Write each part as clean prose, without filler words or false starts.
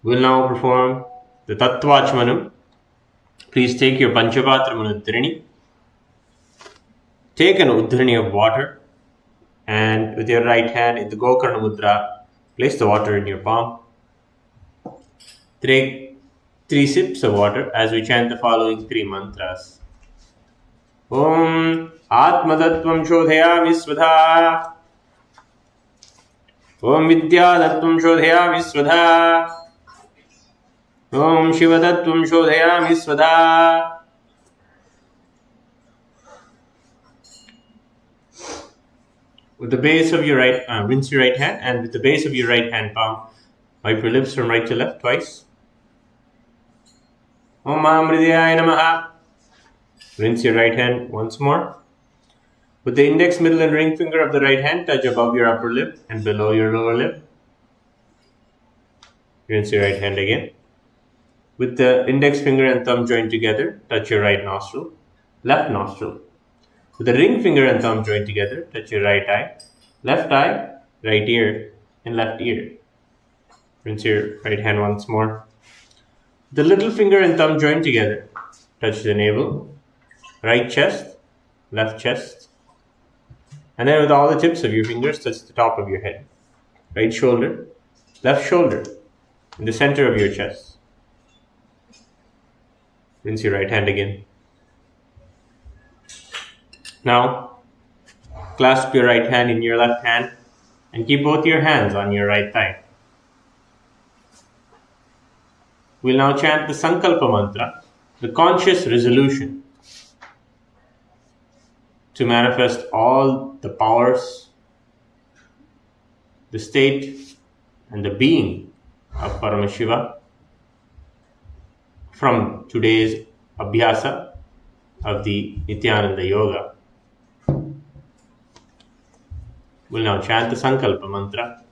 We will now perform the Tattvachmanam. Please take your Panchapatra Uddhrini. Take an Uddhrini of water and with your right hand in the Gokarna Mudra, place the water in your palm. Take 3 sips of water as we chant the following 3 mantras. Om Atmadattvam Shodhayami Svadha. Om Vidyadattvam Shodhayami Svadha. Om Shivadattvam Shodhayami Svadha. With the base of your rinse your right hand, and with the base of your right hand palm, wipe your lips from right to left twice. Om Maham-Hridayaya Namaha. Rinse your right hand once more. With the index, middle and ring finger of the right hand, touch above your upper lip and below your lower lip. Rinse your right hand again. With the index finger and thumb joined together, touch your right nostril, left nostril. With the ring finger and thumb joined together, touch your right eye, right ear, and left ear. Rinse your right hand once more. The little finger and thumb joined together, touch the navel, right chest, left chest. And then with all the tips of your fingers, touch the top of your head. Right shoulder, left shoulder, in the center of your chest. Rinse your right hand again. Now, clasp your right hand in your left hand and keep both your hands on your right thigh. We'll now chant the Sankalpa mantra, the conscious resolution to manifest all the powers, the state, and the being of Paramashiva from today's Abhyasa of the Nithyananda Yoga. We'll now chant the Sankalpa mantra.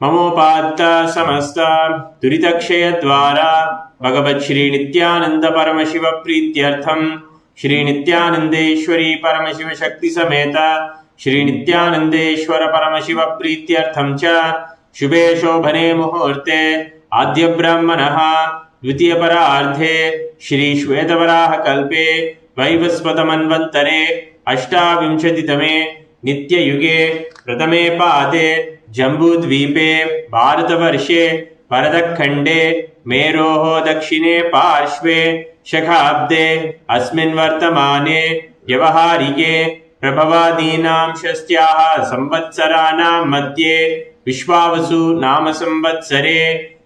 Mamopatta samasta duritakshaya dvara Bhagavat Shri Nithyananda Paramashiva Prityartham Shri Nithyanandeshwari Paramashiva Shakti Sameta Shri Nithyanandeshwara Paramashiva Prityartham cha Shubhe Shobhane Muhurte Adya Brahmanaha Dvitiya Parardhe Shri Shvetavaraha Kalpe Vaivasvatamanvantare Ashtavimshatitame Nitya Yuge Pratame Pade Jambudvipe Bharatavarshe Paradakhande Meroho Dakshine Parshve Shakhabde Asmin Vartamane Yavaharike Prabhavadinam Shastyaha Samvatsaranam Madhye Vishwavasu Nama Samvatsare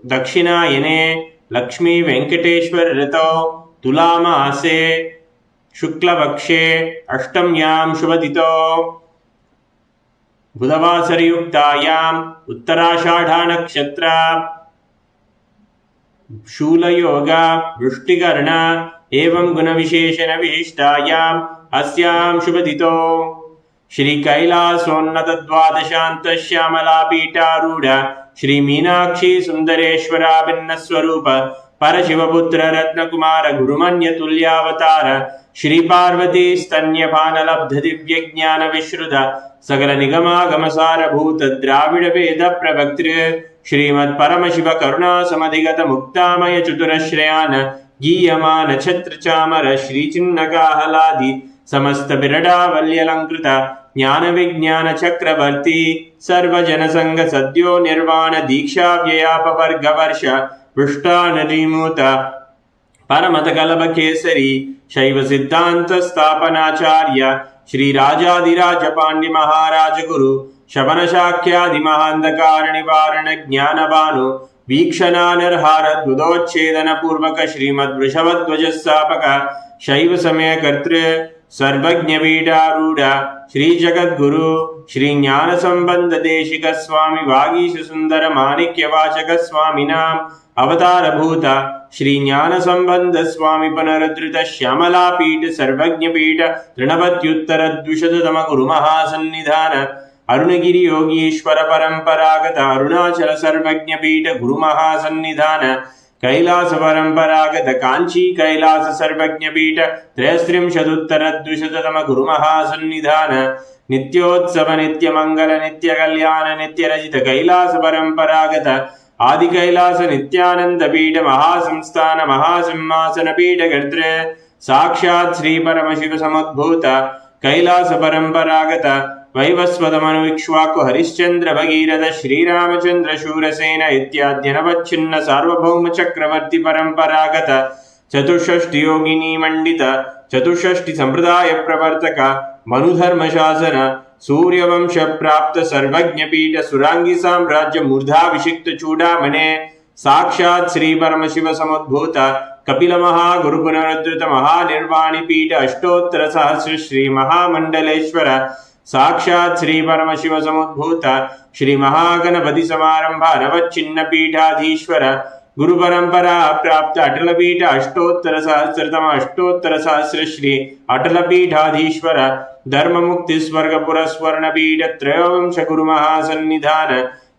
Dakshinayane Lakshmi Venkateshwar Rito Tulama Ase Shuklavakshe Ashtamyam Shubhatito Budavasariyuktayam Uttarashadha Nakshatra Shula Yoga Vrushtikarna Evam Guna Visheshana Vishishtayam Asyam Shubhatito Shri Kailasonnata Dvadashanta Shyamala Pita Shri Meenakshi Sundareshwara Binnaswarupa Parashivaputra Ratnakumara Gurumanya Tulyavatara Shri Parvati Stanyapana Labdha Divya Jnana Vishruta Sakala Nigama Gamasara Bhuta Dravida Veda Pravaktir Shrimad Paramashiva Karuna Samadhigata Muktamaya Chuturashrayana Giyamana Chhatrachamara Shri Chinnaka Haladi Samasta Birada Valyalankrita Jnana Vijnana Chakravarti Sarva Janasanga Sadyo Nirvana Diksha Vyayapa Vargavarsha Vrishta Narimuta Paramatakalaba Kesari Shaiva Siddhanta Sthapanacharya Shri Rajadiraja Pandi Maharaja Guru Shabana Shakyadi Mahandakara Nivarana Jnanavanu Vikshananar Dudocchedana Purvaka Shrimad Vrishabadvajasapaka Shaiva Samaya Kartre Sarvajna Vidaruda Shri Jagat Guru Shri Jnana Sambandha Deshika Swami Vagisha Sundara Manikya Vachaka Swami Nam Avatara Bhuta Shri Jnana Sambandha Swami Panaradrita Shyamala Pita Sarvajna Pita Trinapatyuttara Dvishadama Guru Mahasannidhana Arunagiri Yogi Ishvara Paramparagata Arunachala Sarvajna Pita Guru Mahasannidhana Kailash परंपरागत कांची कैलास सर्वज्ञ पीठ त्रयस्त्रिंशदुत्तर द्विशततम गुरु महासन्निधान नित्योत्सव नित्य मंगल नित्य कल्याण नित्य रचित कैलास परंपरागत आदि कैलास नित्यानंद पीठ महासंस्थान महासिंहासन पीठ कर्तृ साक्षात् श्री परम शिव समुद्भूत कैलास परंपरागत वैवस्वतमनुविक्ष्वाकु हरिश्चंद्र भगीरथ श्रीरामचंद्र शूरसेन इत्याद्यनवच्छिन्न सार्वभौम चक्रवर्ती परंपरागत चतुष्षष्टि योगिनी मंडित चतुष्षष्टि संप्रदाय प्रवर्तक मनुधर्म शासन सूर्यवंश प्राप्त सर्वज्ञ पीठ सुरांगी साम्राज्य मूर्धाभिषिक्त चूड़ामणे साक्षात् श्री परम शिव समुद्भूत कपिल महागुरु पुनरुद्धृत महानिर्वाणी पीठ अष्टोत्तर सहस्र श्री महामंडलेश्वर साक्षात् श्री परम शिव समुद्भूत श्री महागणपति समारंभ नवच्छिन्न पीठाधीश्वर गुरु परंपरा प्राप्त अटल पीठ अष्टोत्तर सहस्रतम अष्टोत्तर सहस्र श्री अटल पीठाधीश्वर धर्म मुक्ति स्वर्ग पुरस्वर्ण पीठ त्रयोवंश गुरु महासन्निधान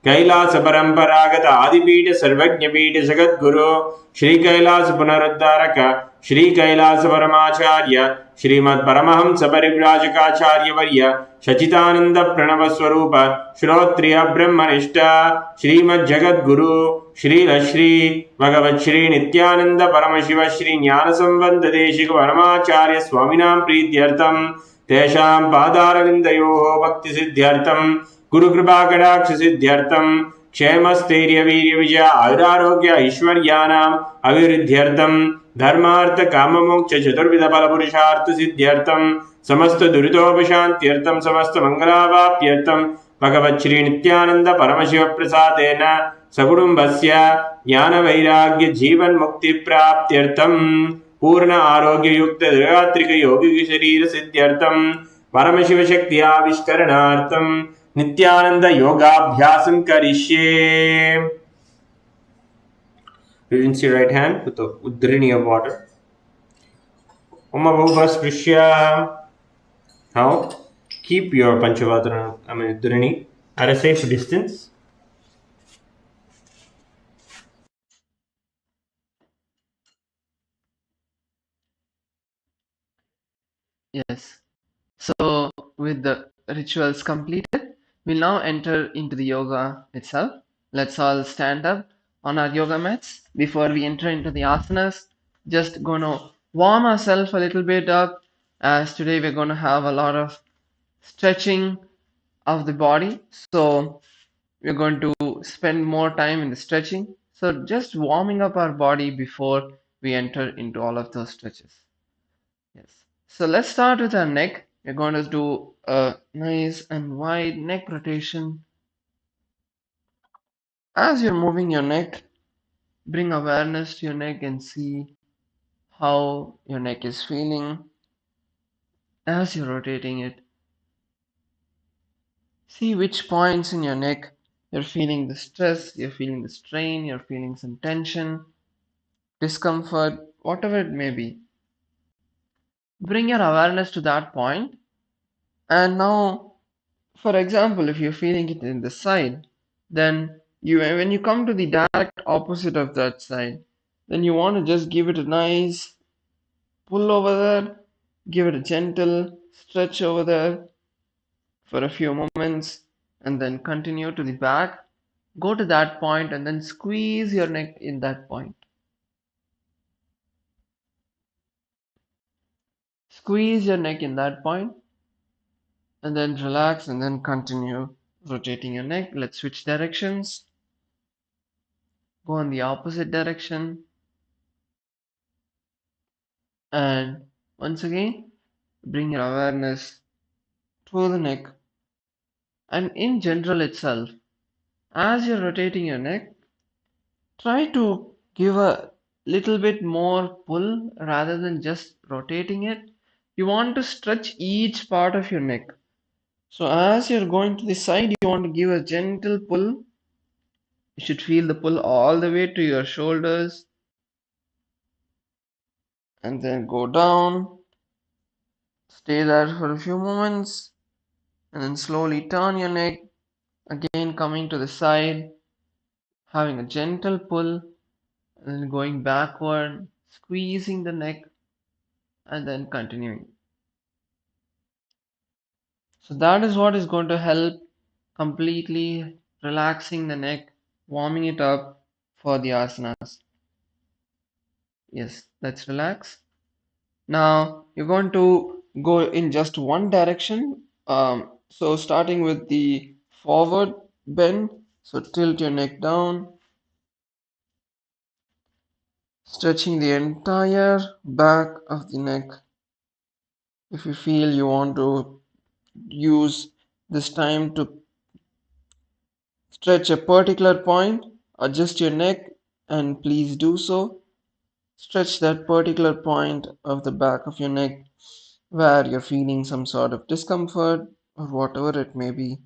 कैलास परंपरागत आदिपीठ सर्वज्ञ पीठ जगत गुरु श्री कैलास पुनरुद्धारक श्री कैलास परमाचार्य श्रीमद परमहंस परिव्राजकाचार्य वर्य सचितानंद प्रणव स्वरूप श्रोत्रिय ब्रह्मनिष्ठ श्रीमद जगत गुरु श्री श्री भगवत श्री नित्यानंद परम शिव श्री ज्ञान संबंध देशिक परमाचार्य स्वामिनां प्रीत्यर्थम तेषां पादारविन्दयोः भक्ति सिद्ध्यर्थम गुरु कृपा कटाक्ष सिद्ध्यर्थम क्षेमस्थैर्य वीर्य विजय आयुरारोग्य ऐश्वर्याणाम् अभिवृद्ध्यर्थम धर्मार्थ काम मोक्ष चतुर्विध फल पुरुषार्थ सिद्ध्यर्थम समस्त दुरितोपशान्त्यर्थम समस्त मंगलावाप्यर्थम भगवत् श्री नित्यानंद परमशिव प्रसादेन सकुटुम्बस्य ज्ञान वैराग्य जीवन मुक्ति प्राप्त्यर्थम पूर्ण आरोग्य युक्त दीर्घात्रिक योगिक शरीर सिद्ध्यर्थम परमशिव शक्ति आविष्करणार्थम नित्यानंद योगाभ्यासं करिष्ये. Rinse your right hand with the uddrini of water. Om Bhuva Sprishya. Now keep your Panchavatra, uddrini at a safe distance. Yes. So with the rituals completed, we'll now enter into the yoga itself. Let's all stand up on our yoga mats. Before we enter into the asanas, just gonna warm ourselves a little bit up, as today we're gonna have a lot of stretching of the body. So we're going to spend more time in the stretching. So just warming up our body before we enter into all of those stretches. Yes. So let's start with our neck. We're going to do a nice and wide neck rotation. As you're moving your neck, bring awareness to your neck and see how your neck is feeling as you're rotating it. See which points in your neck you're feeling the stress, you're feeling the strain, you're feeling some tension, discomfort, whatever it may be. Bring your awareness to that point, and now, for example, if you're feeling it in the side, then when you come to the direct opposite of that side, then you want to just give it a nice pull over there, give it a gentle stretch over there for a few moments, and then continue to the back. Go to that point and then squeeze your neck in that point. Squeeze your neck in that point, and then relax and then continue rotating your neck. Let's switch directions. Go in the opposite direction. And once again, bring your awareness to the neck. And in general itself, as you're rotating your neck, try to give a little bit more pull rather than just rotating it. You want to stretch each part of your neck. So as you're going to the side, you want to give a gentle pull. You should feel the pull all the way to your shoulders and then go down. Stay there for a few moments and then slowly turn your neck, again coming to the side, having a gentle pull, and then going backward, squeezing the neck, and then continuing. So that is what is going to help completely relaxing the neck, warming it up for the asanas. Yes, let's relax. Now you're going to go in just one direction. So starting with the forward bend, so tilt your neck down, stretching the entire back of the neck. If you feel you want to use this time to stretch a particular point, adjust your neck and please do so. Stretch that particular point of the back of your neck where you're feeling some sort of discomfort or whatever it may be.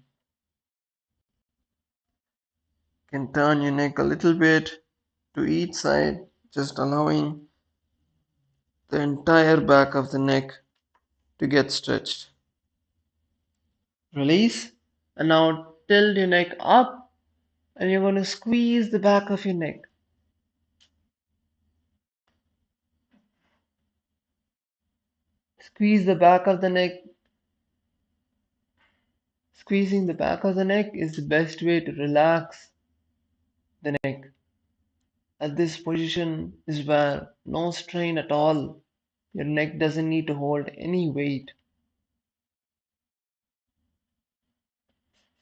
You can turn your neck a little bit to each side, just allowing the entire back of the neck to get stretched. Release, and now tilt your neck up, and you're going to squeeze the back of your neck. Squeeze the back of the neck. Squeezing the back of the neck is the best way to relax the neck. At this position is where no strain at all. Your neck doesn't need to hold any weight.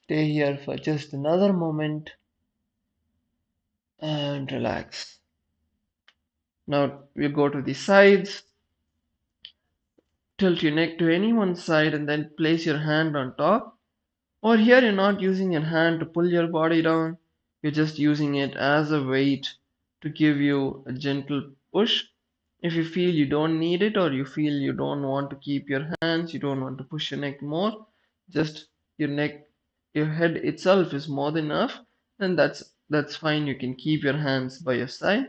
Stay here for just another moment and relax. Now we'll go to the sides. Tilt your neck to any one side and then place your hand on top. Or here you're not using your hand to pull your body down. You're just using it as a weight to give you a gentle push. If you feel you don't need it or you feel you don't want to keep your hands, you don't want to push your neck more, just your neck, your head itself is more than enough, and that's fine. You can keep your hands by your side.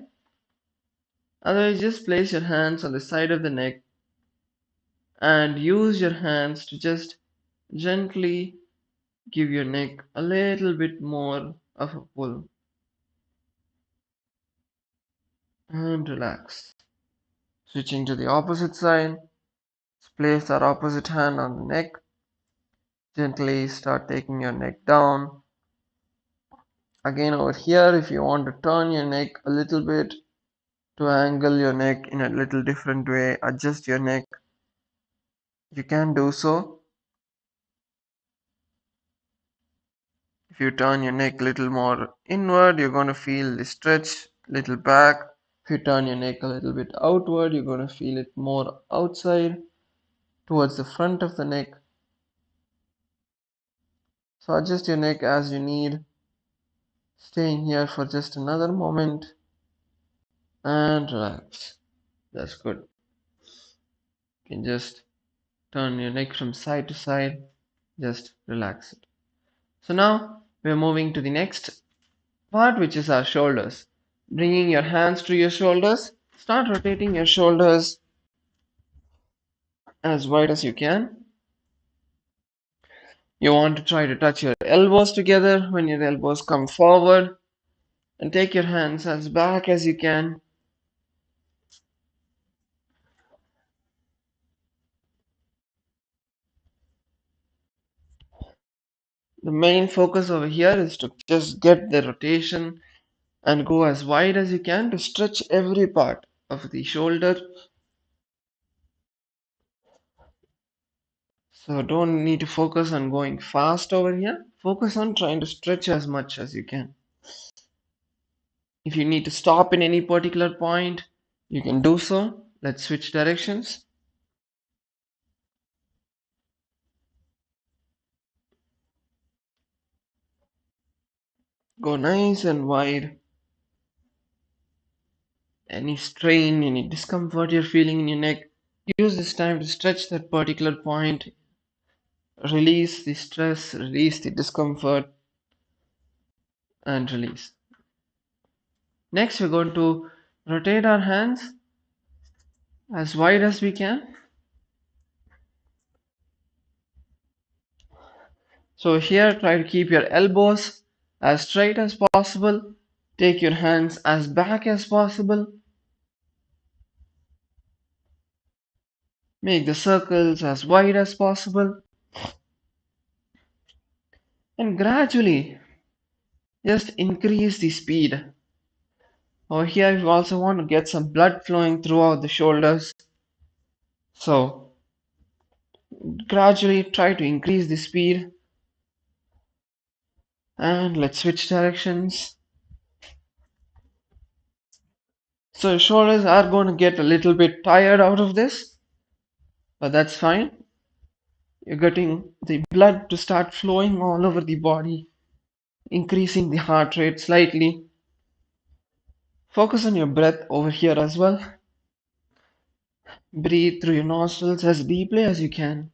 Otherwise, just place your hands on the side of the neck and use your hands to just gently give your neck a little bit more of a pull and relax. Switching to the opposite side, place our opposite hand on the neck. Gently start taking your neck down. Again, over here, if you want to turn your neck a little bit to angle your neck in a little different way, adjust your neck, you can do so. If you turn your neck a little more inward, you're going to feel the stretch little back. If you turn your neck a little bit outward, you're going to feel it more outside towards the front of the neck. So adjust your neck as you need. Staying here for just another moment and relax. That's good. You can just turn your neck from side to side. Just relax it. So now we're moving to the next part, which is our shoulders. Bringing your hands to your shoulders. Start rotating your shoulders as wide as you can. You want to try to touch your elbows together when your elbows come forward, and take your hands as back as you can. The main focus over here is to just get the rotation and go as wide as you can to stretch every part of the shoulder. So don't need to focus on going fast over here. Focus on trying to stretch as much as you can. If you need to stop in any particular point, you can do so. Let's switch directions. Go nice and wide. Any strain, any discomfort you're feeling in your neck, use this time to stretch that particular point. Release the stress, release the discomfort, and release. Next, we're going to rotate our hands as wide as we can. So here, try to keep your elbows as straight as possible. Take your hands as back as possible. Make the circles as wide as possible. And gradually, just increase the speed. Over here, you also want to get some blood flowing throughout the shoulders. So, gradually try to increase the speed. And let's switch directions. So, your shoulders are going to get a little bit tired out of this, but that's fine. You're getting the blood to start flowing all over the body, increasing the heart rate slightly. Focus on your breath over here as well. Breathe through your nostrils as deeply as you can.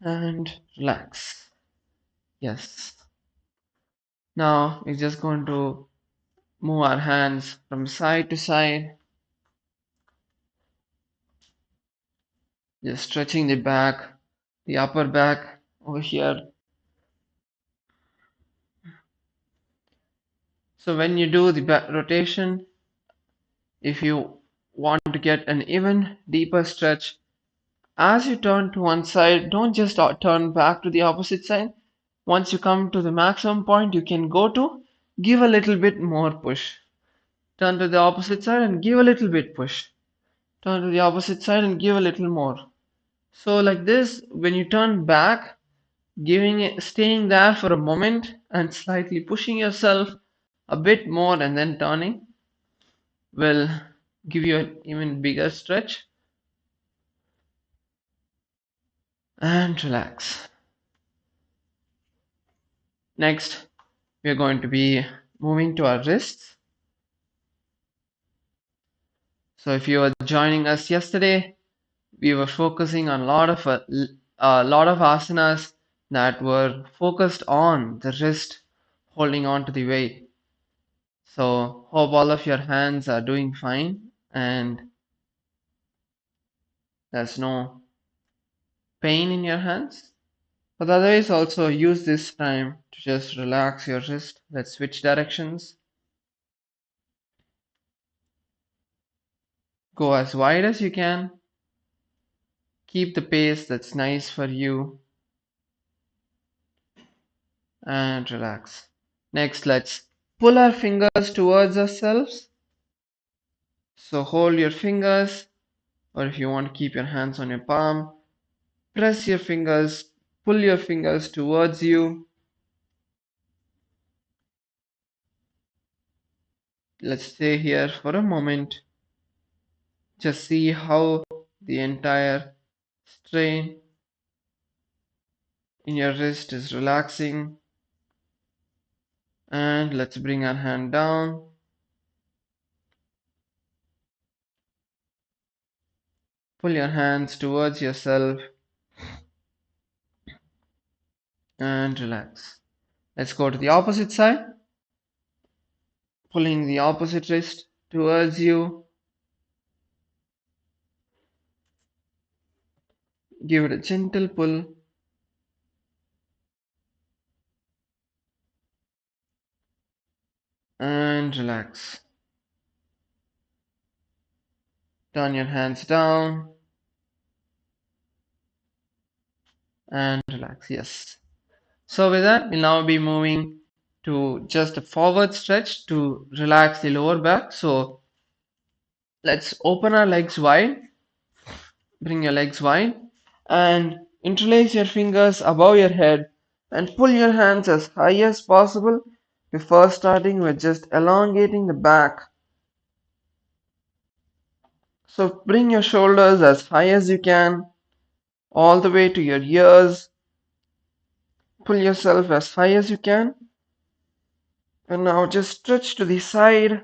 And relax. Yes. Now we're just going to move our hands from side to side, just stretching the back, the upper back over here. So when you do the back rotation, if you want to get an even deeper stretch, as you turn to one side, don't just turn back to the opposite side. Once you come to the maximum point you can go to, give a little bit more push. Turn to the opposite side and give a little bit push. Turn to the opposite side and give a little more. So like this, when you turn back, staying there for a moment and slightly pushing yourself a bit more and then turning will give you an even bigger stretch. And relax. Next, we are going to be moving to our wrists. So if you were joining us yesterday, we were focusing on a lot of asanas that were focused on the wrist holding on to the weight. So hope all of your hands are doing fine and there's no pain in your hands. But otherwise also use this time to just relax your wrist. Let's switch directions. Go as wide as you can. Keep the pace that's nice for you and relax. Next, let's pull our fingers towards ourselves. So hold your fingers, or if you want to keep your hands on your palm, press your fingers, pull your fingers towards you. Let's stay here for a moment. Just see how the entire strain in your wrist is relaxing. And let's bring our hand down. Pull your hands towards yourself and relax. Let's go to the opposite side. Pulling the opposite wrist towards you. Give it a gentle pull. And relax. Turn your hands down and relax. Yes. So with that, we'll now be moving to just a forward stretch to relax the lower back. So let's open our legs wide. Bring your legs wide and interlace your fingers above your head and pull your hands as high as possible. Before starting, we're just elongating the back. So bring your shoulders as high as you can, all the way to your ears. Pull yourself as high as you can. And now just stretch to the side.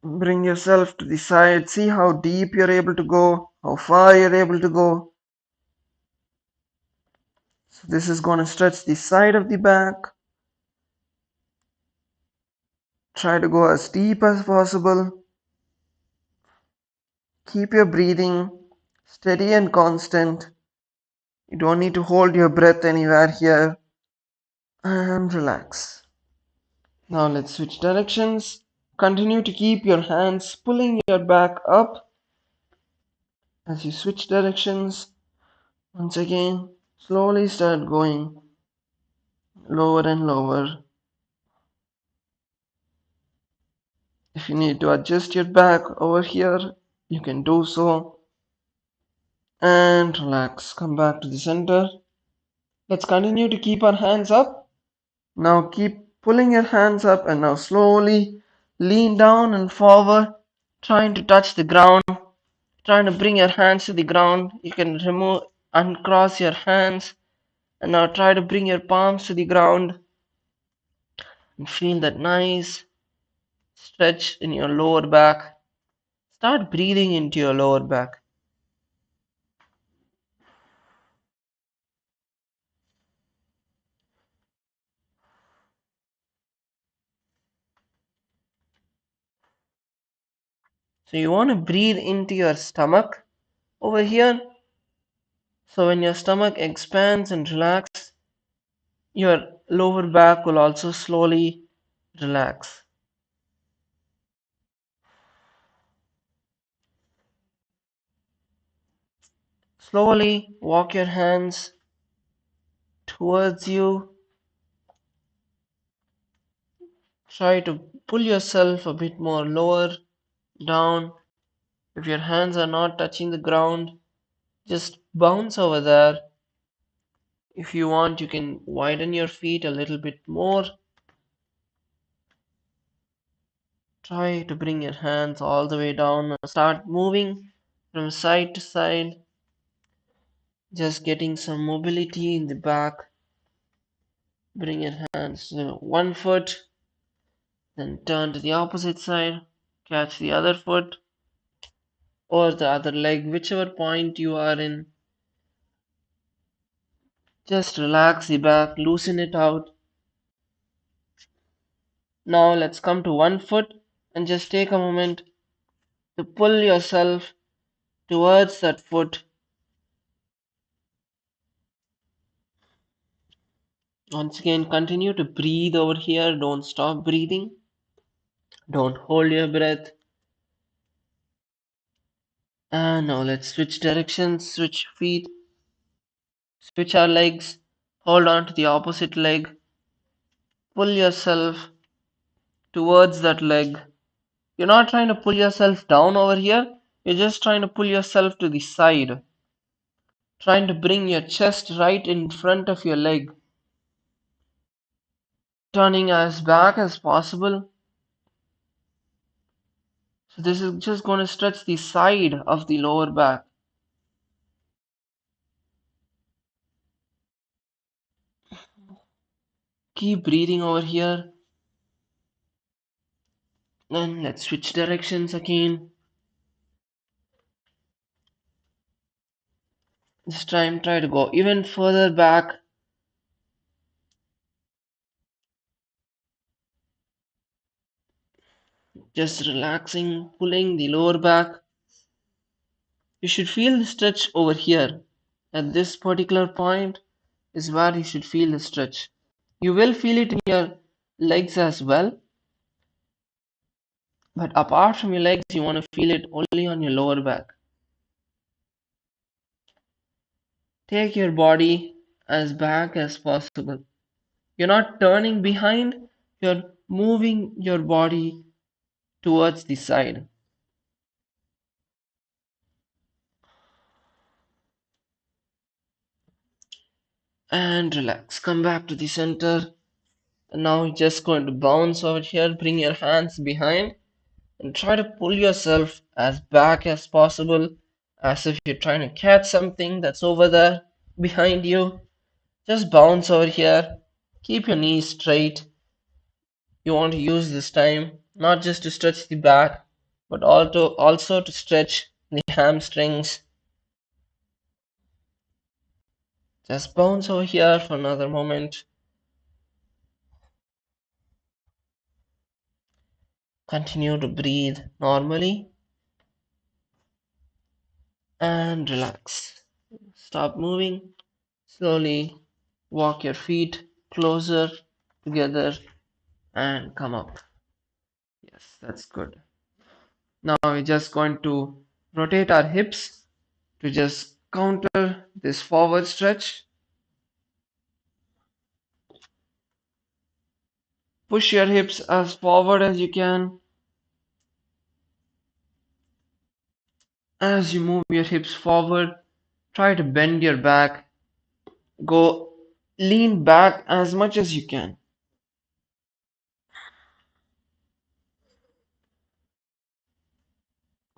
Bring yourself to the side. See how deep you're able to go, how far you're able to go. So this is going to stretch the side of the back. Try to go as deep as possible. Keep your breathing Steady and constant. You don't need to hold your breath anywhere here. And relax. Now let's switch directions. Continue to keep your hands pulling your back up as you switch directions. Once again, slowly start going lower and lower. If you need to adjust your back over here, you can do so. And relax. Come back to the center. Let's continue to keep our hands up. Now keep pulling your hands up and now slowly lean down and forward, trying to touch the ground, trying to bring your hands to the ground. You can remove, uncross your hands, and now try to bring your palms to the ground and feel that nice stretch in your lower back. Start breathing into your lower back. So you want to breathe into your stomach over here. So when your stomach expands and relaxes, your lower back will also slowly relax. Slowly walk your hands towards you. Try to pull yourself a bit more lower down. If your hands are not touching the ground, just bounce over there. If you want, you can widen your feet a little bit more. Try to bring your hands all the way down. Start moving from side to side, just getting some mobility in the back. Bring your hands to one foot, then turn to the opposite side, catch the other foot or the other leg, whichever point you are in. Just relax the back, loosen it out. Now let's come to one foot and just take a moment to pull yourself towards that foot. Once again, continue to breathe over here. Don't stop breathing. Don't hold your breath. And now let's switch directions, switch feet, switch our legs. Hold on to the opposite leg. Pull yourself towards that leg. You're not trying to pull yourself down over here. You're just trying to pull yourself to the side. Trying to bring your chest right in front of your leg. Turning as back as possible. So this is just going to stretch the side of the lower back. Keep breathing over here. Then let's switch directions again. This time try to go even further back. Just relaxing, pulling the lower back. You should feel the stretch over here. At this particular point is where you should feel the stretch. You will feel it in your legs as well. But apart from your legs, you want to feel it only on your lower back. Take your body as back as possible. You're not turning behind, you're moving your body towards the side. And relax. Come back to the center. And now you're just going to bounce over here. Bring your hands behind and try to pull yourself as back as possible, as if you're trying to catch something that's over there behind you. Just bounce over here. Keep your knees straight. You want to use this time not just to stretch the back, but also to stretch the hamstrings. Just bounce over here for another moment. Continue to breathe normally. and relax. Stop moving. Slowly walk your feet closer together and come up. Yes, that's good. Now we're just going to rotate our hips to just counter this forward stretch. Push your hips as forward as you can. As you move your hips forward, try to bend your back. Go lean back as much as you can.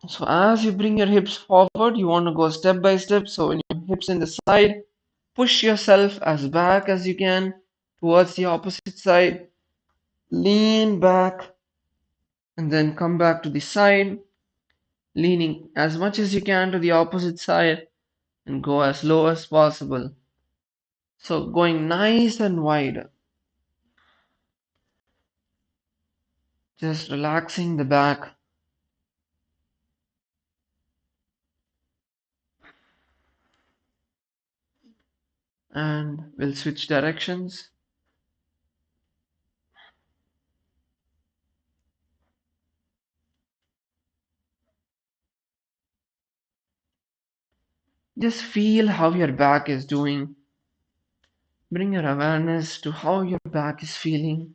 So as you bring your hips forward, you want to go step by step. So when your hips in the side, push yourself as back as you can towards the opposite side. Lean back and then come back to the side, leaning as much as you can to the opposite side and go as low as possible. So going nice and wide, just relaxing the back, and we'll switch directions. Just feel how your back is doing. Bring your awareness to how your back is feeling.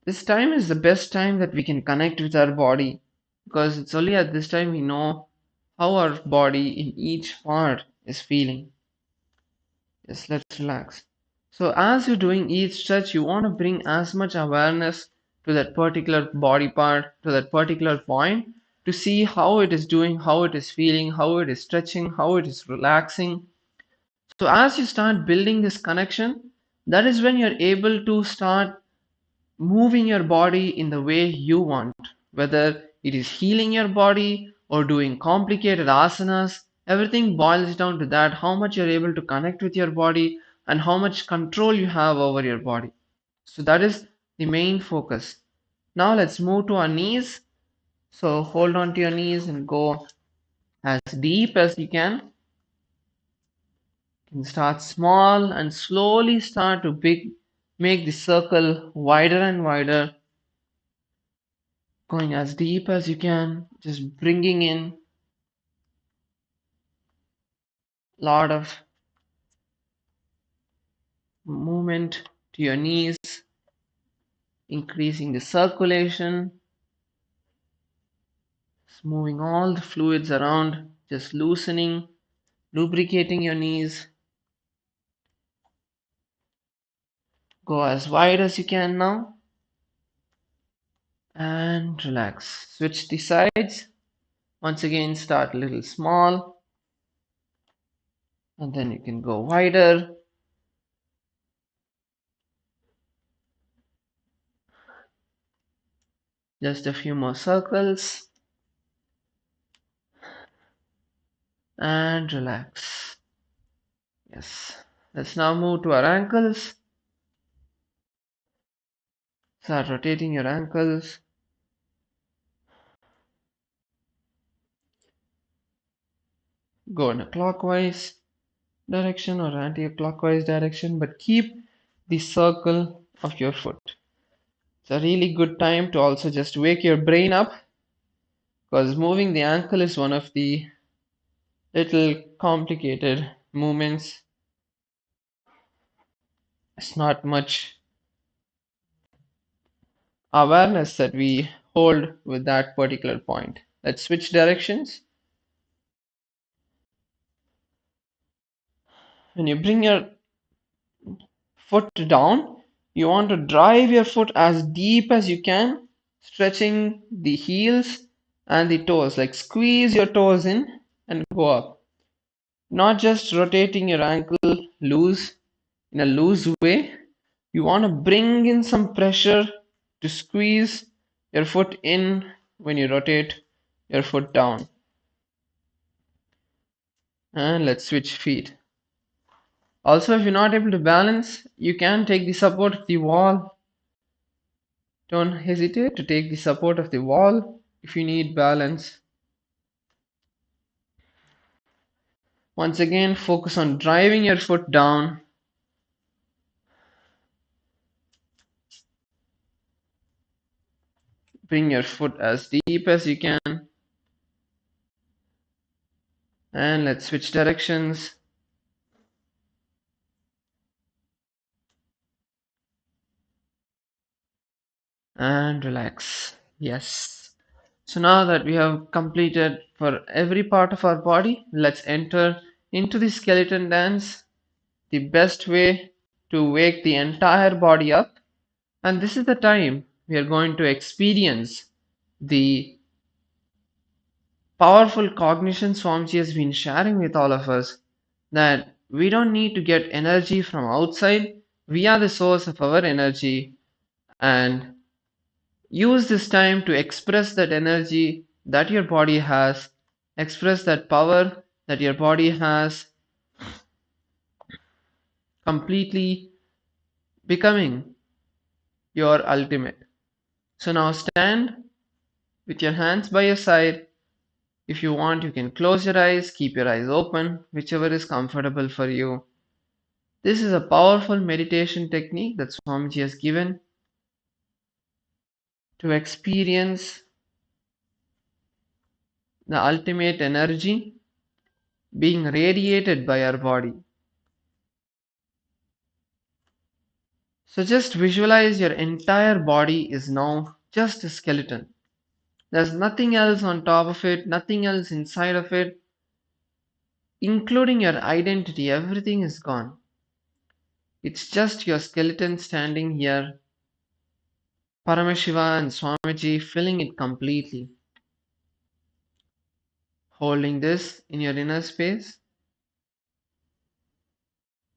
This time is the best time that we can connect with our body because it's only at this time we know how our body in each part is feeling. Yes, let's relax. So, as you're doing each stretch, you want to bring as much awareness to that particular body part, to that particular point, to see how it is doing, how it is feeling, how it is stretching, how it is relaxing. So, as you start building this connection, that is when you're able to start moving your body in the way you want, whether it is healing your body or doing complicated asanas. Everything boils down to that how much you're able to connect with your body and how much control you have over your body. So, that is the main focus. Now, let's move to our knees. So, hold on to your knees and go as deep as you can. You can start small and slowly start to make the circle wider and wider, going as deep as you can, just bringing in a lot of movement to your knees, increasing the circulation, just moving all the fluids around, just loosening, lubricating your knees. Go as wide as you can now and relax. Switch the sides. Once again, start a little small and then you can go wider. Just a few more circles and relax. Yes. Let's now move to our ankles. Start rotating your ankles. Go in a clockwise direction or anti-clockwise direction, but keep the circle of your foot. It's a really good time to also just wake your brain up because moving the ankle is one of the little complicated movements. It's not much awareness that we hold with that particular point. Let's switch directions. When you bring your foot down, you want to drive your foot as deep as you can, stretching the heels and the toes. Like squeeze your toes in and go up. Not just rotating your ankle loose in a loose way. You want to bring in some pressure to squeeze your foot in when you rotate your foot down. And let's switch feet. Also, if you're not able to balance, you can take the support of the wall. Don't hesitate to take the support of the wall if you need balance. Once again, focus on driving your foot down. Bring your foot as deep as you can. And let's switch directions. And relax. Yes. So now that we have completed for every part of our body, let's enter into the skeleton dance, the best way to wake the entire body up. And this is the time we are going to experience the powerful cognition Swamiji has been sharing with all of us, that we don't need to get energy from outside. We are the source of our energy, and use this time to express that energy that your body has, express that power that your body has, completely becoming your ultimate. So now stand with your hands by your side. If you want, you can close your eyes, keep your eyes open, whichever is comfortable for you. This is a powerful meditation technique that Swamiji has given to experience the ultimate energy being radiated by our body. So just visualize your entire body is now just a skeleton. There's nothing else on top of it, nothing else inside of it, including your identity. Everything is gone. It's just your skeleton standing here, Paramashiva and Swamiji filling it completely. Holding this in your inner space,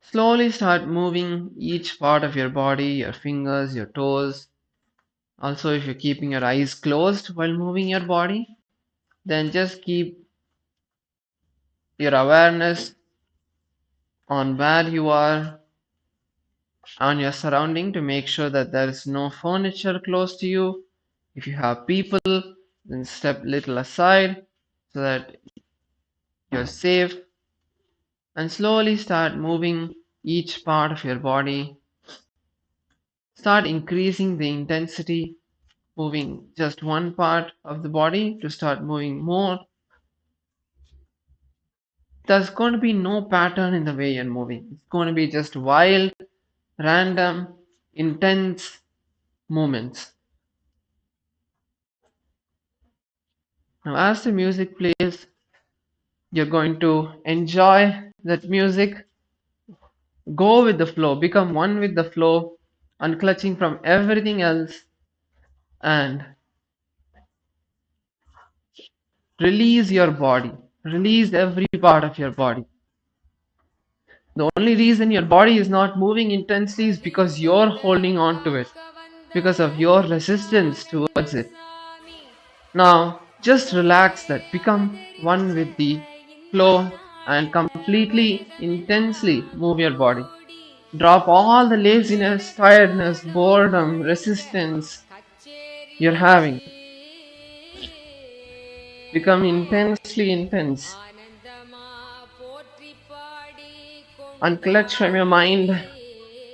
slowly start moving each part of your body, your fingers, your toes. Also, if you're keeping your eyes closed while moving your body, then just keep your awareness on where you are, on your surrounding, to make sure that there is no furniture close to you. If you have people, then step little aside so that you're safe, and slowly start moving each part of your body. Start increasing the intensity, moving just one part of the body to start moving more. There's going to be no pattern in the way you're moving. It's going to be just wild, random, intense movements. Now, as the music plays, you're going to enjoy that music. Go with the flow, become one with the flow, unclutching from everything else, and release your body. Release every part of your body. The only reason your body is not moving intensely is because you're holding on to it, because of your resistance towards it. Now, just relax that, become one with the flow, and completely, intensely move your body. Drop all the laziness, tiredness, boredom, resistance you're having. Become intensely intense. Unclutch from your mind,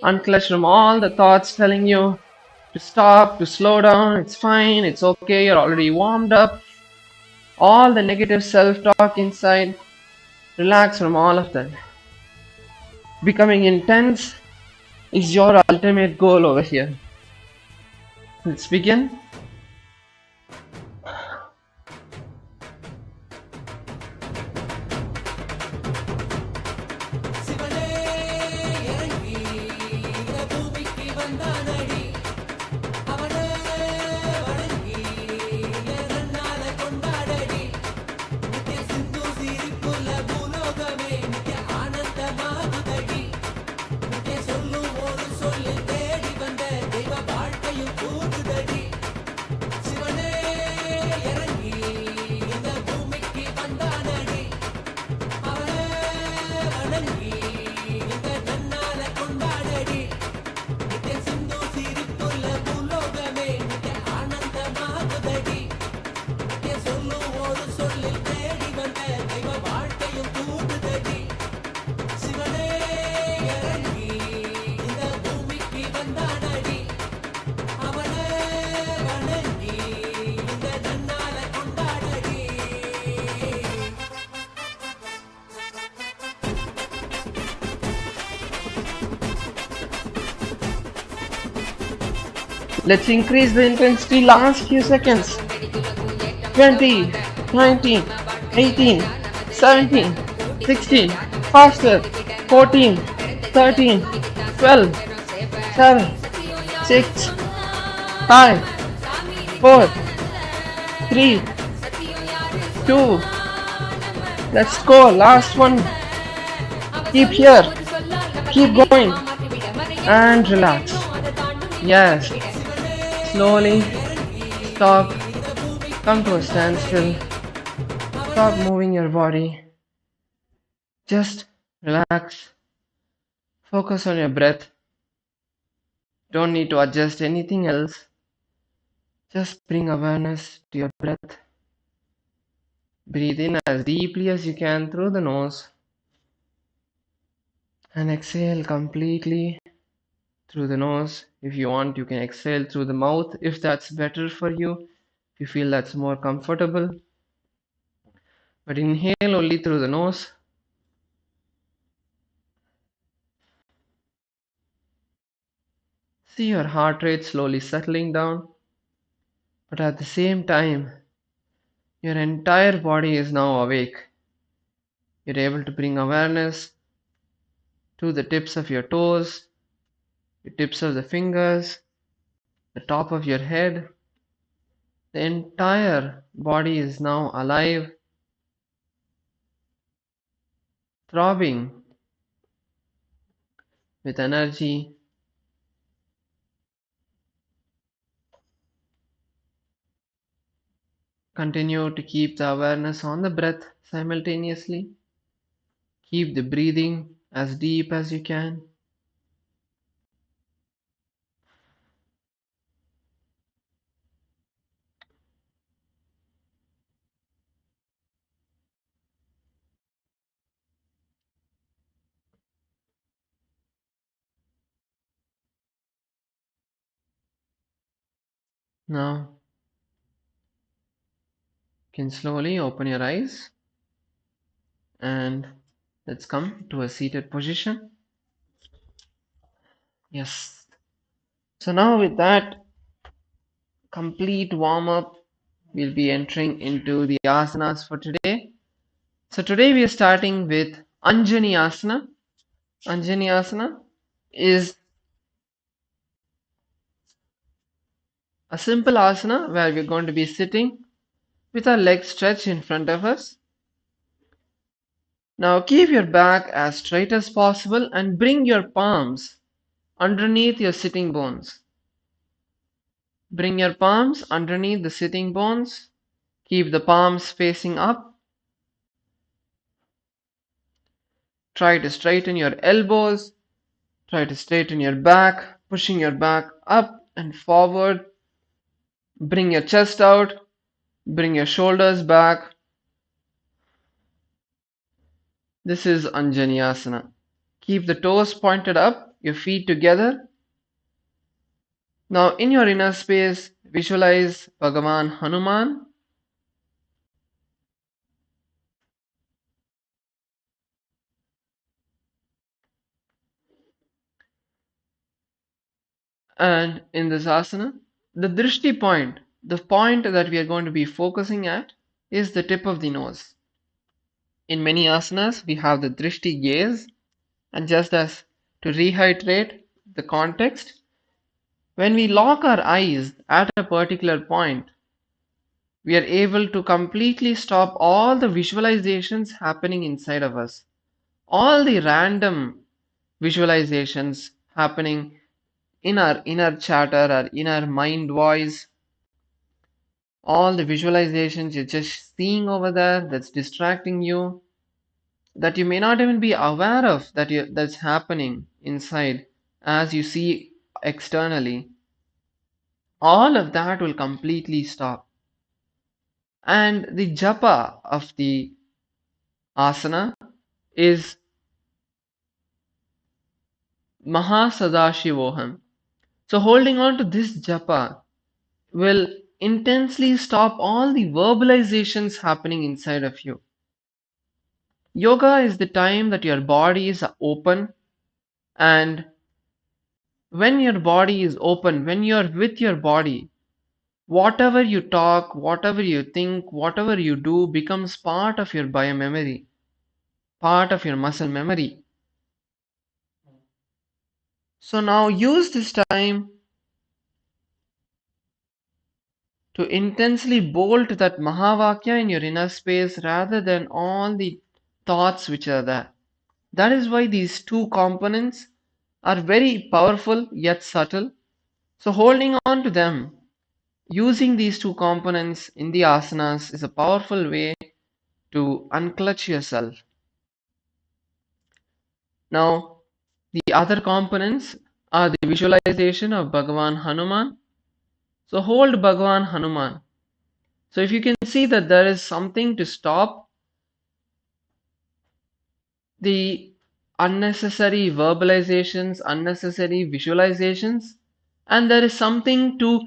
unclutch from all the thoughts telling you to stop, to slow down. It's fine, it's okay, you're already warmed up. All the negative self-talk inside, relax from all of that. Becoming intense is your ultimate goal over here. Let's begin. Let's increase the intensity last few seconds. 20, 19, 18, 17, 16, faster, 14, 13, 12, 7, 6, 5, 4, 3, 2, let's go, last one, keep here, keep going, and relax. Yes, slowly stop, come to a standstill, stop moving your body, just relax, focus on your breath, don't need to adjust anything else, just bring awareness to your breath. Breathe in as deeply as you can through the nose and exhale completely through the nose. If you want, you can exhale through the mouth if that's better for you, if you feel that's more comfortable. But inhale only through the nose. See your heart rate slowly settling down, but at the same time, your entire body is now awake. You're able to bring awareness to the tips of your toes, the tips of the fingers, the top of your head. The entire body is now alive, throbbing with energy. Continue to keep the awareness on the breath simultaneously. Keep the breathing as deep as you can. Now, you can slowly open your eyes and let's come to a seated position. Yes. So now with that complete warm up, we'll be entering into the asanas for today. So today we are starting with Anjani Asana. Anjani Asana is a simple asana where we're going to be sitting with our legs stretched in front of us. Now keep your back as straight as possible and bring your palms underneath your sitting bones. Bring your palms underneath the sitting bones. Keep the palms facing up. Try to straighten your elbows. Try to straighten your back, pushing your back up and forward. Bring your chest out. Bring your shoulders back. This is Anjani Asana. Keep the toes pointed up, your feet together. Now in your inner space, visualize Bhagavan Hanuman. And in this asana, the drishti point, the point that we are going to be focusing at, is the tip of the nose. In many asanas, we have the drishti gaze, and just as to rehydrate the context, when we lock our eyes at a particular point, we are able to completely stop all the visualizations happening inside of us, all the random visualizations happening in our inner chatter, our inner mind voice, all the visualizations you're just seeing over there that's distracting you, that you may not even be aware of that's happening inside as you see externally, all of that will completely stop. And the japa of the asana is Mahasadashivoham. So holding on to this japa will intensely stop all the verbalizations happening inside of you. Yoga is the time that your body is open and When your body is open, when you're with your body, whatever you talk, whatever you think, whatever you do becomes part of your biomemory, part of your muscle memory. So now use this time to intensely bolt that Mahavakya in your inner space rather than all the thoughts which are there. That is why these two components are very powerful yet subtle. So holding on to them, using these two components in the asanas is a powerful way to unclutch yourself. Now, the other components are the visualization of Bhagavan Hanuman. So hold Bhagavan Hanuman. So if you can see that there is something to stop the unnecessary verbalizations, unnecessary visualizations, and there is something to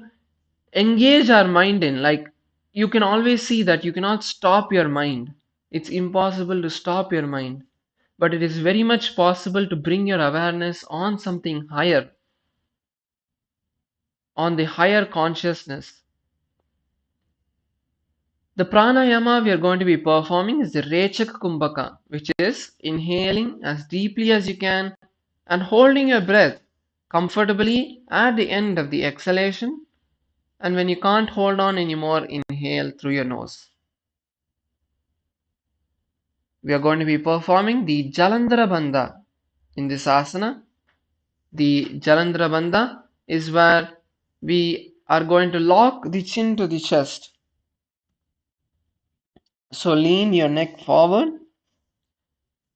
engage our mind in. Like you can always see that you cannot stop your mind. It's impossible to stop your mind. But it is very much possible to bring your awareness on something higher, on the higher consciousness. The pranayama we are going to be performing is the Rechaka Kumbhaka, which is inhaling as deeply as you can and holding your breath comfortably at the end of the exhalation. And when you can't hold on anymore, inhale through your nose. We are going to be performing the Jalandhara Bandha in this asana. The Jalandhara Bandha is where we are going to lock the chin to the chest. So lean your neck forward,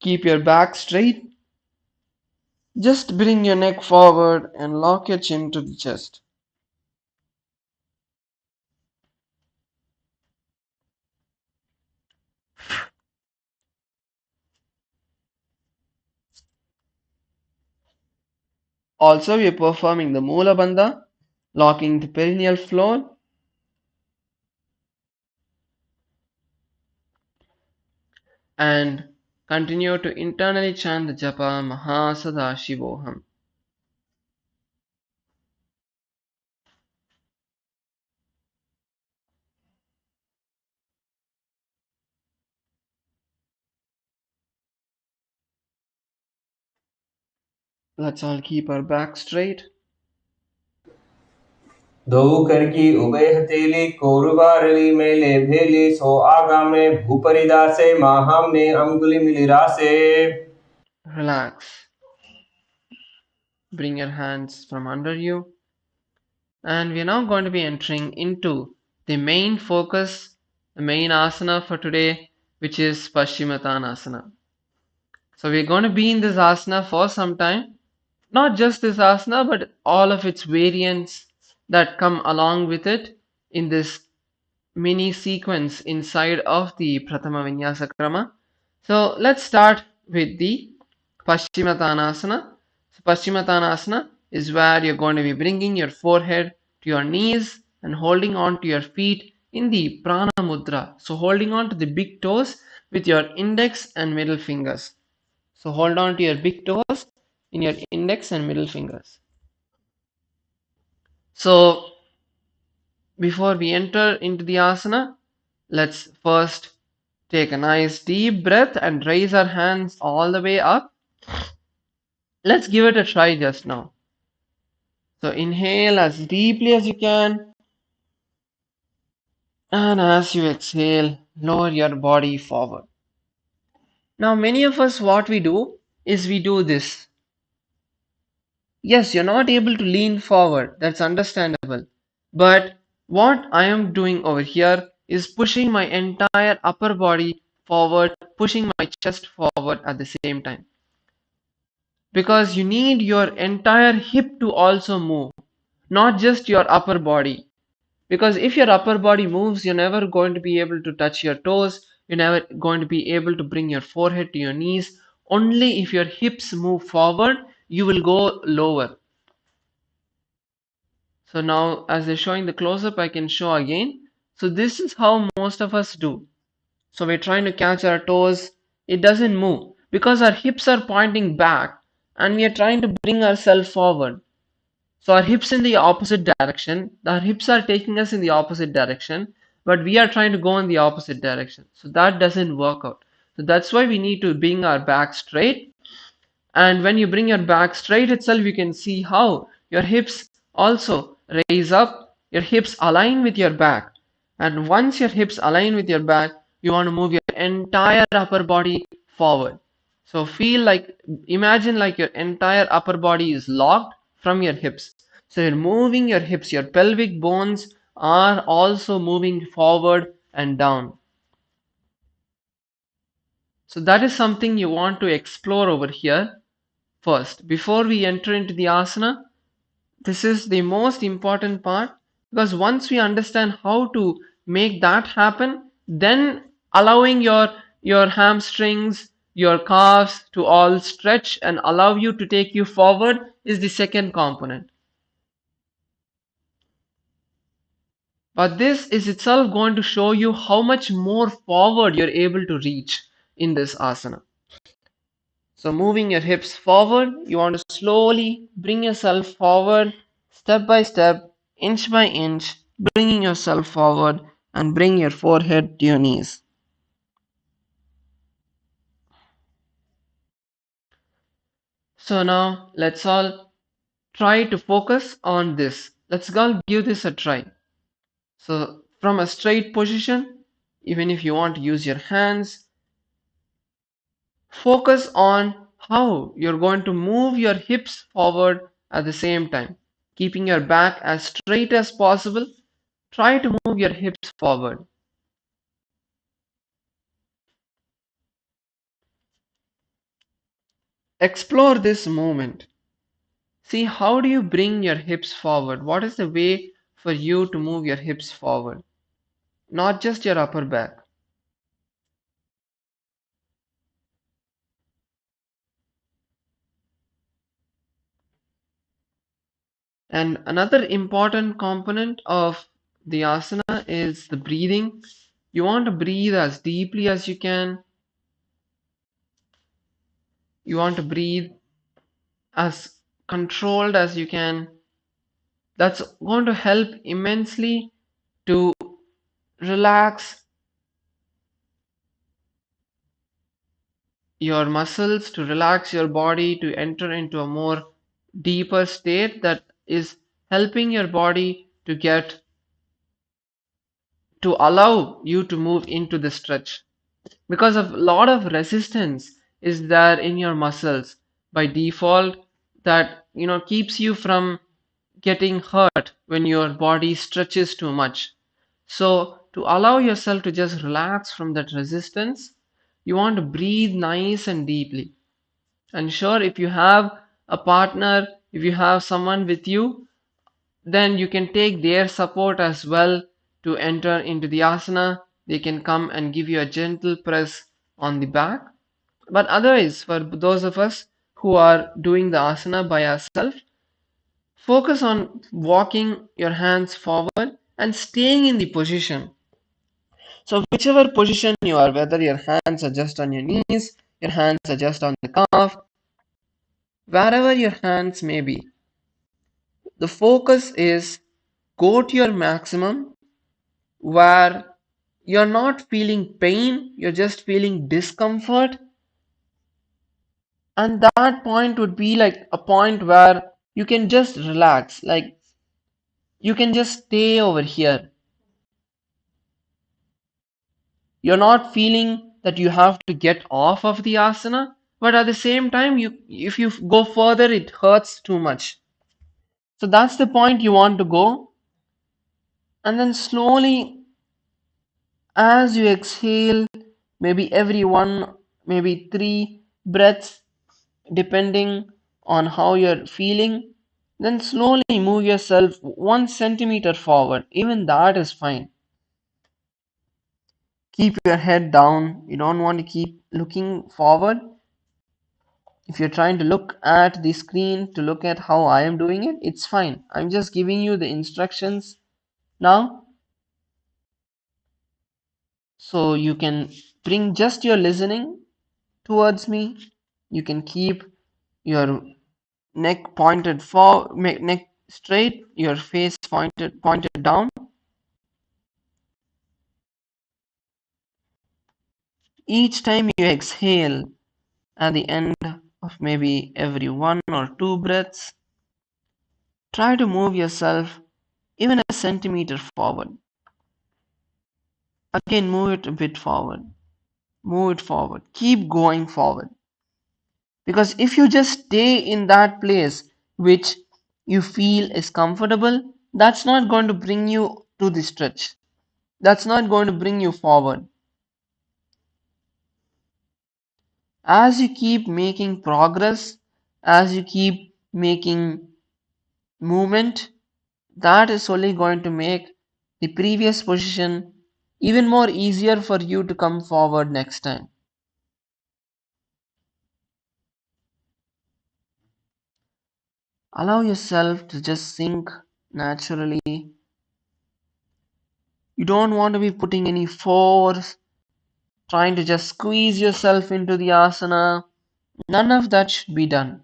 keep your back straight. Just bring your neck forward and lock your chin to the chest. Also, we are performing the Mula Bandha, locking the perineal floor, and continue to internally chant the japa Mahasada Shivoham. Let's all keep our back straight. दो कर की उभय हथेली कोरबारली मेले भेली सो आगा में भूपरिदासे माहम ने अंगुली मिलिरासे. Relax. Bring your hands from under you. And we are now going to be entering into the main focus, the main asana for today, which is Paschimottanasana. So we're going to be in this asana for some time. Not just this asana, but all of its variants that come along with it in this mini sequence inside of the Prathama Vinyasa Krama. So let's start with the Paschimottanasana. So Paschimottanasana is where you're going to be bringing your forehead to your knees and holding on to your feet in the Prana Mudra. So holding on to the big toes with your index and middle fingers. So hold on to your big toes in your index and middle fingers. So before we enter into the asana, let's first take a nice deep breath and raise our hands all the way up. Let's give it a try just now. So inhale as deeply as you can, and as you exhale, lower your body forward. Now, many of us, what we do is we do this. Yes, you're not able to lean forward, that's understandable. But what I am doing over here is pushing my entire upper body forward, pushing my chest forward at the same time. Because you need your entire hip to also move, not just your upper body. Because if your upper body moves, you're never going to be able to touch your toes, you're never going to be able to bring your forehead to your knees. Only if your hips move forward, you will go lower. So now as they're showing the close-up, I can show again. So this is how most of us do. So we're trying to catch our toes, it doesn't move because our hips are pointing back and we are trying to bring ourselves forward. So our hips in the opposite direction, our hips are taking us in the opposite direction, but we are trying to go in the opposite direction. So that doesn't work out. So that's why we need to bring our back straight, and when you bring your back straight itself, you can see how your hips also raise up, your hips align with your back. And once your hips align with your back, you want to move your entire upper body forward. So feel like, imagine like your entire upper body is locked from your hips. So you're moving your hips, your pelvic bones are also moving forward and down. So that is something you want to explore over here first before we enter into the asana. This is the most important part, because once we understand how to make that happen, then allowing your hamstrings, your calves to all stretch and allow you to take you forward is the second component. But this is itself going to show you how much more forward you're able to reach in this asana. So moving your hips forward, you want to slowly bring yourself forward, step by step, inch by inch, bringing yourself forward and bring your forehead to your knees. So now let's all try to focus on this. Let's all give this a try. So from a straight position, even if you want to use your hands, focus on how you're going to move your hips forward at the same time, keeping your back as straight as possible. Try to move your hips forward. Explore this movement. See, how do you bring your hips forward? What is the way for you to move your hips forward? Not just your upper back. And another important component of the asana is the breathing. You want to breathe as deeply as you can. You want to breathe as controlled as you can. That's going to help immensely to relax your muscles, to relax your body, to enter into a more deeper state that is helping your body to get to allow you to move into the stretch, because of a lot of resistance is there in your muscles by default, that keeps you from getting hurt when your body stretches too much. So to allow yourself to just relax from that resistance, you want to breathe nice and deeply. And sure, if you have a partner, if you have someone with you, then you can take their support as well to enter into the asana. They can come and give you a gentle press on the back. But otherwise, for those of us who are doing the asana by ourselves, focus on walking your hands forward and staying in the position. So, whichever position you are, whether your hands are just on your knees, your hands are just on the calf, wherever your hands may be, the focus is go to your maximum where you're not feeling pain, you're just feeling discomfort. And that point would be like a point where you can just relax, like you can just stay over here. You're not feeling that you have to get off of the asana, but at the same time, if you go further, it hurts too much. So that's the point you want to go. And then slowly, as you exhale, maybe every one, maybe three breaths, depending on how you're feeling, then slowly move yourself 1 centimeter forward. Even that is fine. Keep your head down. You don't want to keep looking forward. If you're trying to look at the screen to look at how I am doing it, it's fine. I'm just giving you the instructions now, so you can bring just your listening towards me. You can keep your neck pointed forward, neck straight, your face pointed down. Each time you exhale at the end of maybe every 1 or 2 breaths, try to move yourself even a centimeter forward. Again, move it a bit forward. Move it forward. Keep going forward. Because if you just stay in that place which you feel is comfortable, that's not going to bring you to the stretch. That's not going to bring you forward. As you keep making progress, as you keep making movement, that is only going to make the previous position even more easier for you to come forward next time. Allow yourself to just sink naturally. You don't want to be putting any force, trying to just squeeze yourself into the asana. None of that should be done.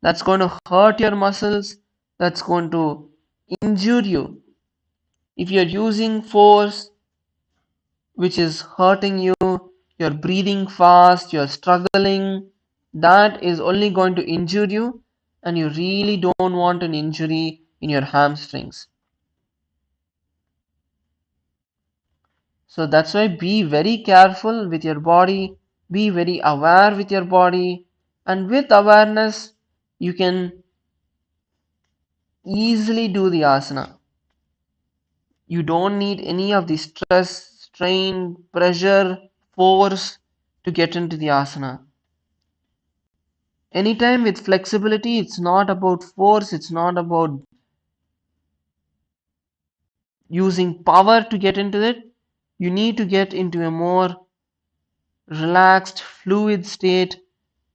That's going to hurt your muscles. That's going to injure you. If you're using force which is hurting you, you're breathing fast, you're struggling, that is only going to injure you, and you really don't want an injury in your hamstrings. So that's why be very careful with your body, be very aware with your body, and with awareness, you can easily do the asana. You don't need any of the stress, strain, pressure, force to get into the asana. Anytime with flexibility, it's not about force, it's not about using power to get into it. You need to get into a more relaxed, fluid state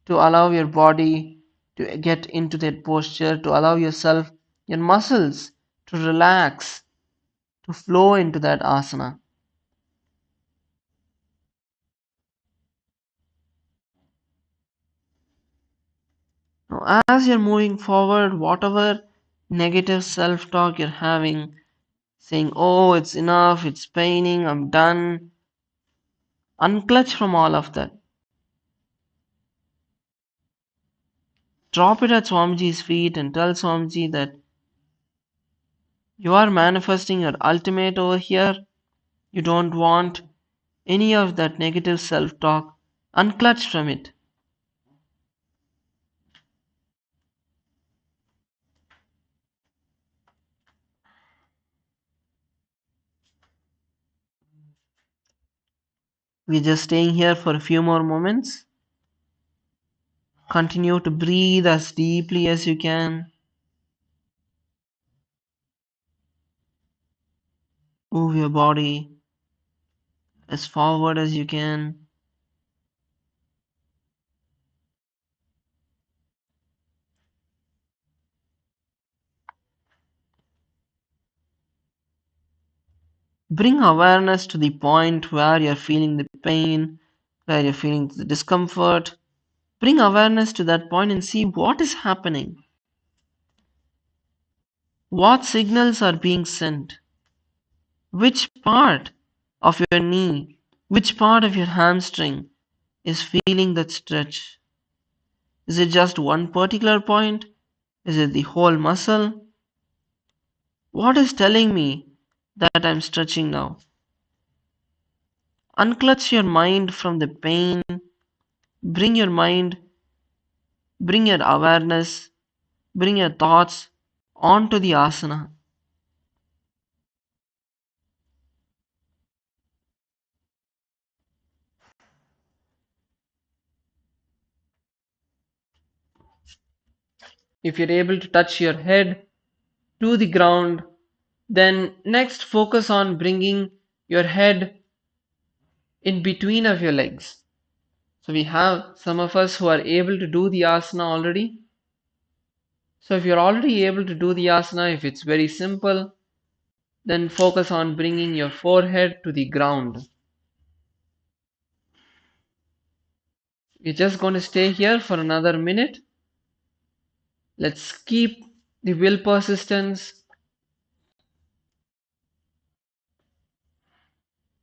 to allow your body to get into that posture, to allow yourself, your muscles to relax, to flow into that asana. Now, as you're moving forward, whatever negative self talk you're having, saying, oh, it's enough, it's paining, I'm done, unclutch from all of that. Drop it at Swamiji's feet and tell Swamiji that you are manifesting your ultimate over here. You don't want any of that negative self talk. Unclutch from it. We're just staying here for a few more moments. Continue to breathe as deeply as you can. Move your body as forward as you can. Bring awareness to the point where you're feeling the pain, where you're feeling the discomfort. Bring awareness to that point and see what is happening. What signals are being sent? Which part of your knee, which part of your hamstring is feeling that stretch? Is it just one particular point? Is it the whole muscle? What is telling me that I'm stretching now? Unclutch your mind from the pain. Bring your mind, bring your awareness, bring your thoughts onto the asana. If you're able to touch your head to the ground, then next focus on bringing your head in between of your legs. So we have some of us who are able to do the asana already. So if you're already able to do the asana, if it's very simple, then focus on bringing your forehead to the ground. We're just going to stay here for another minute. Let's keep the will persistence.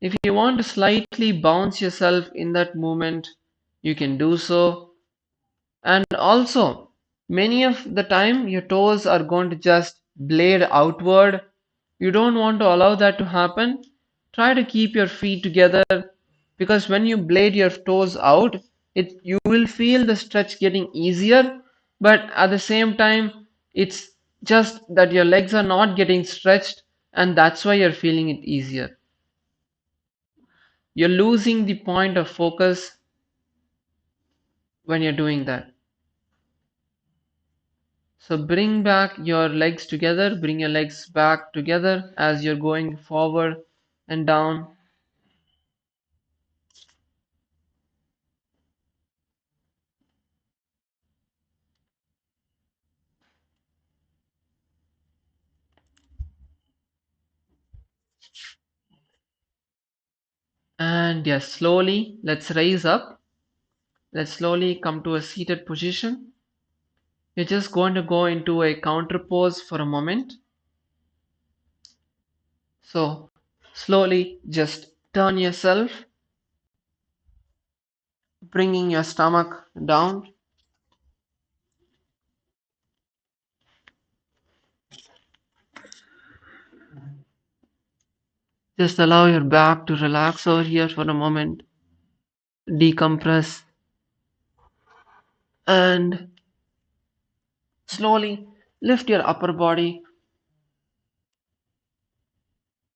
If you want to slightly bounce yourself in that moment, you can do so. And also, many of the time your toes are going to just blade outward. You don't want to allow that to happen. Try to keep your feet together, because when you blade your toes out, you will feel the stretch getting easier, but at the same time, it's just that your legs are not getting stretched, and that's why you're feeling it easier. You're losing the point of focus when you're doing that. So bring back your legs together, bring your legs back together as you're going forward and down. And yes, slowly, let's raise up. Let's slowly come to a seated position. You're just going to go into a counter pose for a moment. So slowly just turn yourself, bringing your stomach down. Just allow your back to relax over here for a moment, decompress, and slowly lift your upper body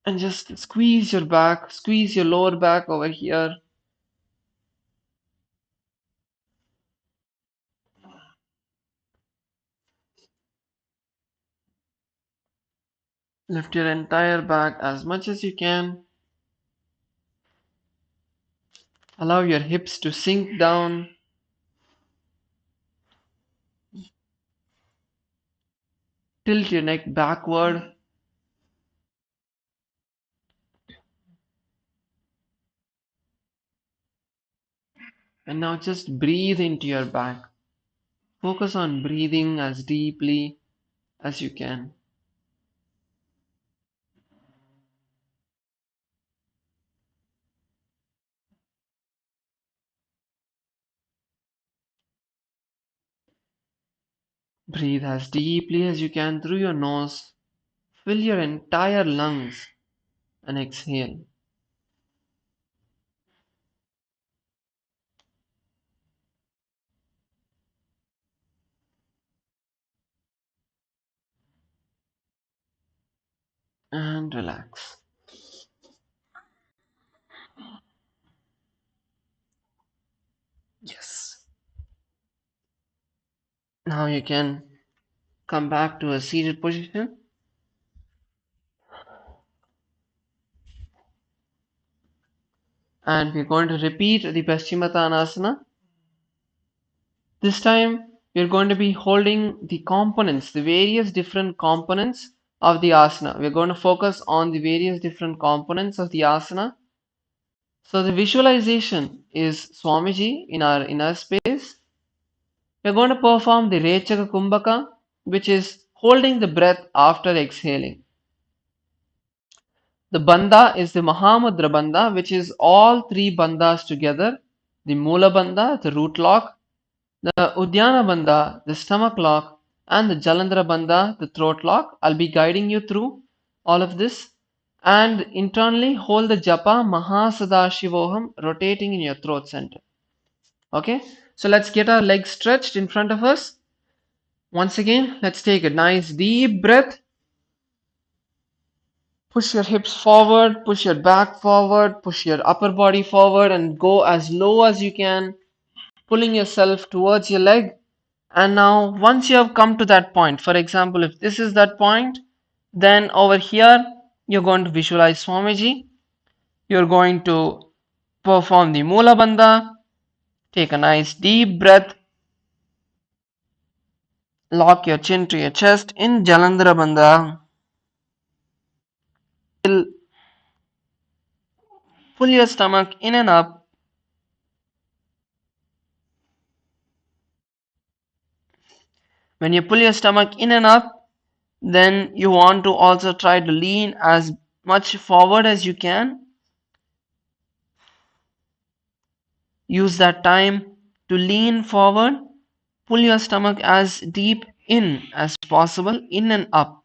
and just squeeze your back, squeeze your lower back over here. Lift your entire back as much as you can. Allow your hips to sink down. Tilt your neck backward. And now just breathe into your back. Focus on breathing as deeply as you can. Breathe as deeply as you can through your nose. Fill your entire lungs and exhale. And relax. Yes. Now you can come back to a seated position. And we're going to repeat the Paschimottanasana. This time we're going to be holding the components, the various different components of the asana. We're going to focus on the various different components of the asana. So the visualization is Swamiji in our inner space. We're going to perform the Rechaka Kumbhaka, which is holding the breath after exhaling. The Bandha is the Mahamudra Bandha, which is all three bandhas together. The Mula Bandha, the root lock, the Udyana Bandha, the stomach lock, and the Jalandhara Bandha, the throat lock. I'll be guiding you through all of this. And internally hold the Japa Mahasadashivoham rotating in your throat center. Okay, so let's get our legs stretched in front of us. Once again, let's take a nice deep breath. Push your hips forward, push your back forward, push your upper body forward, and go as low as you can, pulling yourself towards your leg. And now, once you have come to that point, for example, if this is that point, then over here, you're going to visualize Swamiji. You're going to perform the Mula Bandha. Take a nice deep breath. Lock your chin to your chest in Jalandhara Bandha. Pull your stomach in and up. When you pull your stomach in and up, Then you want to also try to lean as much forward as you can. Use that time to lean forward. Pull your stomach as deep in as possible, in and up.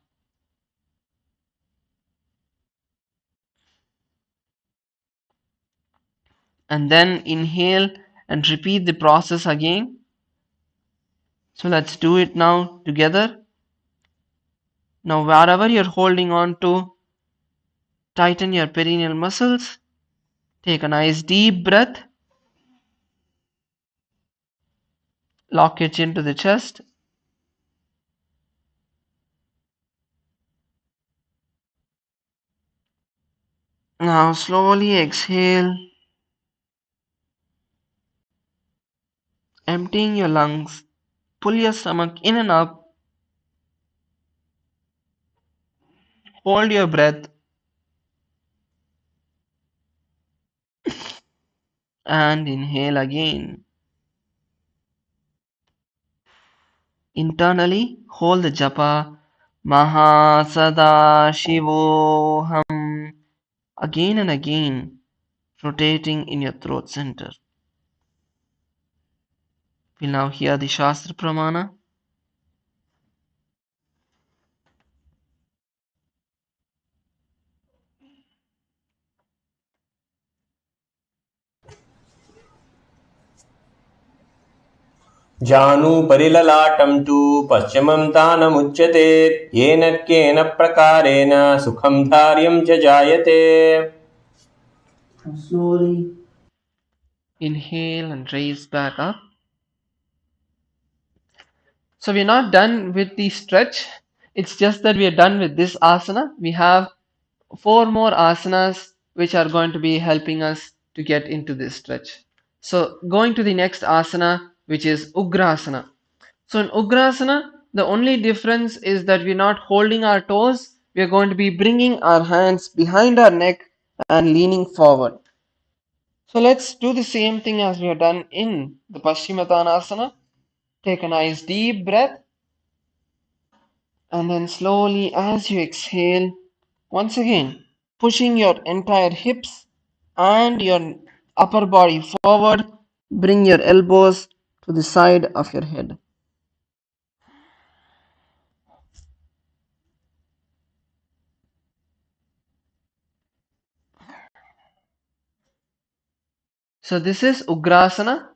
And then inhale and repeat the process again. So let's do it now together. Now, wherever you're holding on to, tighten your perineal muscles. Take a nice deep breath. Lock your chin to the chest. Now, slowly exhale, emptying your lungs. Pull your stomach in and up. Hold your breath and inhale again. Internally, hold the japa Mahasada Shivoham again and again, rotating in your throat center. We'll now hear the Shastra Pramana. जानुपरिललाटं तु पश्चिमं तानमुच्यते येन केन प्रकारेण सुखं धार्यं च जायते. Slowly. Inhale and raise back up. So we're not done with the stretch. It's just that we are done with this asana. We have 4 more asanas which are going to be helping us to get into this stretch. So going to the next asana, which is Ugrasana. So in Ugrasana, the only difference is that we're not holding our toes. We're going to be bringing our hands behind our neck and leaning forward. So let's do the same thing as we have done in the Paschimottanasana. Take a nice deep breath, and then slowly as you exhale, once again pushing your entire hips and your upper body forward, bring your elbows to the side of your head. So this is Ugrasana.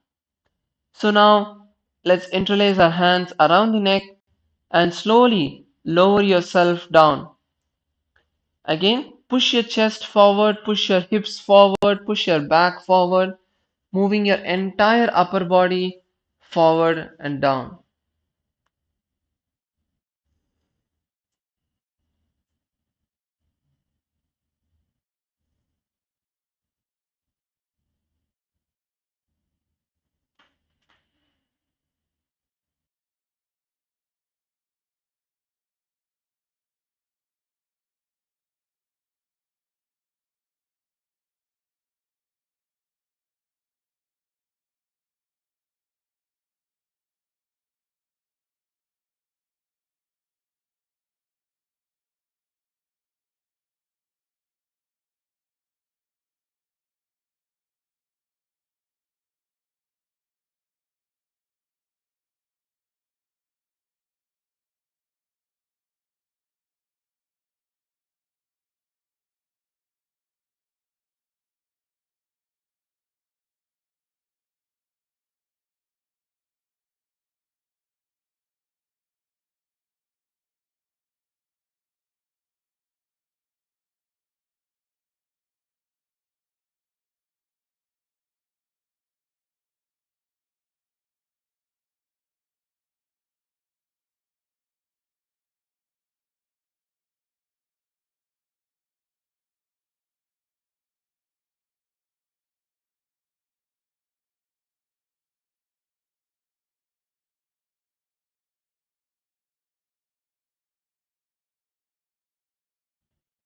So now let's interlace our hands around the neck and slowly lower yourself down. Again, push your chest forward, push your hips forward, push your back forward, moving your entire upper body forward and down.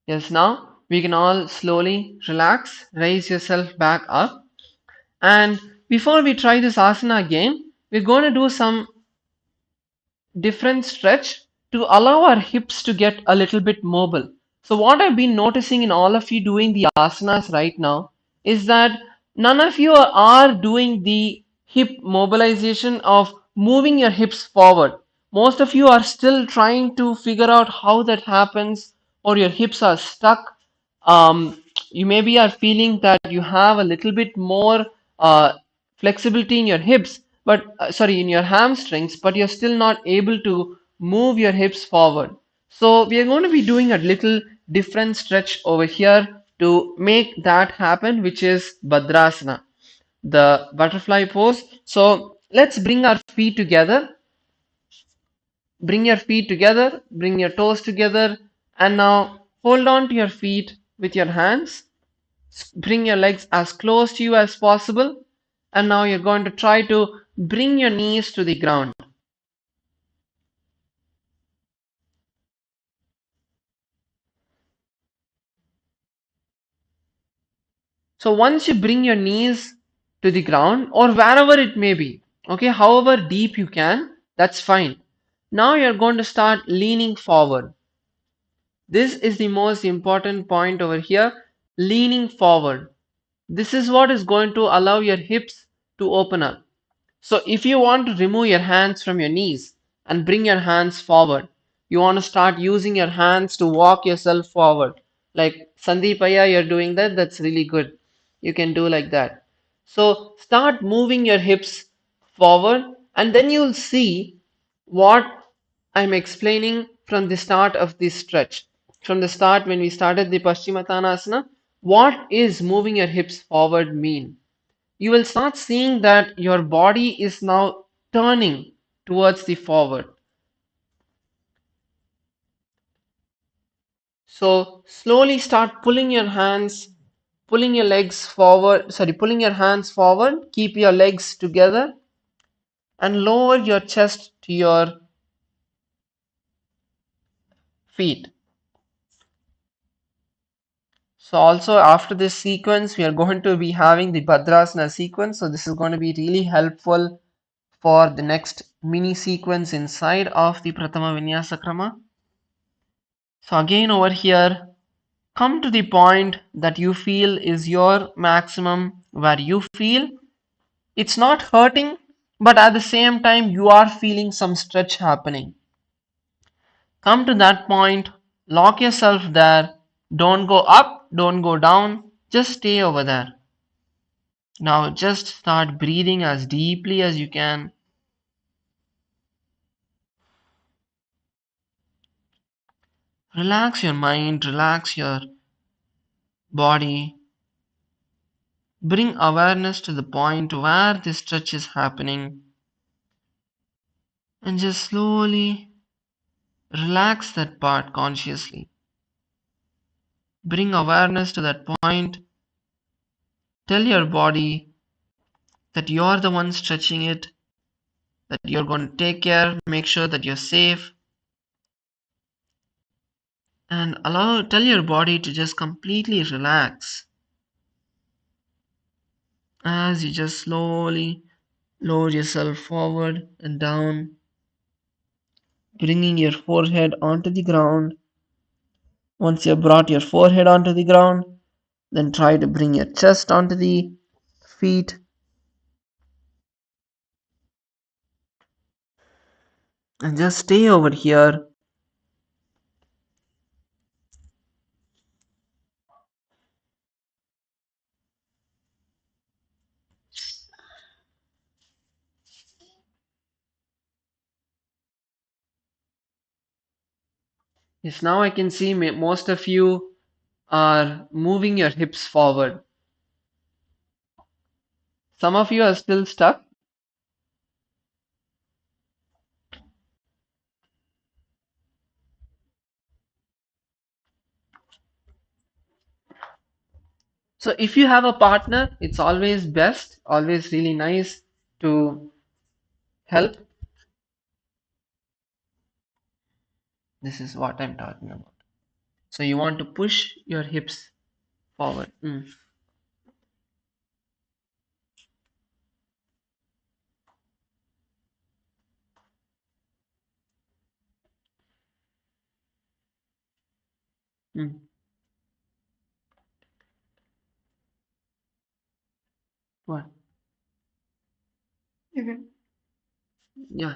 Yes, now we can all slowly relax, raise yourself back up. And before we try this asana again, we're going to do some different stretch. to allow our hips to get a little bit mobile. So what I've been noticing in all of you doing the asanas right now is that none of you are doing the hip mobilization of moving your hips forward. Most of you are still trying to figure out how that happens, or your hips are stuck. You maybe are feeling that you have a little bit more flexibility in your hips, but sorry, in your hamstrings, but you're still not able to move your hips forward. So we are going to be doing a little different stretch over here to make that happen, which is Bhadrasana, the butterfly pose. So let's bring our feet together. Bring your feet together, bring your toes together, and now hold on to your feet with your hands. Bring your legs as close to you as possible. And now you're going to try to bring your knees to the ground. So once you bring your knees to the ground or wherever it may be, okay, however deep you can, that's fine. Now you're going to start leaning forward. This is the most important point over here, leaning forward. This is what is going to allow your hips to open up. So if you want to remove your hands from your knees and bring your hands forward, you want to start using your hands to walk yourself forward. Like Sandeepaya, you're doing that, that's really good. You can do like that. So start moving your hips forward, and then you'll see what I'm explaining from the start of this stretch. From the start, when we started the Paschimottanasana, what is moving your hips forward mean? You will start seeing that your body is now turning towards the forward. So slowly start pulling your hands, pulling your legs forward, sorry, pulling your hands forward, keep your legs together and lower your chest to your feet. So also after this sequence, we are going to be having the Bhadrasana sequence. So this is going to be really helpful for the next mini sequence inside of the Prathama Vinyasa Krama. So again over here, come to the point that you feel is your maximum, where you feel it's not hurting, but at the same time you are feeling some stretch happening. Come to that point, lock yourself there, don't go up, don't go down, just stay over there. Now just start breathing as deeply as you can. Relax your mind, relax your body. Bring awareness to the point where this stretch is happening, and just slowly relax that part consciously. Bring awareness to that point. Tell your body that you're the one stretching it, that you're going to take care, make sure that you're safe, and tell your body to just completely relax as you just slowly lower yourself forward and down, bringing your forehead onto the ground. Once you've brought your forehead onto the ground, then try to bring your chest onto the feet and just stay over here. Yes, now I can see most of you are moving your hips forward. Some of you are still stuck. So if you have a partner, it's always best, always really nice to help. This is what I'm talking about. So you want to push your hips forward. Mm. What? Okay. Yeah.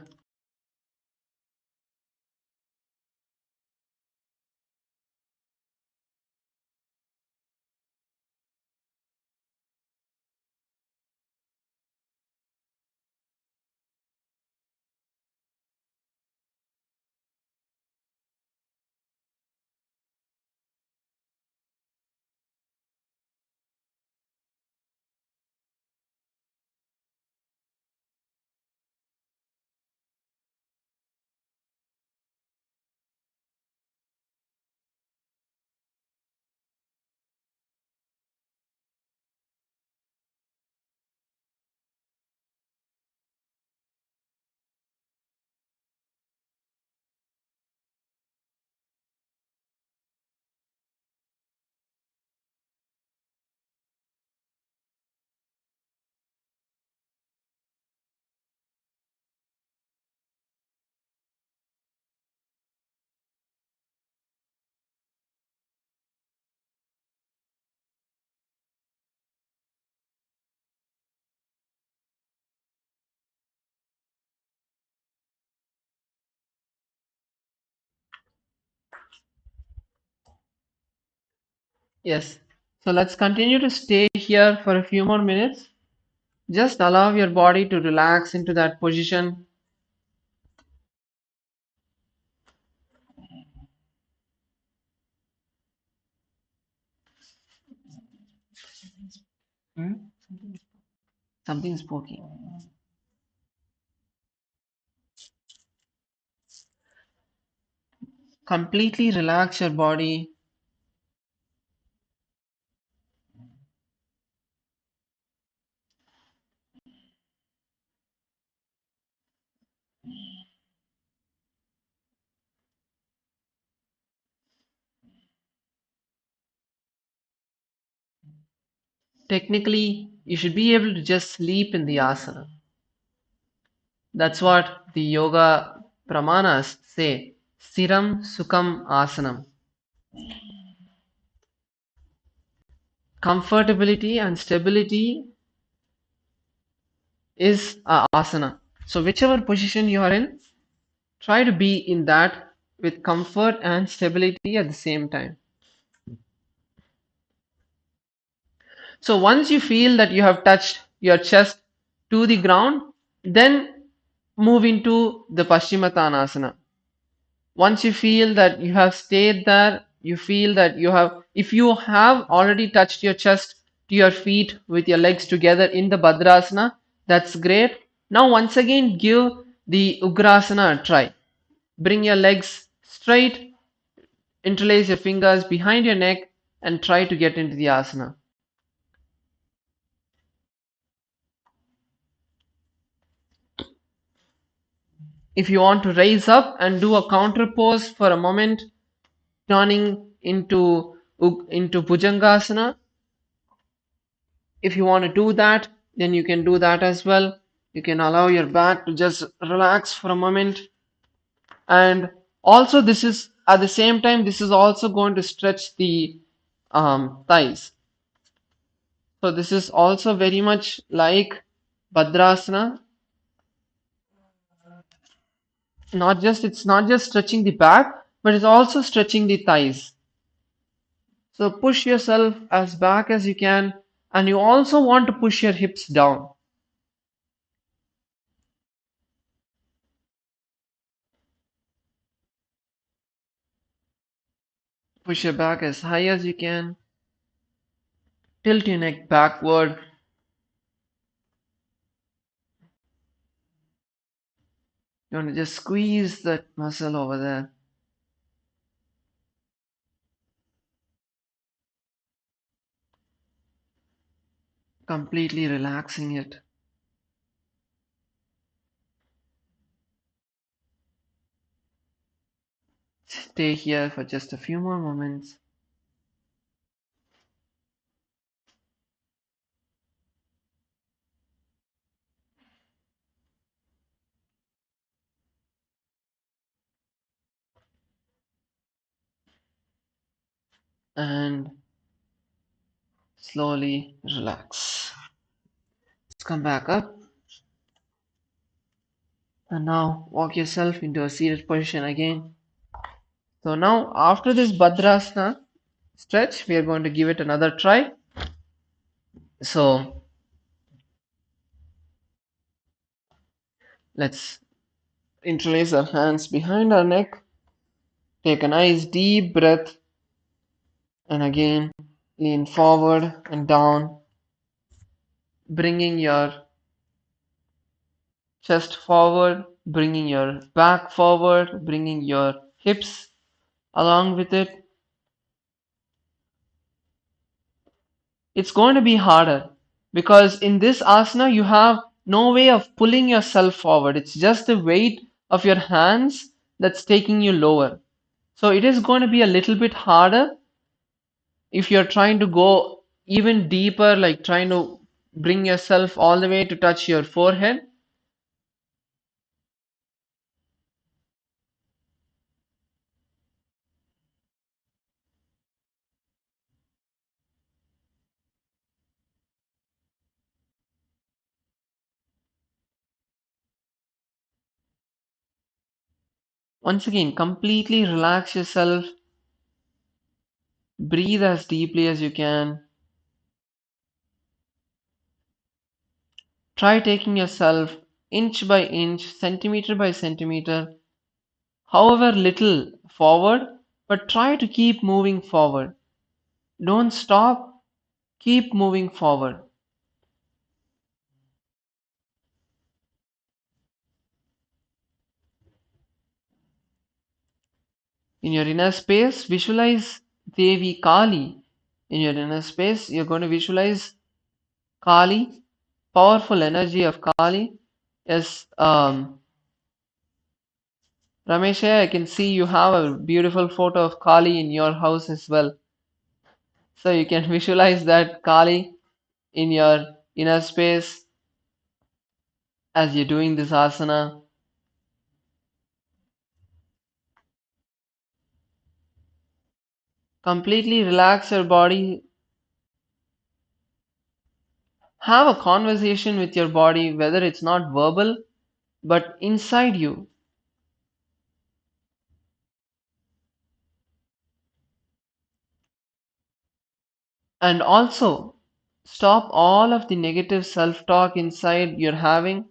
Yes. So let's continue to stay here for a few more minutes. Just allow your body to relax into that position. Hmm? Something is poking. Completely relax your body. Technically, you should be able to just sleep in the asana. That's what the yoga pramanas say. Siram Sukham Asanam. Comfortability and stability is a asana. So whichever position you are in, try to be in that with comfort and stability at the same time. So once you feel that you have touched your chest to the ground, then move into the Paschimottanasana. Once you feel that you have stayed there, you feel that you have, if you have already touched your chest to your feet with your legs together in the Bhadrasana, that's great. Now once again give the Ugrasana a try. Bring your legs straight, interlace your fingers behind your neck and try to get into the asana. If you want to raise up and do a counter pose for a moment, turning into Bhujangasana, if you want to do that, then you can do that as well. You can allow your back to just relax for a moment. And also, this is at the same time, this is also going to stretch the thighs. So, this is also very much like Bhadrasana. It's not just stretching the back, but it's also stretching the thighs. So, push yourself as back as you can, and you also want to push your hips down. Push your back as high as you can. Tilt your neck backward. You want to just squeeze that muscle over there. Completely relaxing it. Stay here for just a few more moments. and slowly relax. Let's come back up and now walk yourself into a seated position again. So now after this Bhadrasana stretch, we are going to give it another try. So let's interlace our hands behind our neck, take a nice deep breath, and again lean forward and down, bringing your chest forward, bringing your back forward, bringing your hips along with it. It's going to be harder because in this asana you have no way of pulling yourself forward. It's just the weight of your hands that's taking you lower. So it is going to be a little bit harder if you're trying to go even deeper, like trying to bring yourself all the way to touch your forehead. Once again, completely relax yourself, breathe as deeply as you can. Try taking yourself inch by inch, centimeter by centimeter, however little forward, but try to keep moving forward. Don't stop, keep moving forward. In your inner space, visualize Devi Kali. In your inner space, you're going to visualize Kali, powerful energy of Kali. Yes, Ramesh, I can see you have a beautiful photo of Kali in your house as well. So you can visualize that Kali in your inner space as you're doing this asana. Completely relax your body. Have a conversation with your body, whether it's not verbal, but inside you. And also, stop all of the negative self talk inside you're having.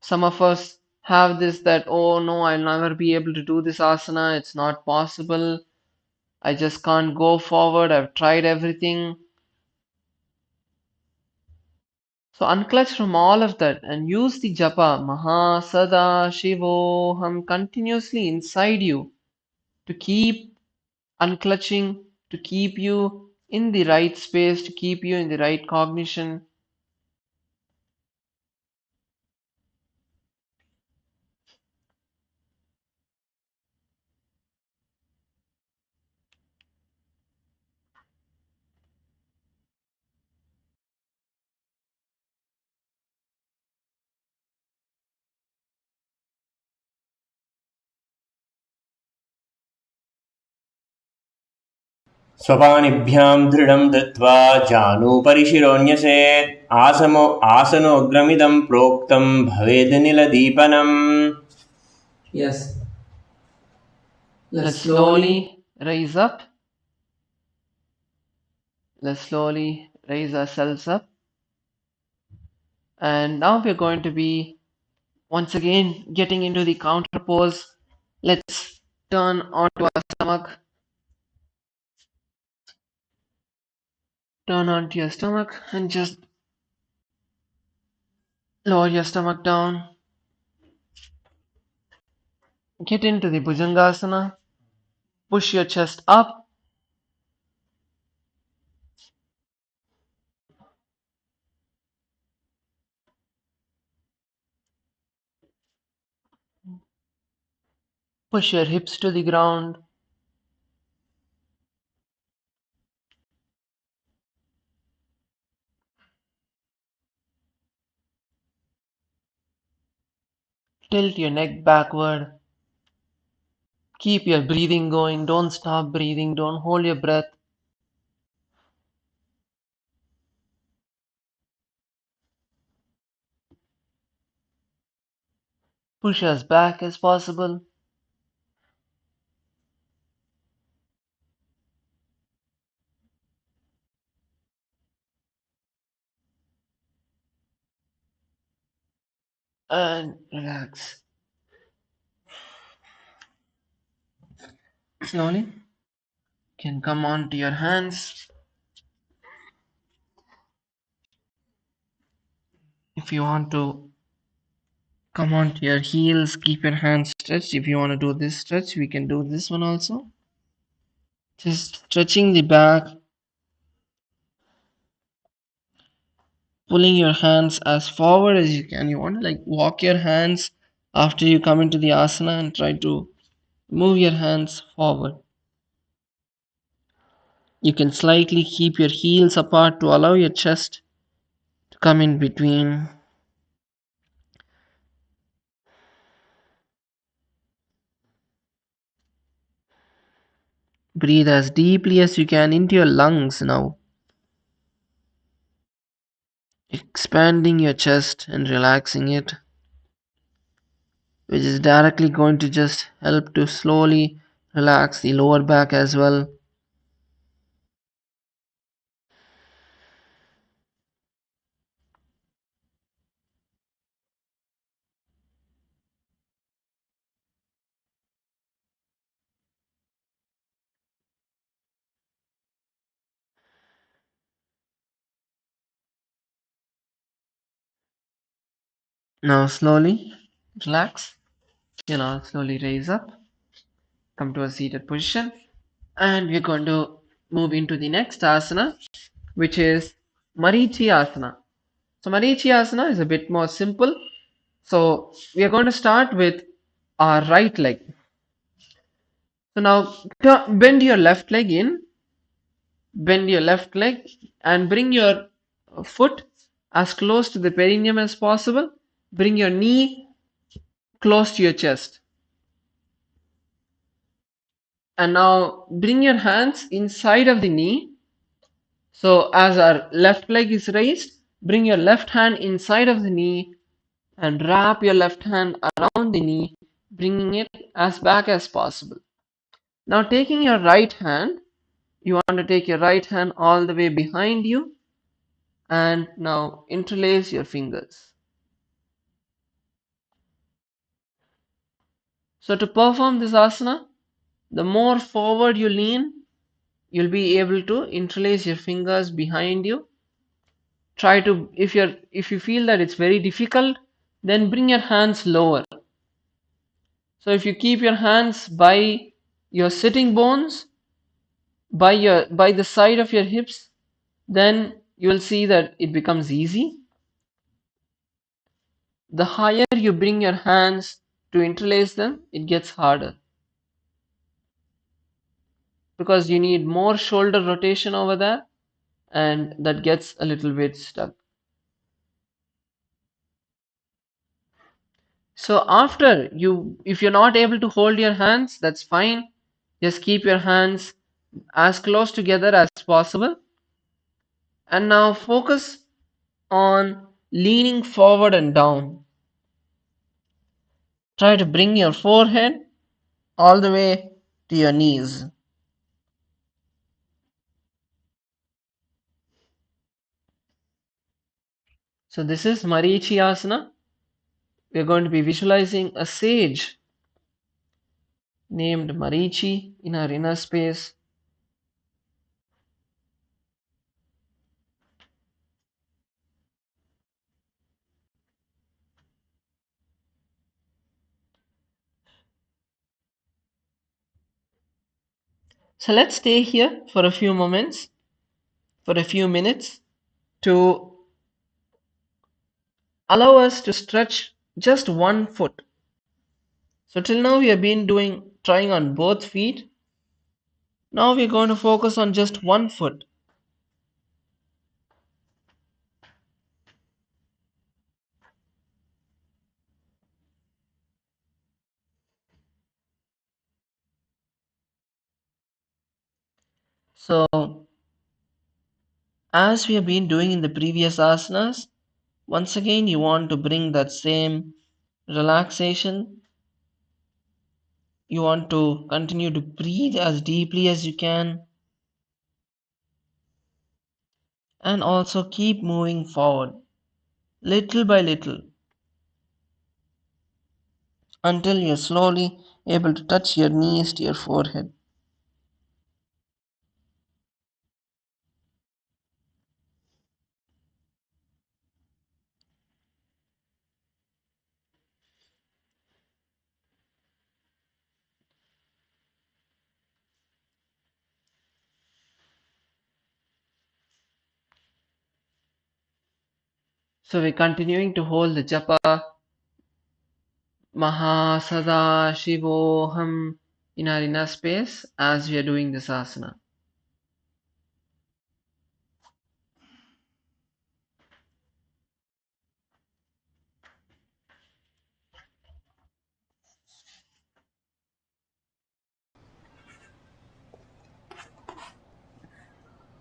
Some of us have this that, oh no, I'll never be able to do this asana, it's not possible, I just can't go forward, I've tried everything. So unclutch from all of that and use the japa Maha Sada Shivoham continuously inside you to keep unclutching, to keep you in the right space, to keep you in the right cognition. स्वपानिभ्यां दृढं दत्वा जानूपरि शिरोन्यसेत् आसनोऽग्रमिदं प्रोक्तं भवेद् निलदीपनम्. Yes. Let's Let's slowly. slowly raise up. Let's slowly raise ourselves up. And now we're going to be once again getting into the counter pose. Let's turn onto our stomach. Turn onto your stomach and just lower your stomach down. Get into the Bhujangasana. Push your chest up. Push your hips to the ground. Tilt your neck backward. Keep your breathing going. Don't stop breathing. Don't hold your breath. Push as back as possible. And relax. Slowly. Can come on to your hands. If you want to come on to your heels, keep your hands stretched. If you want to do this stretch, we can do this one also. Just stretching the back, pulling your hands as forward as you can. You want to like walk your hands after you come into the asana and try to move your hands forward. You can slightly keep your heels apart to allow your chest to come in between. Breathe as deeply as you can into your lungs now, expanding your chest and relaxing it, which is directly going to just help to slowly relax the lower back as well. Now slowly relax. Slowly raise up, come to a seated position, and we're going to move into the next asana, which is Marichi asana. So Marichi asana is a bit more simple. So we are going to start with our right leg. So now bend your left leg in, bend your left leg, and bring your foot as close to the perineum as possible. Bring your knee close to your chest. And now bring your hands inside of the knee. So as our left leg is raised, bring your left hand inside of the knee and wrap your left hand around the knee, bringing it as back as possible. Now taking your right hand, you want to take your right hand all the way behind you and now interlace your fingers. So to perform this asana, the more forward you lean, you'll be able to interlace your fingers behind you. Try to, if you feel that it's very difficult, then bring your hands lower. So if you keep your hands by your sitting bones, by the side of your hips, then you will see that it becomes easy. The higher you bring your hands to interlace them, it gets harder because you need more shoulder rotation over there, and that gets a little bit stuck. So after you, if you're not able to hold your hands, that's fine. Just keep your hands as close together as possible. And now focus on leaning forward and down. Try to bring your forehead all the way to your knees. So this is Marichi Asana. We're going to be visualizing a sage named Marichi in our inner space. So let's stay here for a few moments, for a few minutes, to allow us to stretch just one foot. So till now we have been trying on both feet. Now we're going to focus on just one foot. So as we have been doing in the previous asanas, once again you want to bring that same relaxation. You want to continue to breathe as deeply as you can and also keep moving forward little by little until you're slowly able to touch your knees to your forehead. So we're continuing to hold the japa Mahasada Shivoham in our inner space as we are doing this asana.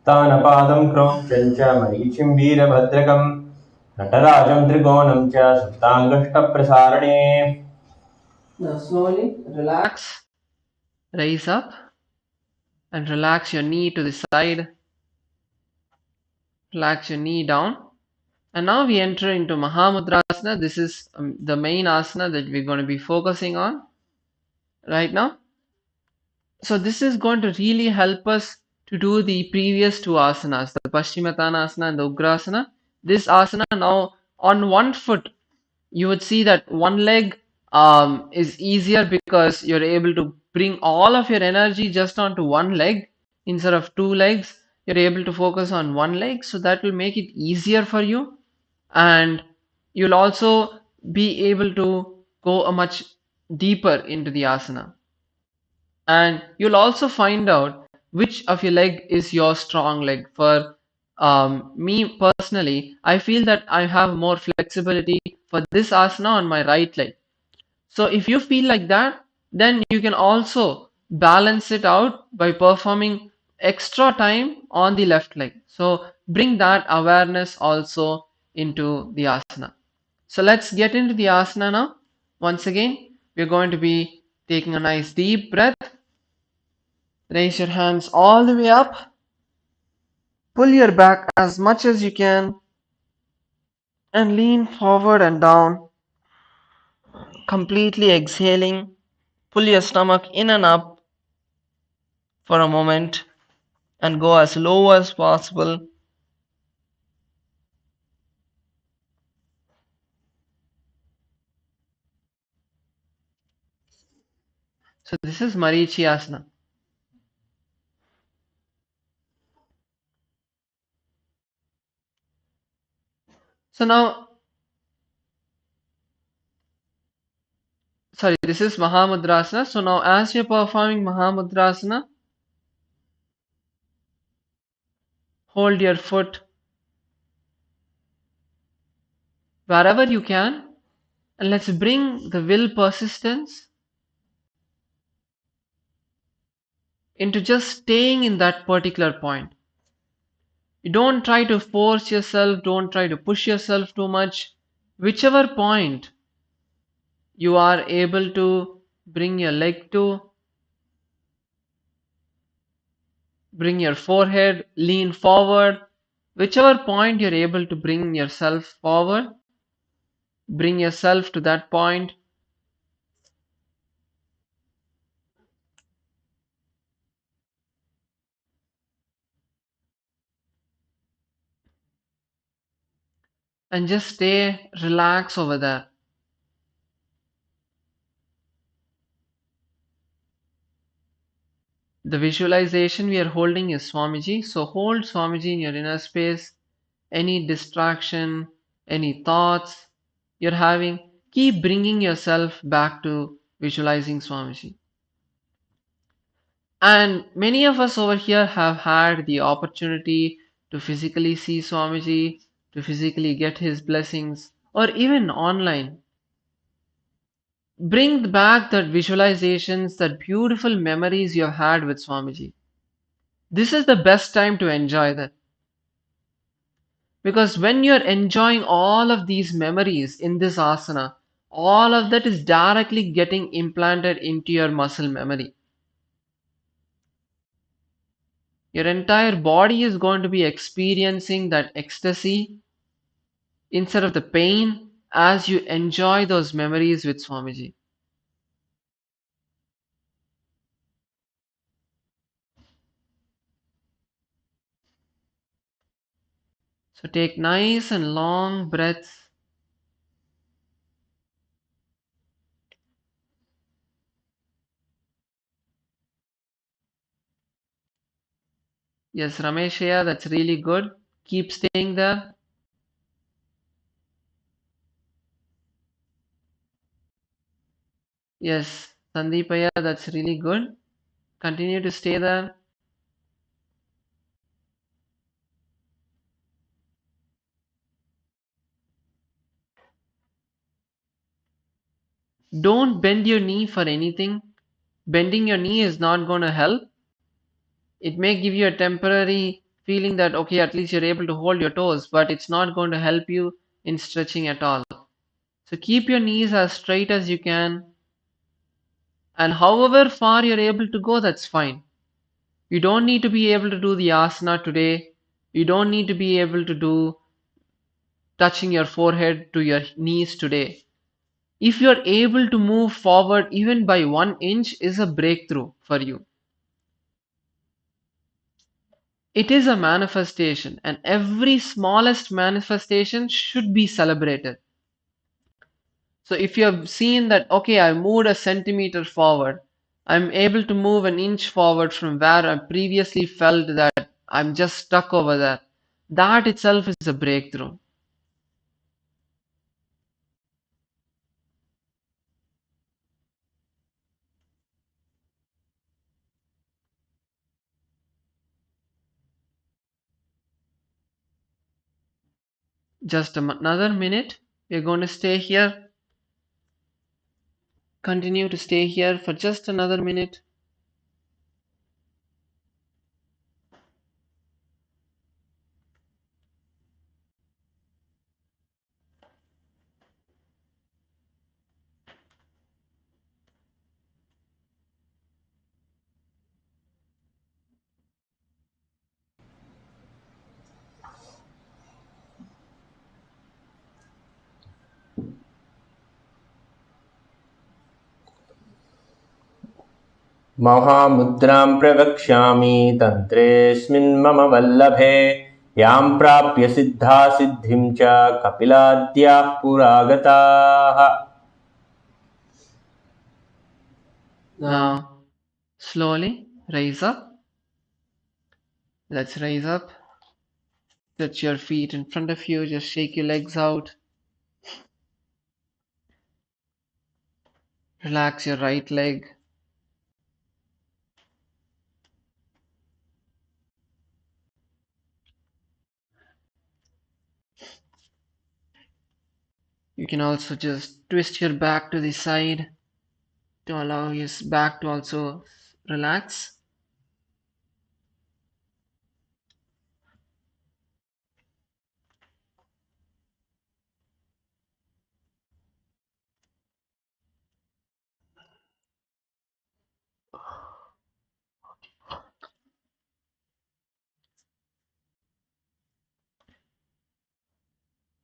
तानपादं क्रौञ्चं च मरीचिं वीरभद्रकं नटराजं त्रिकोणं च सुप्ताङ्गष्टप्रसारणे. Now slowly relax, raise up and relax your knee to the side, relax your knee down. And now we enter into Mahamudrasana. This is the main asana that we're going to be focusing on right now. So this is going to really help us to do the previous two asanas, the Paschimottanasana and the Ugrasana. This asana now on one foot, you would see that one leg is easier because you're able to bring all of your energy just onto one leg instead of two legs. You're able to focus on one leg, so that will make it easier for you, and you'll also be able to go a much deeper into the asana, and you'll also find out which of your leg is your strong leg. For me personally, I feel that I have more flexibility for this asana on my right leg. So if you feel like that, then you can also balance it out by performing extra time on the left leg. So bring that awareness also into the asana. So let's get into the asana now. Once again, we're going to be taking a nice deep breath. Raise your hands all the way up. Pull your back as much as you can and lean forward and down, completely exhaling. Pull your stomach in and up for a moment and go as low as possible. So this is Marichi Asana. So now, sorry, this is Mahamudrasana. So now as you're performing Mahamudrasana, hold your foot wherever you can, and let's bring the will persistence into just staying in that particular point. You don't try to force yourself, don't try to push yourself too much. Whichever point you are able to bring your leg to, bring your forehead, lean forward. Whichever point you're able to bring yourself forward, bring yourself to that point, and just stay relaxed over there. The visualization we are holding is Swamiji. So hold Swamiji in your inner space. Any distraction, any thoughts you're having, keep bringing yourself back to visualizing Swamiji. And many of us over here have had the opportunity to physically see Swamiji, to physically get his blessings, or even online. Bring back that visualizations, that beautiful memories you have had with Swamiji. This is the best time to enjoy that. Because when you're enjoying all of these memories in this asana, All of that is directly getting implanted into your muscle memory. Your entire body is going to be experiencing that ecstasy instead of the pain as you enjoy those memories with Swamiji. So take nice and long breaths. Yes, Rameshaya, that's really good. Keep staying there. Yes, Sandeepaya, that's really good. Continue to stay there. Don't bend your knee for anything. Bending your knee is not going to help. It may give you a temporary feeling that, okay, at least you're able to hold your toes, but it's not going to help you in stretching at all. So keep your knees as straight as you can, and however far you're able to go, that's fine. You don't need to be able to do the asana today. You don't need to be able to do touching your forehead to your knees today. If you're able to move forward even by 1 inch is a breakthrough for you. It is a manifestation, and every smallest manifestation should be celebrated. So if you have seen that, okay, I moved a centimeter forward, I'm able to move an inch forward from where I previously felt that I'm just stuck over there. That itself is a breakthrough. Just another minute. We're going to stay here. Continue to stay here for just another minute. महामुद्रां प्रवक्ष्यामि तन्त्रेऽस्मिन् मम वल्लभे यां प्राप्य सिद्धा सिद्धिं च कपिलाद्याः पुरागताः. Now, slowly raise up. Let's raise up. Touch your feet in front of you. Just shake your legs out. Relax your right leg. You can also just twist your back to the side to allow your back to also relax.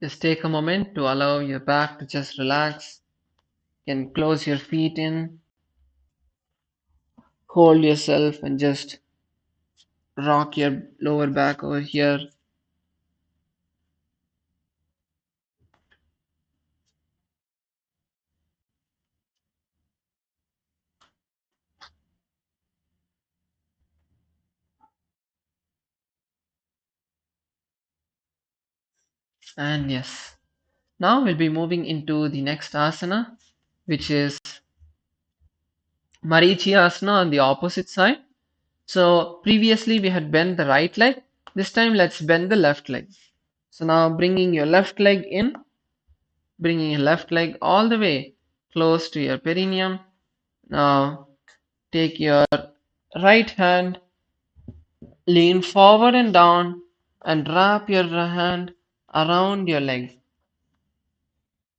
Just take a moment to allow your back to just relax. You can close your feet in, hold yourself, and just rock your lower back over here. And yes, now we'll be moving into the next asana, which is Marichi asana on the opposite side. So previously we had bent the right leg. This time let's bend the left leg. So now bringing your left leg in, bringing your left leg all the way close to your perineum. Now take your right hand, lean forward and down, and wrap your hand around your leg.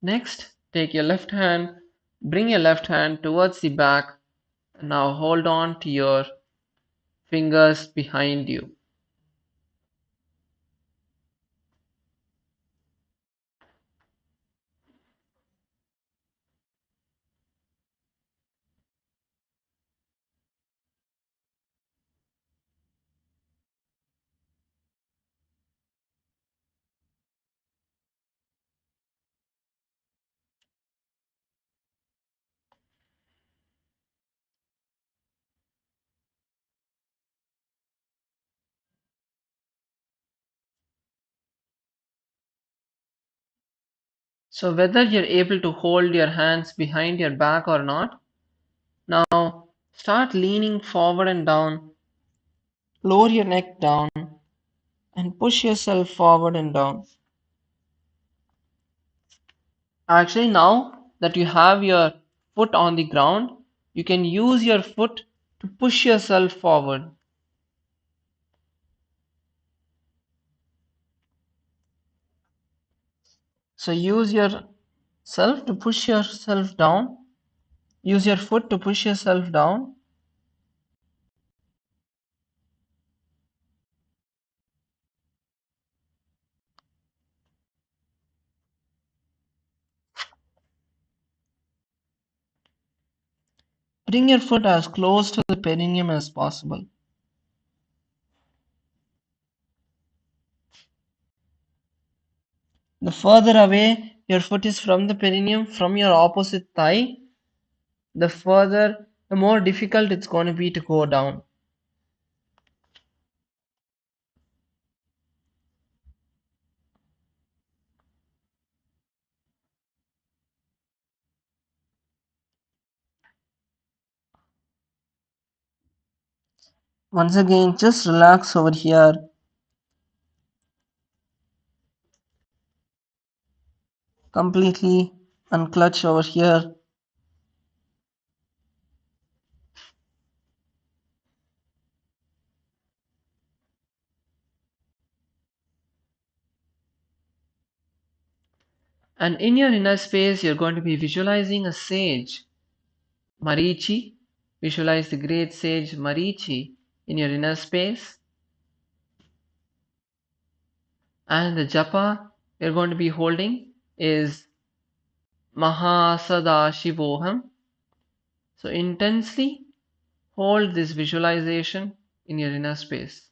Next, Take your left hand, bring your left hand towards the back, and now hold on to your fingers behind you. So whether you're able to hold your hands behind your back or not, now start leaning forward and down, lower your neck down, and push yourself forward and down. Actually, now that you have your foot on the ground, you can use your foot to push yourself forward. So use yourself to push yourself down. Use your foot to push yourself down. Bring your foot as close to the perineum as possible. The further away your foot is from the perineum, from your opposite thigh, the more difficult it's going to be to go down. Once again, just relax over here. Completely unclutch over here. And in your inner space, you're going to be visualizing a sage, Marichi. Visualize the great sage Marichi in your inner space. And the japa you're going to be holding is Mahasadashivoham. So intensely hold this visualization in your inner space.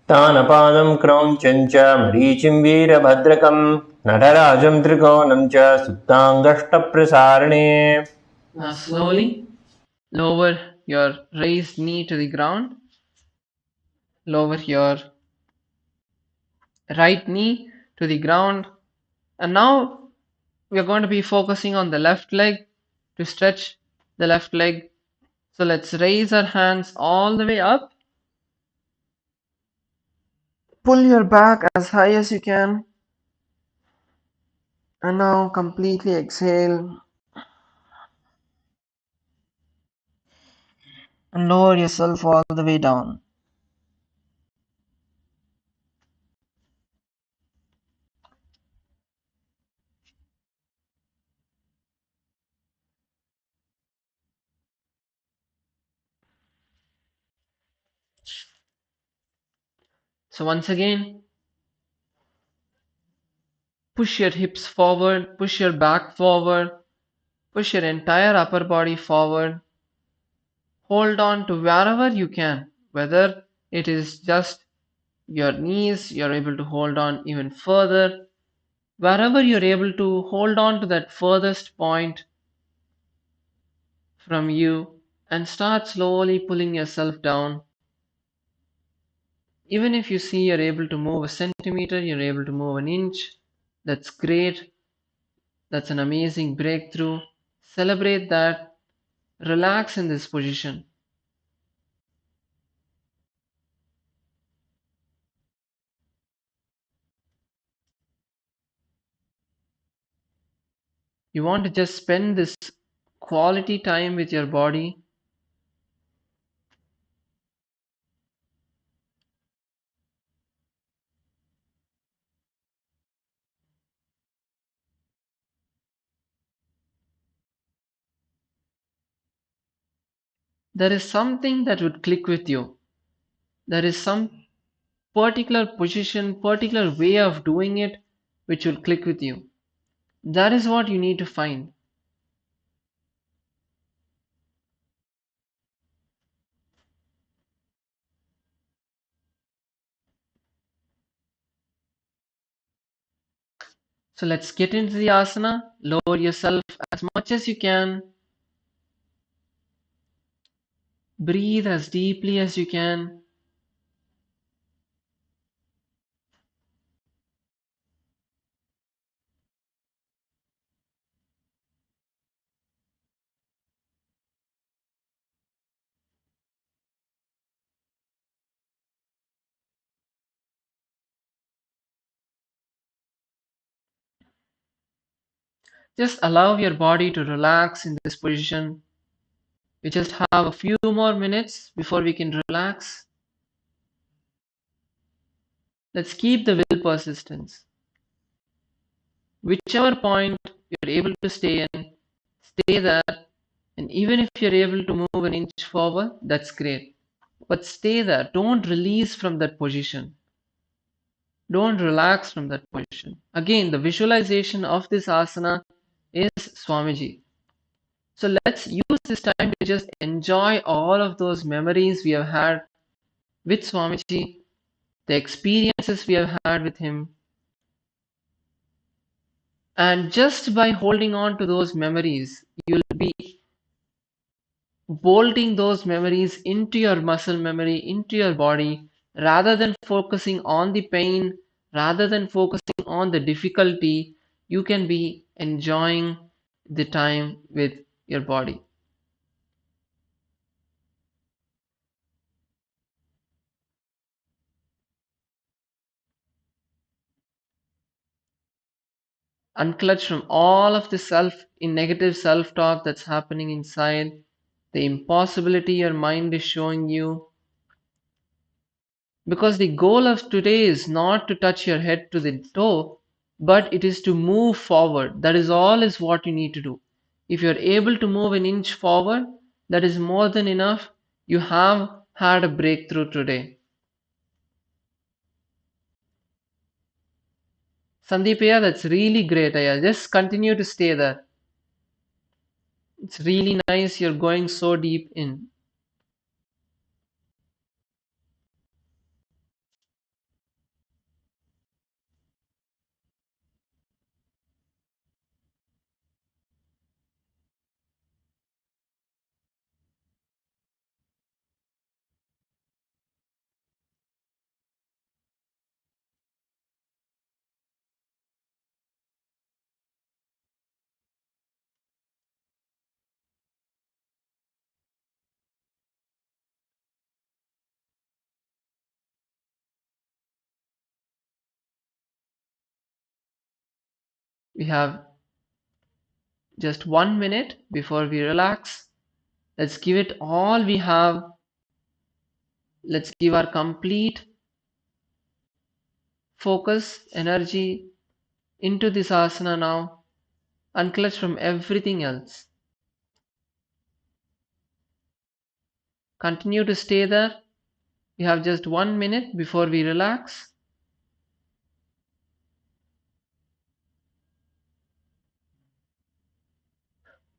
तानपादं क्रौञ्चं च मरीचिं वीरभद्रकं नटराजं त्रिकोणं च सुप्ताङ्गष्टप्रसारणे. Now slowly lower your raised knee to the ground. Lower your right knee to the ground. And now we are going to be focusing on the left leg to stretch the left leg. So let's raise our hands all the way up. Pull your back as high as you can. And now completely exhale and lower yourself all the way down. So once again, push your hips forward, push your back forward, push your entire upper body forward. Hold on to wherever you can, whether it is just your knees, you're able to hold on even further. Wherever you're able to hold on to that furthest point from you and start slowly pulling yourself down. Even if you see you're able to move a centimeter, you're able to move an inch, that's great. That's an amazing breakthrough. Celebrate that. Relax in this position. You want to just spend this quality time with your body. There is something that would click with you. There is some particular position, particular way of doing it which will click with you. That is what you need to find. So let's get into the asana. Lower yourself as much as you can. Breathe as deeply as you can. Just allow your body to relax in this position. We just have a few more minutes before we can relax. Let's keep the will persistence. Whichever point you're able to stay in, stay there. And even if you're able to move an inch forward, that's great. But stay there. Don't release from that position. Don't relax from that position. Again, the visualization of this asana is Swamiji. So let's use this time to just enjoy all of those memories we have had with Swamiji, the experiences we have had with him. And just by holding on to those memories, you'll be bolting those memories into your muscle memory, into your body, rather than focusing on the pain, rather than focusing on the difficulty, you can be enjoying the time with your body. Unclutch from all of the self in negative self-talk that's happening inside, the impossibility your mind is showing you. Because the goal of today is not to touch your head to the toe, but it is to move forward. That is all is what you need to do. If you're able to move an inch forward, that is more than enough. You have had a breakthrough today. Sandeepaya, that's really great. Aya. Just continue to stay there. It's really nice you're going so deep in. We have just 1 minute before we relax. Let's give it all we have. Let's give our complete focus, energy into this asana now. Unclutch from everything else. Continue to stay there. We have just 1 minute before we relax.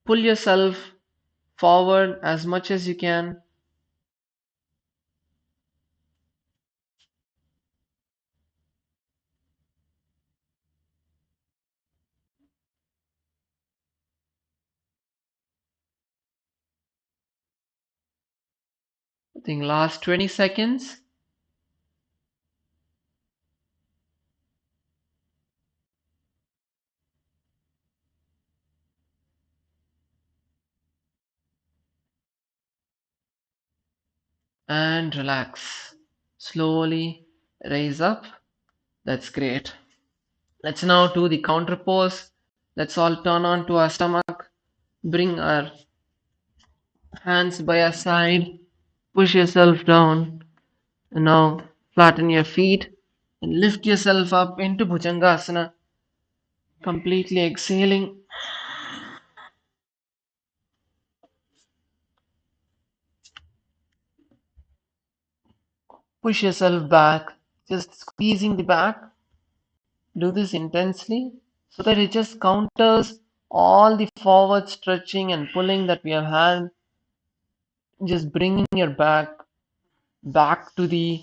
Pull yourself forward as much as you can. I think last 20 seconds. and relax. Slowly raise up. That's great. Let's now do the counter pose. Let's all turn on to our stomach. Bring our hands by your side. Push yourself down. And now flatten your feet and lift yourself up into Bhujangasana. Completely exhaling. Push yourself back. Just squeezing the back. Do this intensely so that it just counters all the forward stretching and pulling that we have had. Just bringing your back to the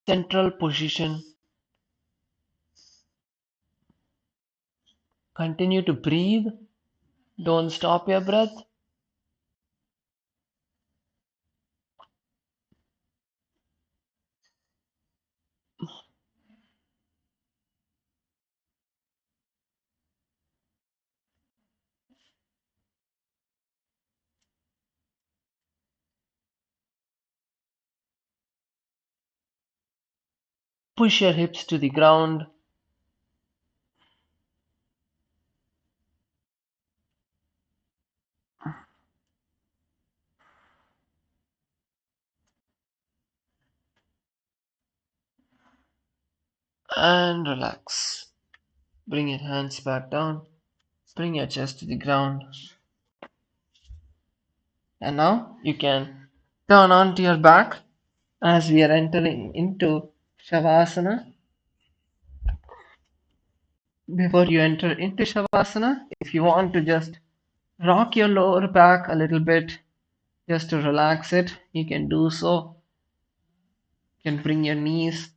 central position. Continue to breathe. Don't stop your breath. Push your hips to the ground and relax. Bring your hands back down. Bring your chest to the ground. And now you can turn onto your back as we are entering into Shavasana. Before you enter into Shavasana, if you want to just rock your lower back a little bit just to relax it, you can do so. You can bring your knees,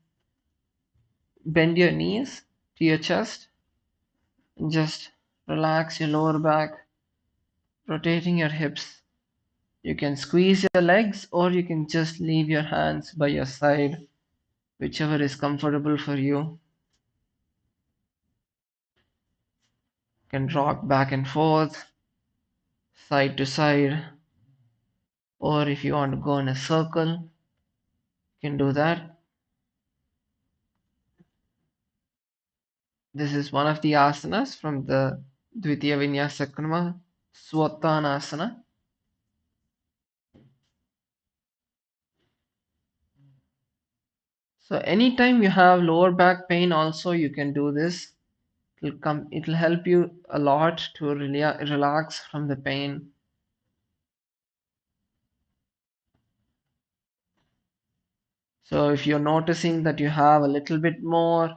bend your knees to your chest, and just relax your lower back, rotating your hips. You can squeeze your legs or you can just leave your hands by your side, whichever is comfortable for you. You can rock back and forth, side to side, or if you want to go in a circle, you can do that. This is one of the asanas from the Dvitiya Vinyasa Krama, Swattanasana. So anytime you have lower back pain also you can do this. It'll help you a lot to really relax from the pain. So if you're noticing that you have a little bit more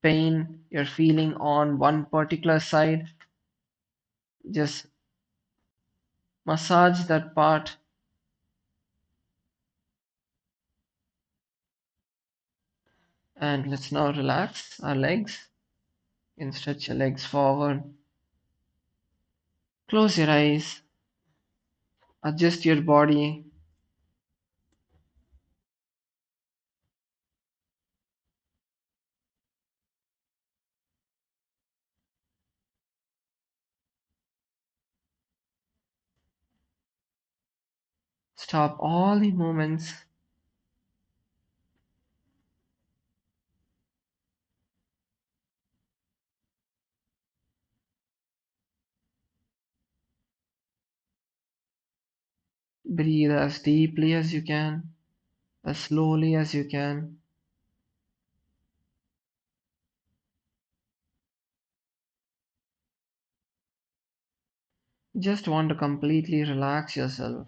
pain you're feeling on one particular side, just massage that part. And let's now relax our legs. You can stretch your legs forward. Close your eyes. Adjust your body. Stop all the movements. Breathe as deeply as you can, as slowly as you can. Just want to completely relax yourself.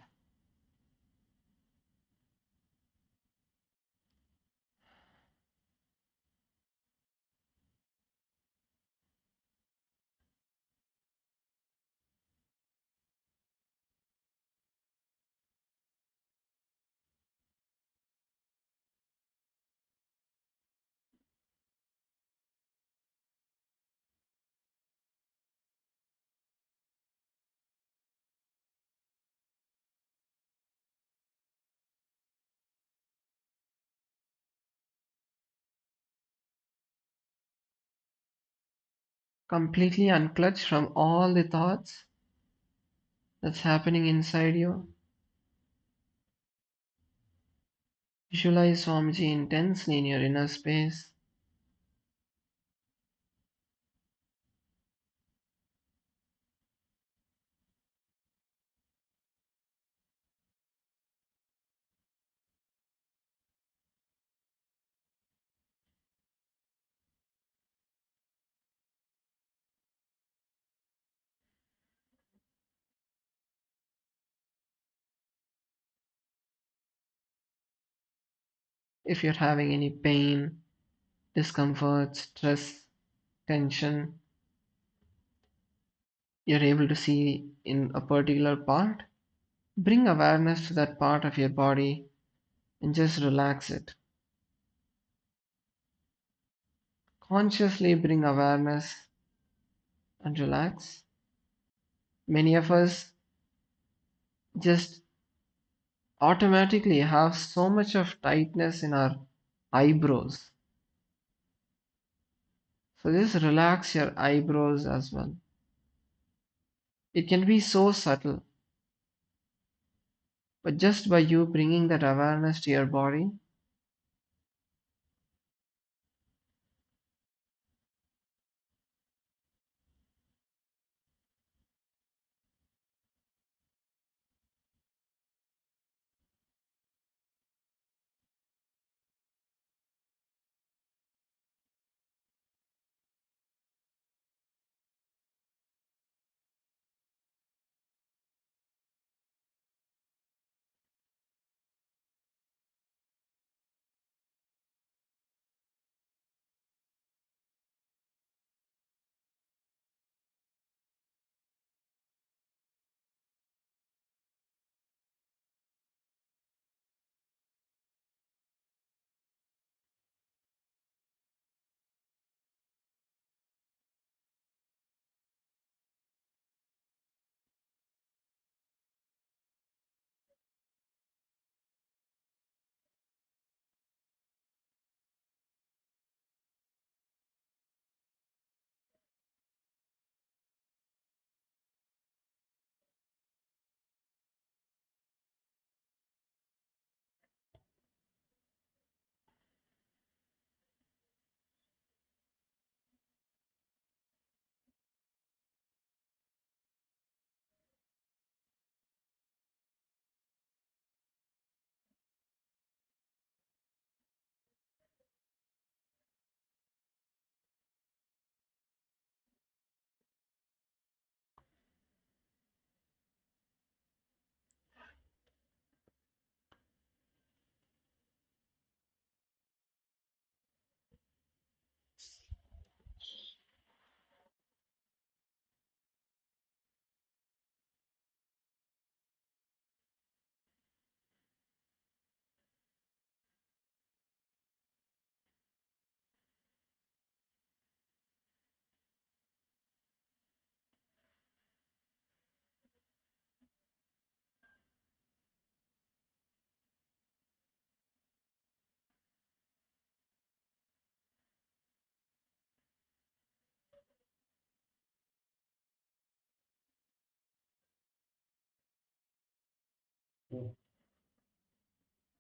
Completely unclutch from all the thoughts that's happening inside you. Visualize Swamiji intensely in your inner space. If you're having any pain, discomfort, stress, tension, you're able to see in a particular part, bring awareness to that part of your body and just relax it. Consciously bring awareness and relax. Many of us just automatically have so much of tightness in our eyebrows. So just relax your eyebrows as well. It can be so subtle, but just by you bringing that awareness to your body,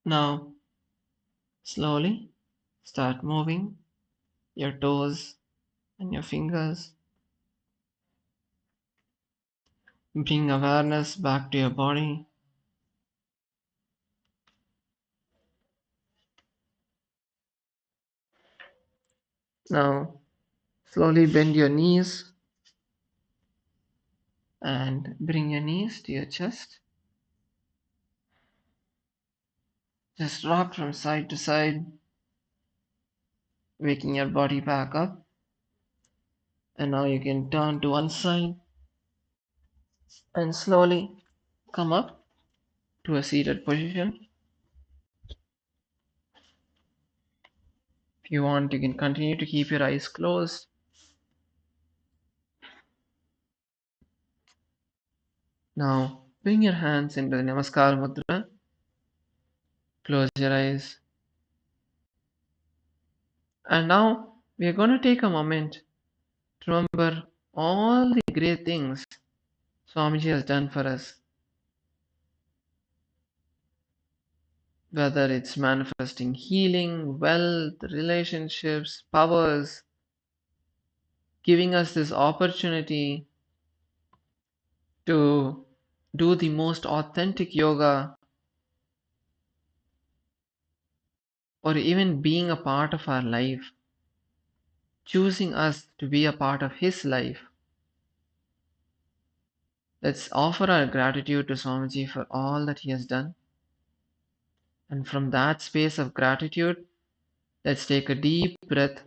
now slowly start moving your toes and your fingers. Bring awareness back to your body. Now slowly bend your knees and bring your knees to your chest. Just rock from side to side, waking your body back up. And now you can turn to one side and slowly come up to a seated position. If you want, you can continue to keep your eyes closed. Now bring your hands into the Namaskar Mudra. Close your eyes. And now we are going to take a moment to remember all the great things Swamiji has done for us. whether it's manifesting healing, wealth, relationships, powers, giving us this opportunity to do the most authentic yoga, or even being a part of our life, choosing us to be a part of His life. Let's offer our gratitude to Swamiji for all that He has done. And from that space of gratitude, let's take a deep breath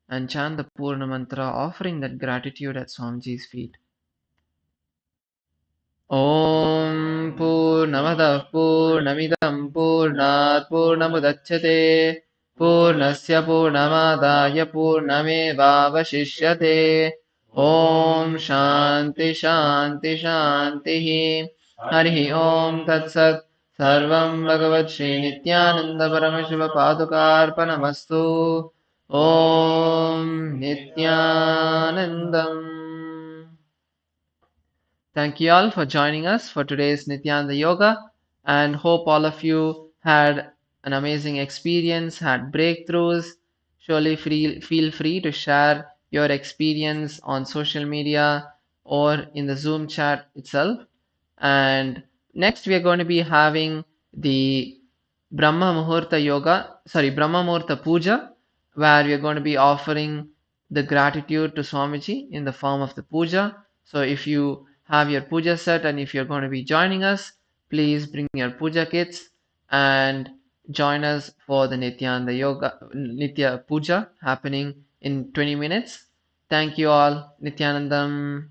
and chant the Purna Mantra, offering that gratitude at Swamiji's feet. ॐ पूर्णमदः पूर्णमिदं पूर्णात् पूर्णमुदच्यते पूर्णस्य पूर्णमादाय पूर्णमेवावशिष्यते ॐ शान्ति शान्ति शान्तिः हरिः ॐ तत्सत् सर्वं भगवत्श्रीनित्यानन्दपरमशिवपादुकार्पणमस्तु ॐ नित्यानन्दम्. Thank you all for joining us for today's Nithyananda Yoga, and hope all of you had an amazing experience, had breakthroughs. Surely feel free to share your experience on social media or in the Zoom chat itself. And next, we are going to be having the Brahma Muhurta Puja, where we are going to be offering the gratitude to Swamiji in the form of the puja. So if you have your puja set and if you're going to be joining us, please bring your puja kits and join us for the Nitya Puja happening in 20 minutes. Thank you all. Nithyanandam.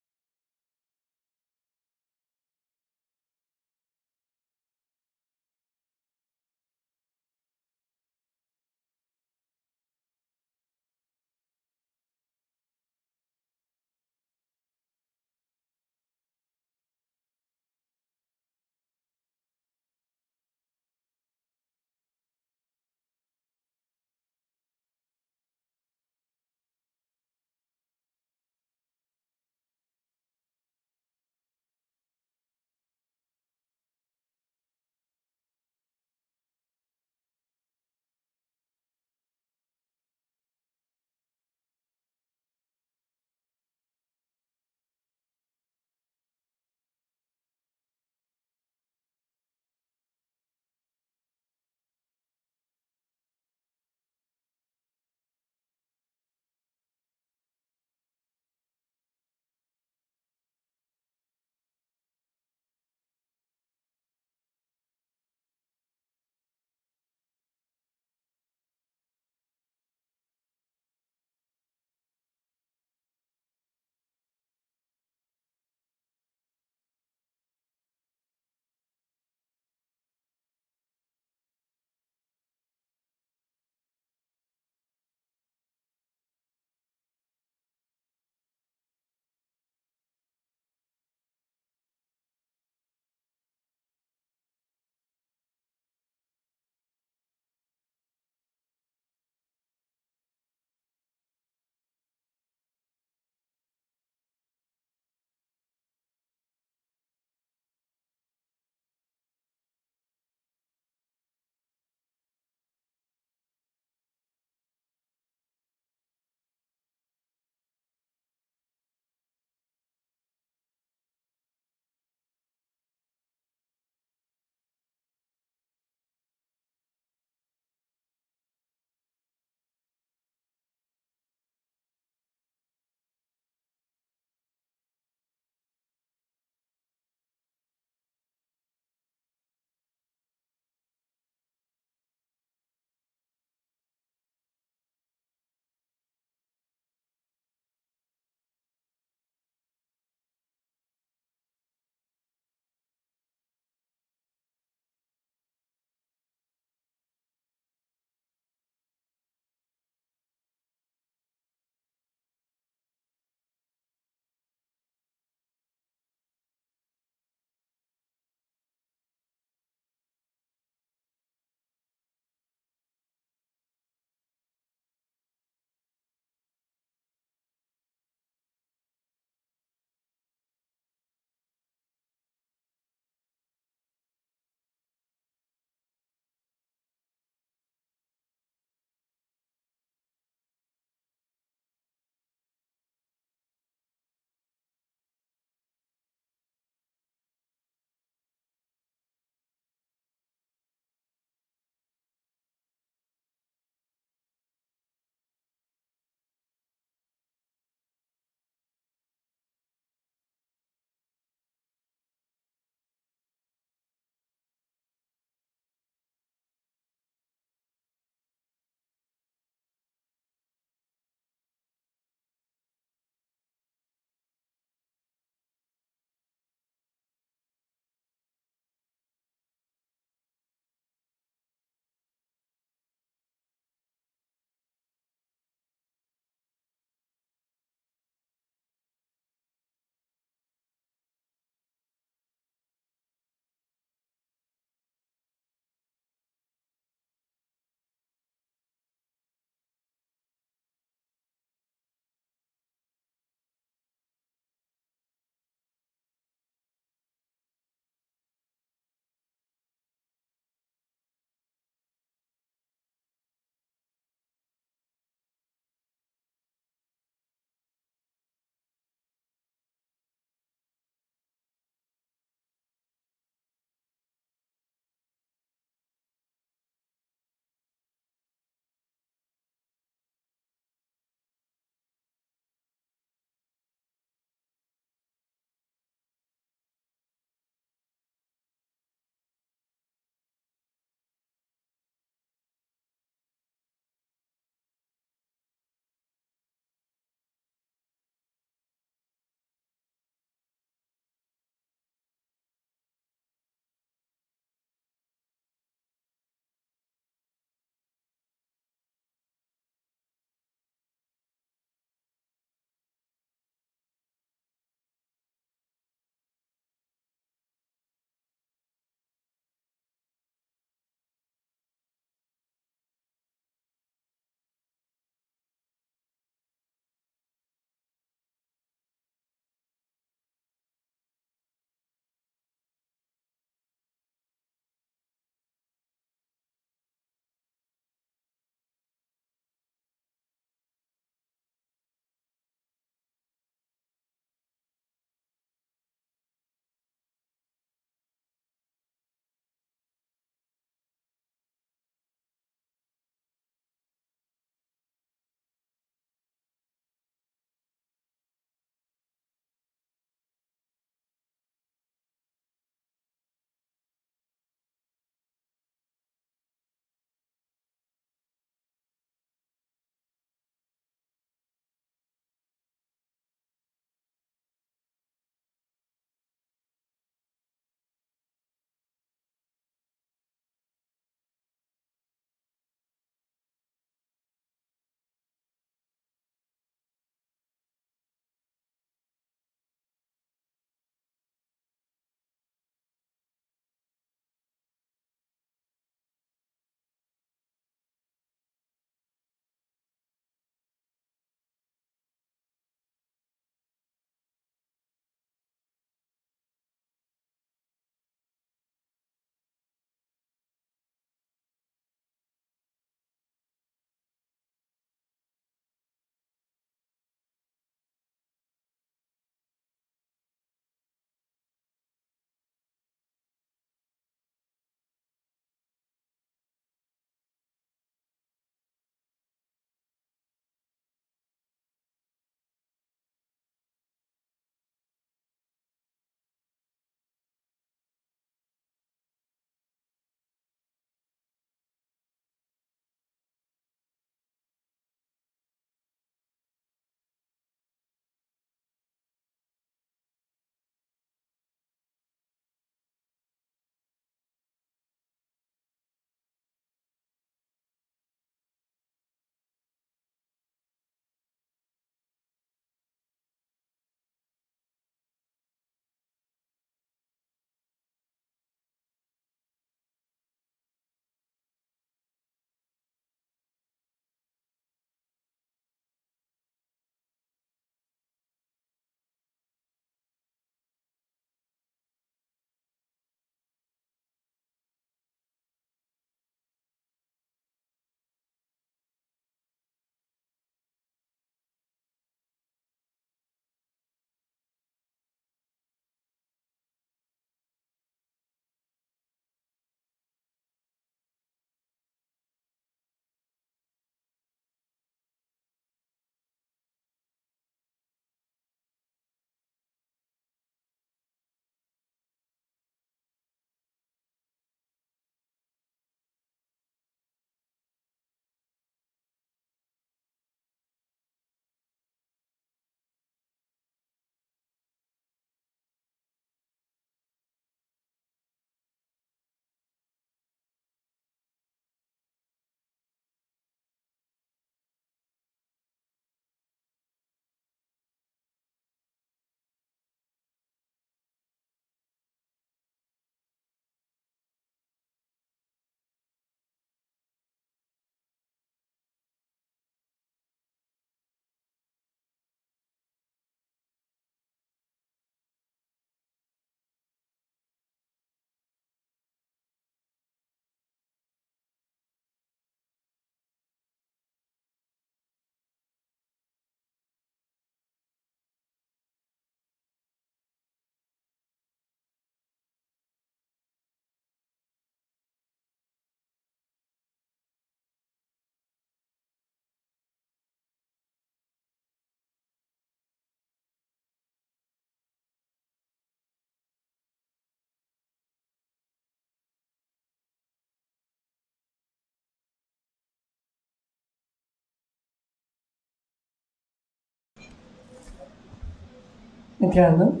Nithyananda,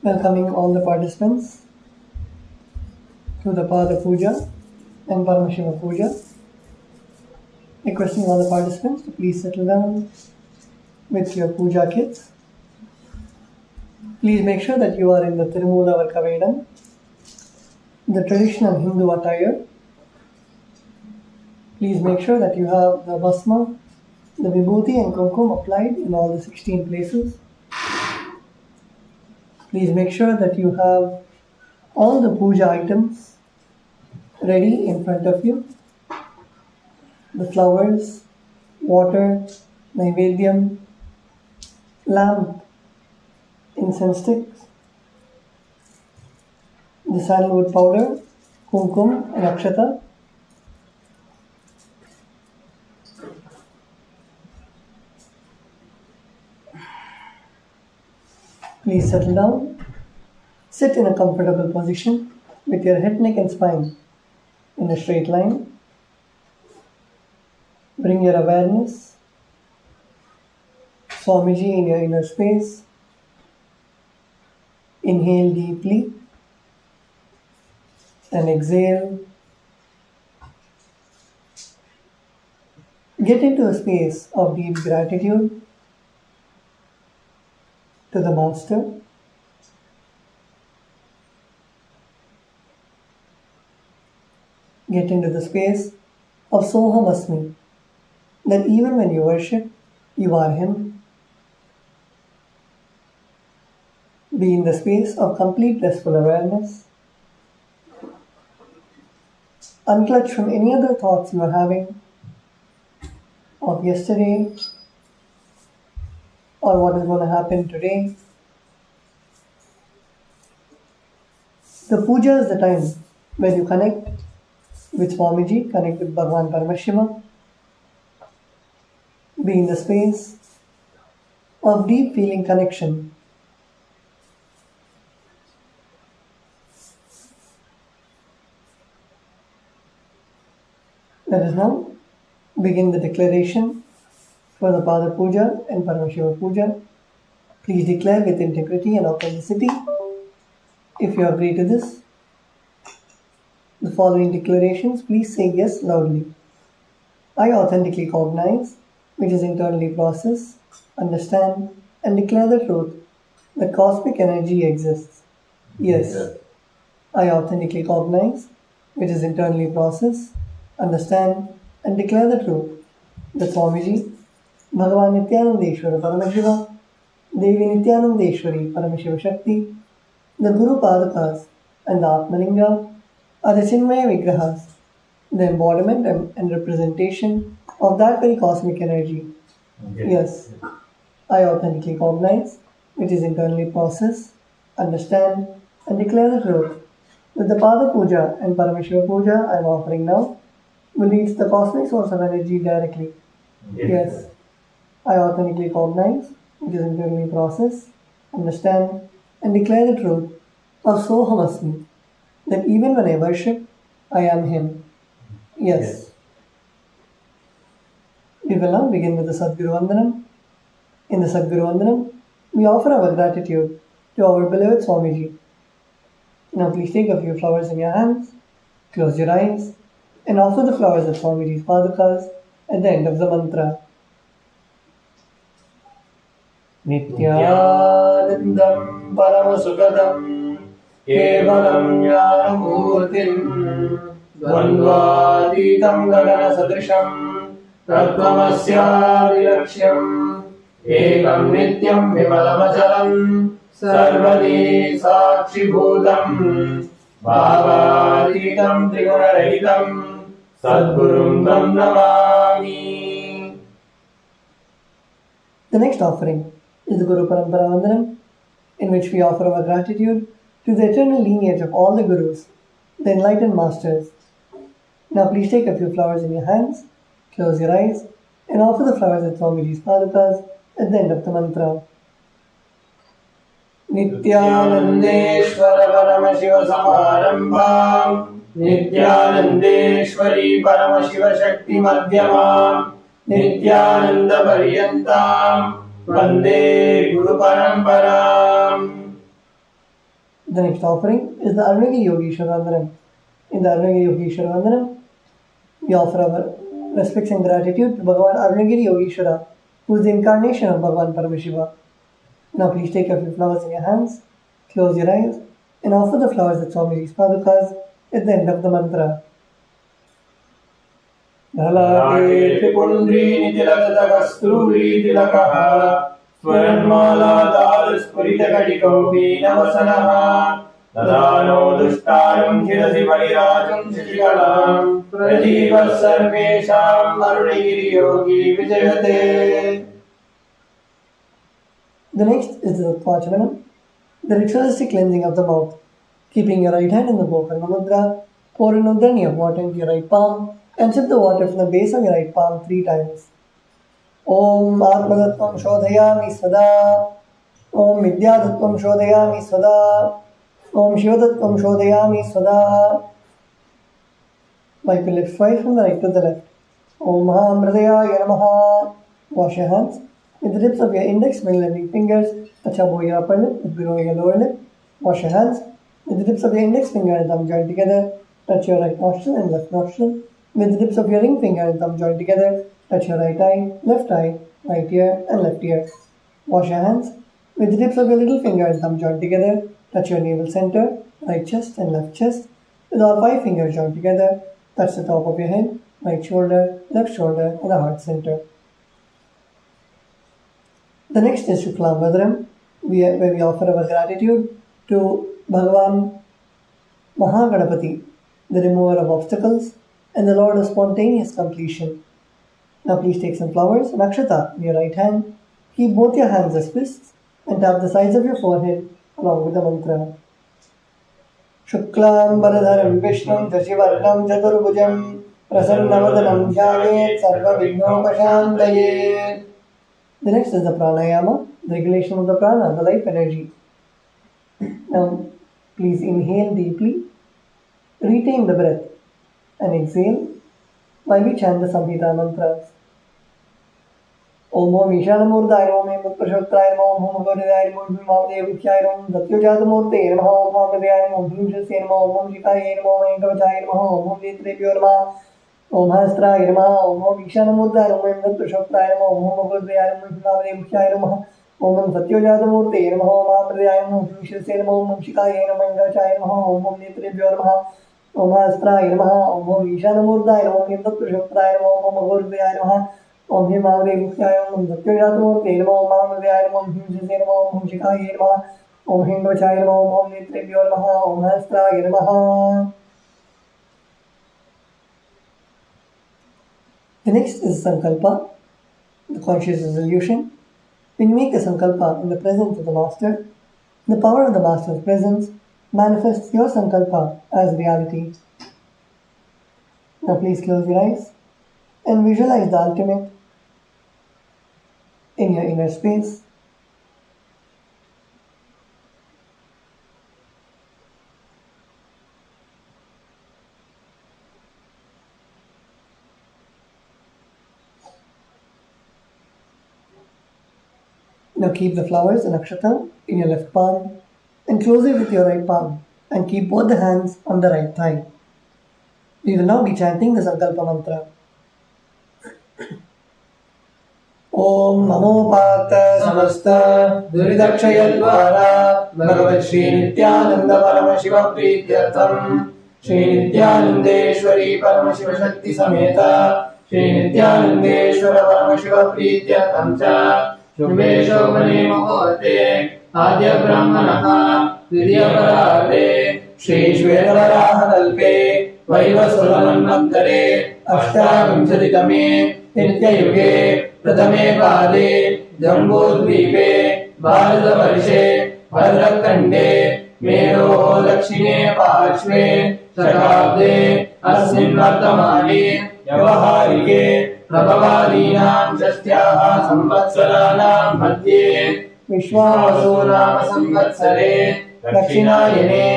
welcoming all the participants to the Pada Puja and Paramashiva Puja. Requesting all the participants to please settle down with your puja kits. Please make sure that you are in the Tirumula Varkavedam, the traditional Hindu attire. Please make sure that you have the Bhasma, the Vibhuti and Kumkum applied in all the 16 places. Please make sure that you have all the puja items ready in front of you. The flowers, water, Naivedyam, lamp, incense sticks, the sandalwood powder, kumkum and akshata. Please settle down. Sit in a comfortable position with your head, neck and spine in a straight line. Bring your awareness, Swamiji, in your inner space. Inhale deeply and exhale. Get into a space of deep gratitude to the Master. Get into the space of Soham Asmi, that even when you worship, you are Him. Be in the space of complete blissful awareness. Unclutch from any other thoughts you are having of yesterday or what is going to happen today. The puja is the time when you connect with Swamiji, connect with Bhagavan Paramashiva. Be in the space of deep feeling connection. Let us now begin the declaration for the Pada Puja and Paramashiva Puja. Please declare with integrity and authenticity if you agree to this. The following declarations, please say yes loudly. I authentically cognize, which is internally process, understand, and declare the truth that cosmic energy exists. Yes. I authentically cognize, which is internally process, understand, and declare the truth that Swamiji, Bhagavan Nithyanandeshwara Paramashiva, Devi Nithyanandeshwari Paramashiva Shakti, the Guru Padakas, and the Atmalinga are the Chinmaya Vigrahas, the embodiment and representation of that very cosmic energy. Yes, I authentically cognize, which is internally process, understand, and declare the truth that the Pada Puja and Paramashiva Puja I am offering now will reach the cosmic source of energy directly. Yes, I authentically cognize, which is internally process, understand, and declare the truth of Soham Asmi, that even when I worship, I am Him. Yes. We will now begin with the Sadguru Vandanam. In the Sadguru Vandanam, we offer our gratitude to our beloved Swamiji. Now please take a few flowers in your hands, close your eyes, and offer the flowers at Swamiji's Padakas at the end of the mantra. Nithyanandam Paramasukadam Kevalam Jnanamurtim Dvandvatitam Gagana Sadrisham Tattvamasyavilaksham Ekam Nityam Vimalamachalam Sarvadi Sakshibhutam Bhavatitam Trigurarahitam Sadgurum Tam Namami. The next offering is the Guru Parampara Vandanam, in which we offer our gratitude to the eternal lineage of all the Gurus, the enlightened masters. Now please take a few flowers in your hands, close your eyes, and offer the flowers at Swamiji's Padakas at the end of the mantra. Nithyanandeshwara Paramashiva Samarambham Nithyanandeshwari Paramashiva Shakti Madhyamam Nithyananda Paryantam Vande Guru Paramparam. The next offering is the Arunagiri Yogeshwara Vandanam. In the Arunagiri Yogeshwara Vandanam, we offer our respects and gratitude to Bhagavan Arunagiri Yogeshwara, who is the incarnation of Bhagavan Paramashiva. Now please take a few flowers in your hands, close your eyes, and offer the flowers at Swamiji's Padukas at the end of the mantra. Lalate Tripundri Nidilakatagasturi Dilakaha Swaranmala Daruspuritagadikaupi Navasanaha Dadano Dushtaram Chirasi Varirajam Shishikalam Pradeeva Sarvesham Arunagiri Yogi Vijayate. The next is the Tatvachavanam, the ritualistic cleansing of the mouth. Keeping your right hand in the Gokarna Mudra, pour an udani of water into your right palm and sip the water from the base of your right palm 3 times. Om Atmadattvam Shodhayami Svada. Om Vidyadattvam Shodhayami Svada. Om Shivadatvam Shodhayami Svada. Wipe your lips twice from the right to the left. Om Mahamridayaya Namaha. Wash your hands. With the tips of your index, middle and ring fingers, touch above your upper lip with below your lower lip. Wash your hands. With the tips of your index finger and thumb joined together, touch your right nostril and left nostril. With the tips of your ring finger and thumb joined together, touch your right eye, right ear and left ear. Wash your hands. With the tips of your little finger and thumb joined together, touch your navel center, right chest and left chest. With all 5 fingers joined together, touch the top of your head, right shoulder, left shoulder and the heart center. The next is Shuklam Bhadram, where we offer our gratitude to Bhagavan Mahaganapati, the remover of obstacles and the Lord of spontaneous completion. Now please take some flowers and akshata in your right hand, keep both your hands as fists and tap the sides of your forehead along with the mantra. Shuklam Bharadharam Vishnum Dashivarnam Chaturbhujam Prasannavadanam Jayet Sarva Vignopashantayet. The next is the pranayama, the regulation of the prana, the life energy. Now, please inhale deeply, retain the breath, and exhale while we chant the Samhita mantras. Om Om Ishanamurtaya Om Om Prashottaya Om Om Garidaya Om Om Devukhyaya Om Satyajatmurte Namo Om Om Hridaya Om Bhimshasya Namo Om Om Shikaya Namo Om Enkavachaya Namo Om Om Netrebhyo Namo Om Hastraya Namo Om Om Ishanamurtaya Om Om Prashottaya Namo Om Om Garidaya Om Om Devukhyaya Namo Om Om Satyajatmurte Namo Om Om Hridaya Om Bhimshasya Namo Om Shikaya Namo Enkavachaya Namo Om Om Netrebhyo Namo Om Hastraya Namo Om Om Ishanamurtaya Namo Om Om Prashottaya Namo Om Om Garidaya Namo Om Himavre Mukhyaya Om Satyajatmurte Namo Om Hridaya Namo Om Bhimshasya Namo Om Shikaya Namo Om Hingvachaya Namo Om Netrebhyo Namo Om Hastraya Namo. The next is Sankalpa, the conscious resolution. When you make the Sankalpa in the presence of the Master, the power of the Master's presence manifests your Sankalpa as reality. Now please close your eyes and visualize the ultimate in your inner space. Now keep the flowers and akshata in your left palm and close it with your right palm and keep both the hands on the right thigh. We will now be chanting the Sankalpa mantra. Om Namo Pata Samasta Duridakshayadvara Bhagavat Shri Nithyananda Paramashiva Prityartham Shri Nithyanandeshwari Paramashiva Shakti Sameta Shri Nithyanandeshwara Paramashiva Prityartham Cha Shubhe Shobhane Muhurte Adya Brahmanaha Vidyaparade Shri Shvetavaraha Kalpe Vaivasuramanvantare Ashtavinsaritame Nityayuge प्रथमे पादे जम्बूद्वीपे भारतवर्षे भद्रखण्डे मेरोः दक्षिणे पार्श्वे शताब्दे अस्मिन् वर्तमाने व्यवहारिके प्रभवादीनां षष्ट्याः संवत्सराणां मध्ये विश्वावसु नाम संवत्सरे दक्षिणायने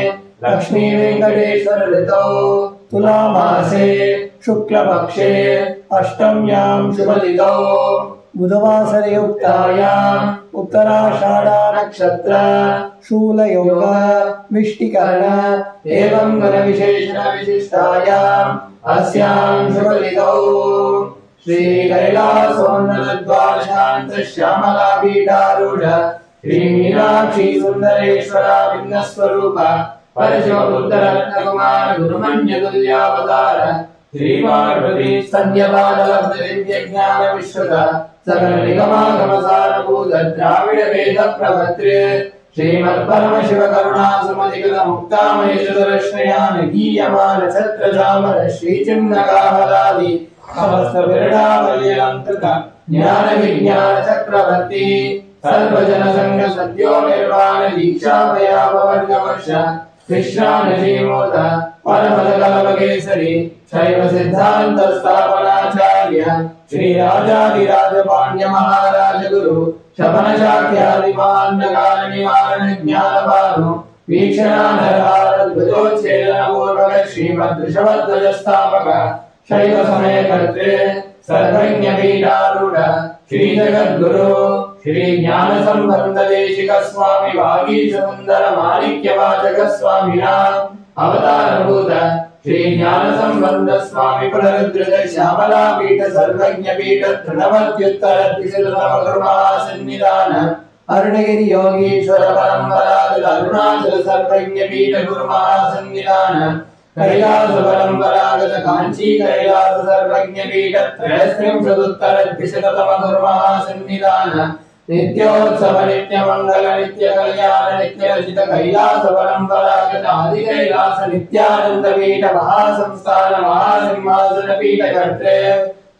लक्ष्मीवेङ्कटेश्वर ऋतौ तुलामासे शुक्लपक्षे अष्टम्यां शुभतिथौ बुधवासरयुक्तायाम् उत्तराषाढा नक्षत्र शूलयोग विष्टिकर्ण एवं गुणविशेषण विशिष्टायाम् अस्यां शुभतिथौ श्री कैलासोन्नतद्वारशान्त श्यामला पीठारूढ श्री मीनाक्षी सुन्दरेश्वरा भिन्नस्वरूप परशिवपुत्ररत्नकुमार गुरुमन्यतुल्यावतार श्री पार्वती स्तन्यपादलब्धदिव्यज्ञान विश्रुत सकल निगमागमसारभूत द्राविड वेद प्रवक्त्रे श्रीमत्परमशिव करुणा सुमतिकृत मुक्तामयेश्वरश्रयान् गीयमान छत्रचामर श्रीचिन्नकाहलादि समस्त विरडावल्यलङ्कृत ज्ञान विज्ञान चक्रवर्ती सर्वजन संग सद्यो निर्वाण दीक्षा भयापवर्गवर्ष कृष्णानजीमोद परमकलमकेसरी शैव सिद्धांत स्थापनाचार्य श्री राजाधिराज पाण्ड्य महाराज गुरु शपन शाक्यादिमान्नगान निवारण ज्ञानभानु वीक्षणानरहार ध्वजोच्छेदन पूर्वक श्रीमद्वृषभध्वज स्थापक शैव समय कर्त्रे सर्वज्ञ पीठारूढ़ श्री जगद्गुरु श्री ज्ञान संबंध देशिक स्वामी वागीश सुंदर माणिक्य वाचक स्वामिनां अवतारभूत श्री ज्ञान संबंध स्वामी पुनरुद्धृत श्यामला पीठ सर्वज्ञ पीठ तृणवत्युत्तर महासन्निधान अरुणगिरि योगीश्वर परंपरागत अरुणाचल सर्वज्ञ पीठ गुरु महासन्निधान कैलास परंपरागत कांची कैलास सर्वज्ञ पीठ त्रयस्त्रिंशदुत्तर द्विशततम गुरु महासन्निधान नित्योत्सव नित्य मंगल नित्य कल्याण नित्य रचित कैलास परंपरागत आदि कैलास नित्यानंद पीठ महासंस्थान महासिंहासन पीठ कर्त्रे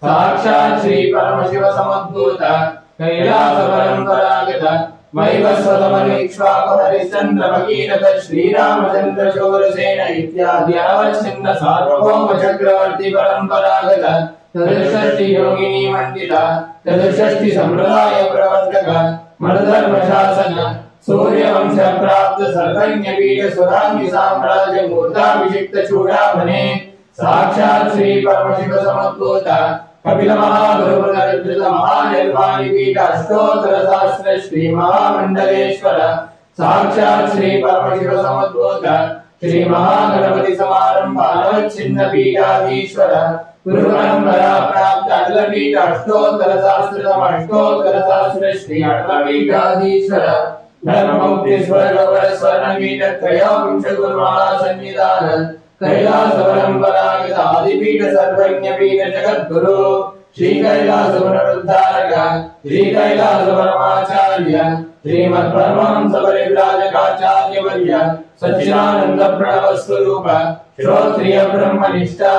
साक्षात् श्री परमशिव समुद्भूत कैलास परंपरागत वैवस्वतमनीक्ष्वाकु हरिश्चंद्र भगीरथ श्रीरामचंद्र शूरसेन इत्यादि अवच्छिन्न सार्वभौम चक्रवर्ती परंपरागत चतुष्षष्टि योगिनी मंडिता चतुष्षष्टि संप्रदाय प्रवर्तक मणधर्म शासन सूर्यवंश प्राप्त सर्वज्ञ पीठ सुरांगी साम्राज्य मूर्धाभिषिक्त चूड़ामणि साक्षात् श्री परमशिव समुद्भूत कपिल महागुरु पुनरुद्धृत महानिर्वाणी पीठ अष्टोत्तर सहस्र श्री महामंडलेश्वर साक्षात् श्री परमशिव समुद्भूत श्री महागणपति समारंभ अनवच्छिन्न पीठाधीश्वर गुरु परंपरा प्राप्त अटल पीठ अष्टोत्तर सहस्र श्री अटल पीठाधीश्वर धर्ममुक्तेश्वर स्वर्ण पीठ त्रयोविंश गुरु महासन्निधान कैलास परंपरागत आदिपीठ सर्वज्ञ पीठ जगद्गुरु श्री कैलास पुनरुद्धारक श्री कैलास परमाचार्य श्रीमत् परमहंस परिव्राजकाचार्य वर्य सच्चिदानंद प्रणव स्वरूप श्रोत्रिय ब्रह्मनिष्ठा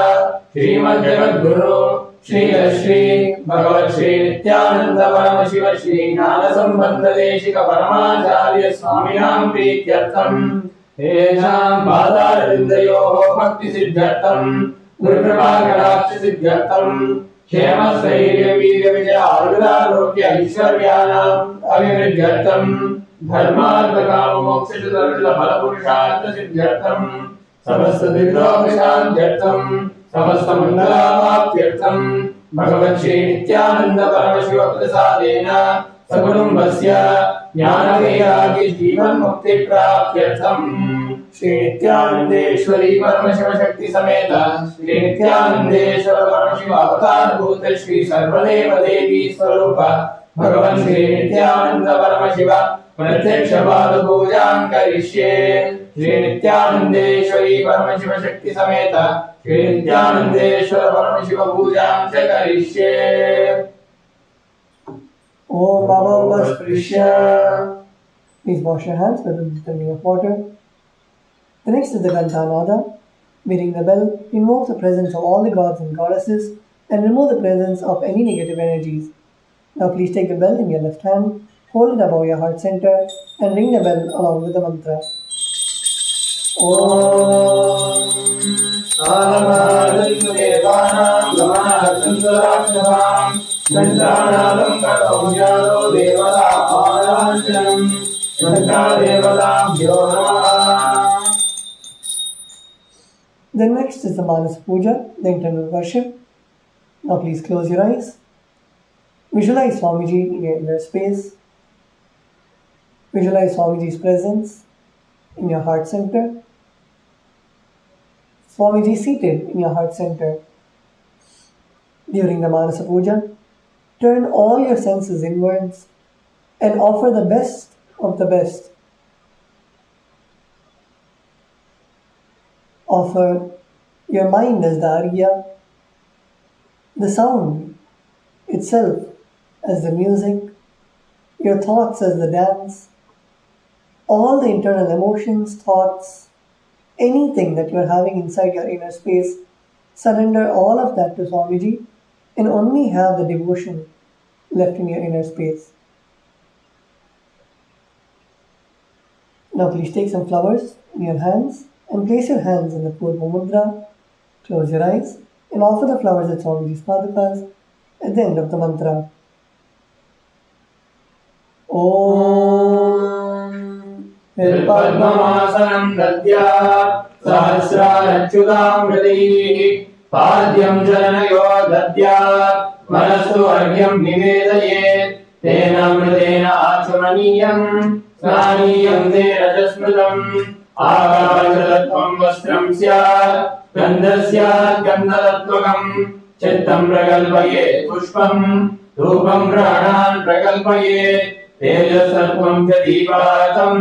श्रीमद् जगद्गुरु श्री श्री भगवत् श्री नित्यानंद परम शिव श्री ज्ञान संबंध देशिक परमाचार्य स्वामिनां प्रीत्यर्थम येषां पादारविन्दयोः भक्ति सिद्ध्यर्थं गुरुकृपाकटाक्ष सिद्ध्यर्थं क्षेमस्थैर्य वीर्य विजय आयुरारोग्य ऐश्वर्याणाम् अभिवृद्ध्यर्थं धर्मार्थ काम मोक्ष चतुर्विध फल पुरुषार्थ सिद्ध्यर्थं समस्त विघ्नोपशान्त्यर्थं समस्त मंगलावाप्त्यर्थं भगवत् श्री नित्यानंद परमशिव प्रसादेन सकुटुम्बस्य ज्ञानवैराग्य जीवन मुक्ति प्राप्त्यर्थं श्री नित्यानंदेश्वरी परमशिव शक्ति समेत श्री नित्यानंदेश्वर परमशिव अवतारभूत श्री सर्वदेव देवी स्वरूप भगवान श्री नित्यानंद परमशिव प्रत्यक्ष पाद पूजां करिष्ये श्री नित्यानंदेश्वरी परमशिव शक्ति समेत श्री नित्यानंदेश्वर परमशिव पूजां च करिष्ये। Om Baba Sprisha. Please wash your hands with the of water. The next is the Gandhanada. Meeting the bell, invoke the presence of all the gods and goddesses and remove the presence of any negative energies. Now please take the bell in your left hand, hold it above your heart center and ring the bell along with the mantra. Om Anamadantu Devanam Gamanadantu Rakshabam Gandhanadam Karomyado Devata Paranjanam Gandha Devatabhyo Namaha. Then next is the Manas Puja, the internal worship. Now please close your eyes. Visualize Swamiji in your inner space. Visualize Swamiji's presence in your heart center. Swamiji seated in your heart center. During the Manasa Puja, turn all your senses inwards and offer the best of the best. Offer your mind as the arya, the sound itself as the music, your thoughts as the dance, all the internal emotions, thoughts, anything that you are having inside your inner space, surrender all of that to Swamiji and only have the devotion left in your inner space. Now please take some flowers in your hands and place your hands in the Purva Mudra. Close your eyes and offer the flowers at Swamiji's Padukas at the end of the mantra. Om Padmamasanam Dadya Sahasrarachyudam Hridayih Padyam Jananayo Dadya Manastu Argyam Nivedayet Tena Mridena Achamaniyam Snaniyam Te Rajasmritam Agavajadatvam Vastram Syat Gandhasyat Gandhadatvagam Chittam Pragalpayet Pushpam Dhupam Pranan Pragalpayet Tejasatvam Jadivatam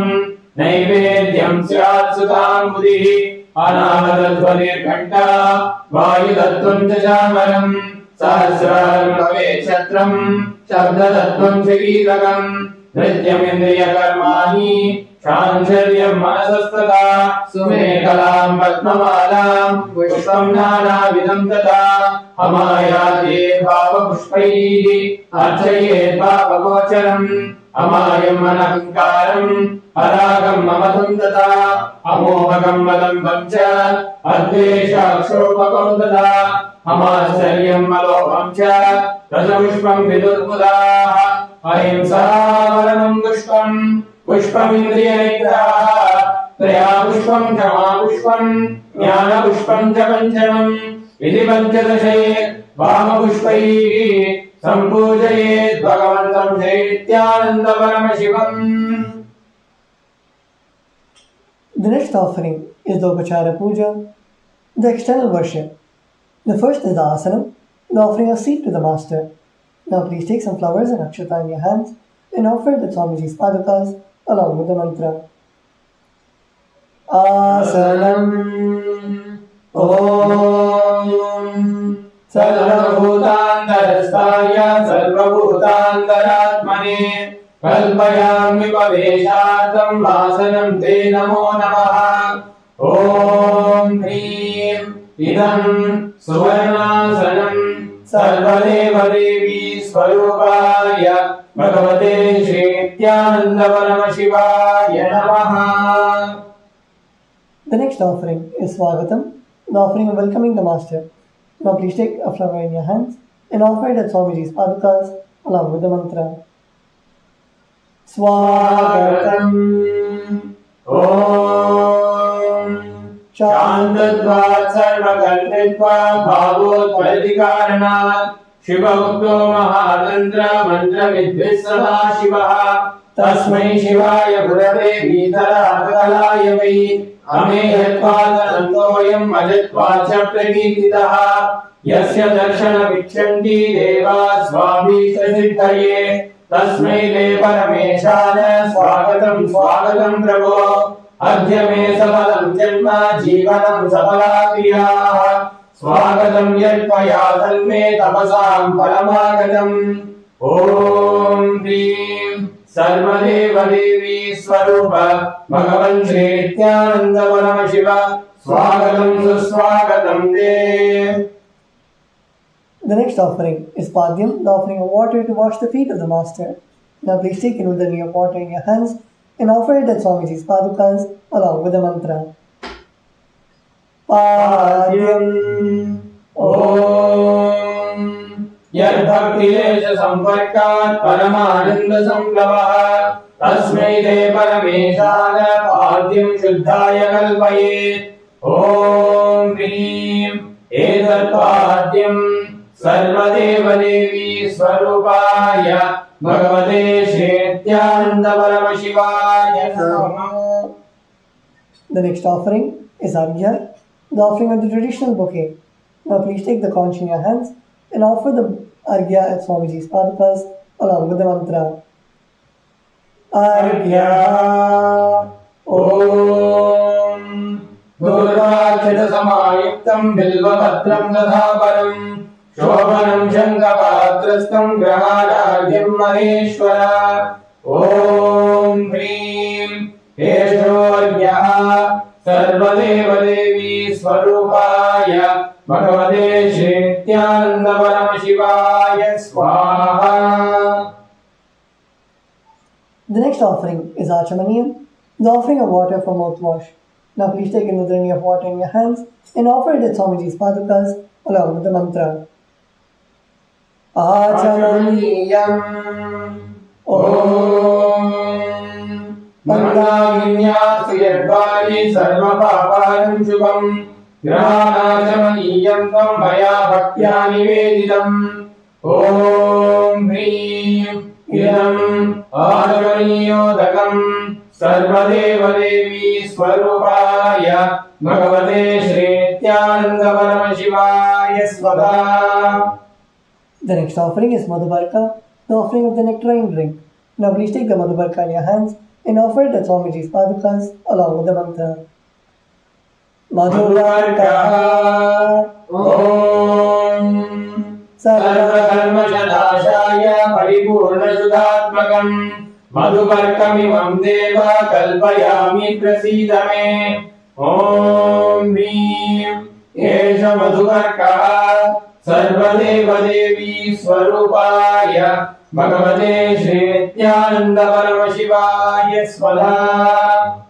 Naivedyam Syat Sutam Buddhi Anahadatvadhirghanta Vayudatvam Jajamaram Sahasraram Kavechatram Shabdadatvam Sagiragam Nityam Indriya Karmani Shancharyam Manasastata Sumekalam Padmamalam Pushpam Nana Vidam Tata Amayate Bhava Pushpaihi Archayet Bhava Gocharam Amayam Anahankaram Aragam Mamatam Tata Amohagam Madam Vamcha Advesha Akshopakam Tata Amasaryam Malobham Cha Rajapushpam Vidurmudah Ahimsa Varanam Pushpam Pushpam Indriya Nigraha Traya Pushpam Kama Pushpam Jnana Pushpam Japanjanam Iti Panchadashaye Vama Pushpaihi Sampujayet Bhagavantam Shri Nithyananda Paramashivam. The next offering is the Upachara Puja, the external worship. The first is the asana, the offering of seat to the master. Now please take some flowers and akshata in your hands and offer it at Swamiji's Padukas along with the mantra. Asanam Om Sarvabhutandarastaya Sarvabhutandaratmane Kalpayami Paveshatam Vasanam Te Namo Namaha Om Hrim Idam Suvarnasanam Sarvadeva Devi Swarupaya Bhagavate Shri Nithyananda Paramashivaya Namaha. The next offering is Swagatam, the offering of welcoming the master. Now please take a flower in your hands and offer it at Swamiji's Padukas along with the mantra. Swagatam Om Shantadvat Sarvagantitva Bhavot Paradikaranat Shivavukto Mahatantra Mantra Vidvisada Shivaha Tasmai Shivaya Gurave Vitara Kakalaya Vai Ameyatvadantoyam Ajatvacha Pranititaha Yasya Darshana Vichanti Deva Swami Siddhaye Tasmai De Parameshana Swagatam Swagatam Prabho Adya Me Sapalam Janma Jivanam Sapala Kriyaha Swagatam Yatpaya Tanme Tapasam Paramagatam Om Hrim Sarvadeva Devi Swarupa Bhagavan Shri Nithyananda Paramashiva Swagatam Suswagatam Te. The next offering is Padyam, the offering of water to wash the feet of the master. Now please take in with the of water in your hands and offer it at Swamiji's Padukas along with the mantra. Padyam Om Yadbhaktilesha Samparkat Paramananda Samplavaha Tasmai De Parameshana Padyam Shuddhaya Kalpayet Om Hrim Etat Padyam सर्वदेवदेवी स्वरूपाय भगवते श्री नित्यानंद परम शिवाय नमः. The next offering is Arghya, the offering of the traditional bouquet. Now please take the conch in your hands and offer the Arghya at Swamiji's padukas along with the mantra. Arghya Om Durvakshasamayuktam Bilvabhatram Dadhaparam Shobhanam Shankapatrastam Graharagyam Maheshwara. Om Hrim Eshoryah Sarvadevadevi Swarupaya Bhagavate Shri Nityananda Paramashivaya Swaha. The next offering is Achamaniyam, the offering of water for mouthwash. Now please take another drink of water in your hands and offer it at Swamiji's padukas along with the mantra. Achamaniyam Om Sakala Vinyasa Krama Sarvapaparam Shubham Grahanachamaniyam Tvam Maya Bhaktya Niveditam. Om Hrim Idam Achamaniyodakam Sarvadevadevi Swarupaya Bhagavate Shri Nityananda Paramashivaya Swaha. The next offering is Madhubarka, the offering of the nectarine drink. Now please take the Madhubarka in your hands and offer it at Swamiji's padukas along with the mantra. Madhubarka Om Sarvakarmajanashaya Paripurnashuddhatmakam Madhubarkamimam Deva Kalpayami Prasidame. Om Hrim Esha Madhubarka Sarvadevadevi Swarupaya Bhagavate Shri Nityananda Paramashivaya Swaha.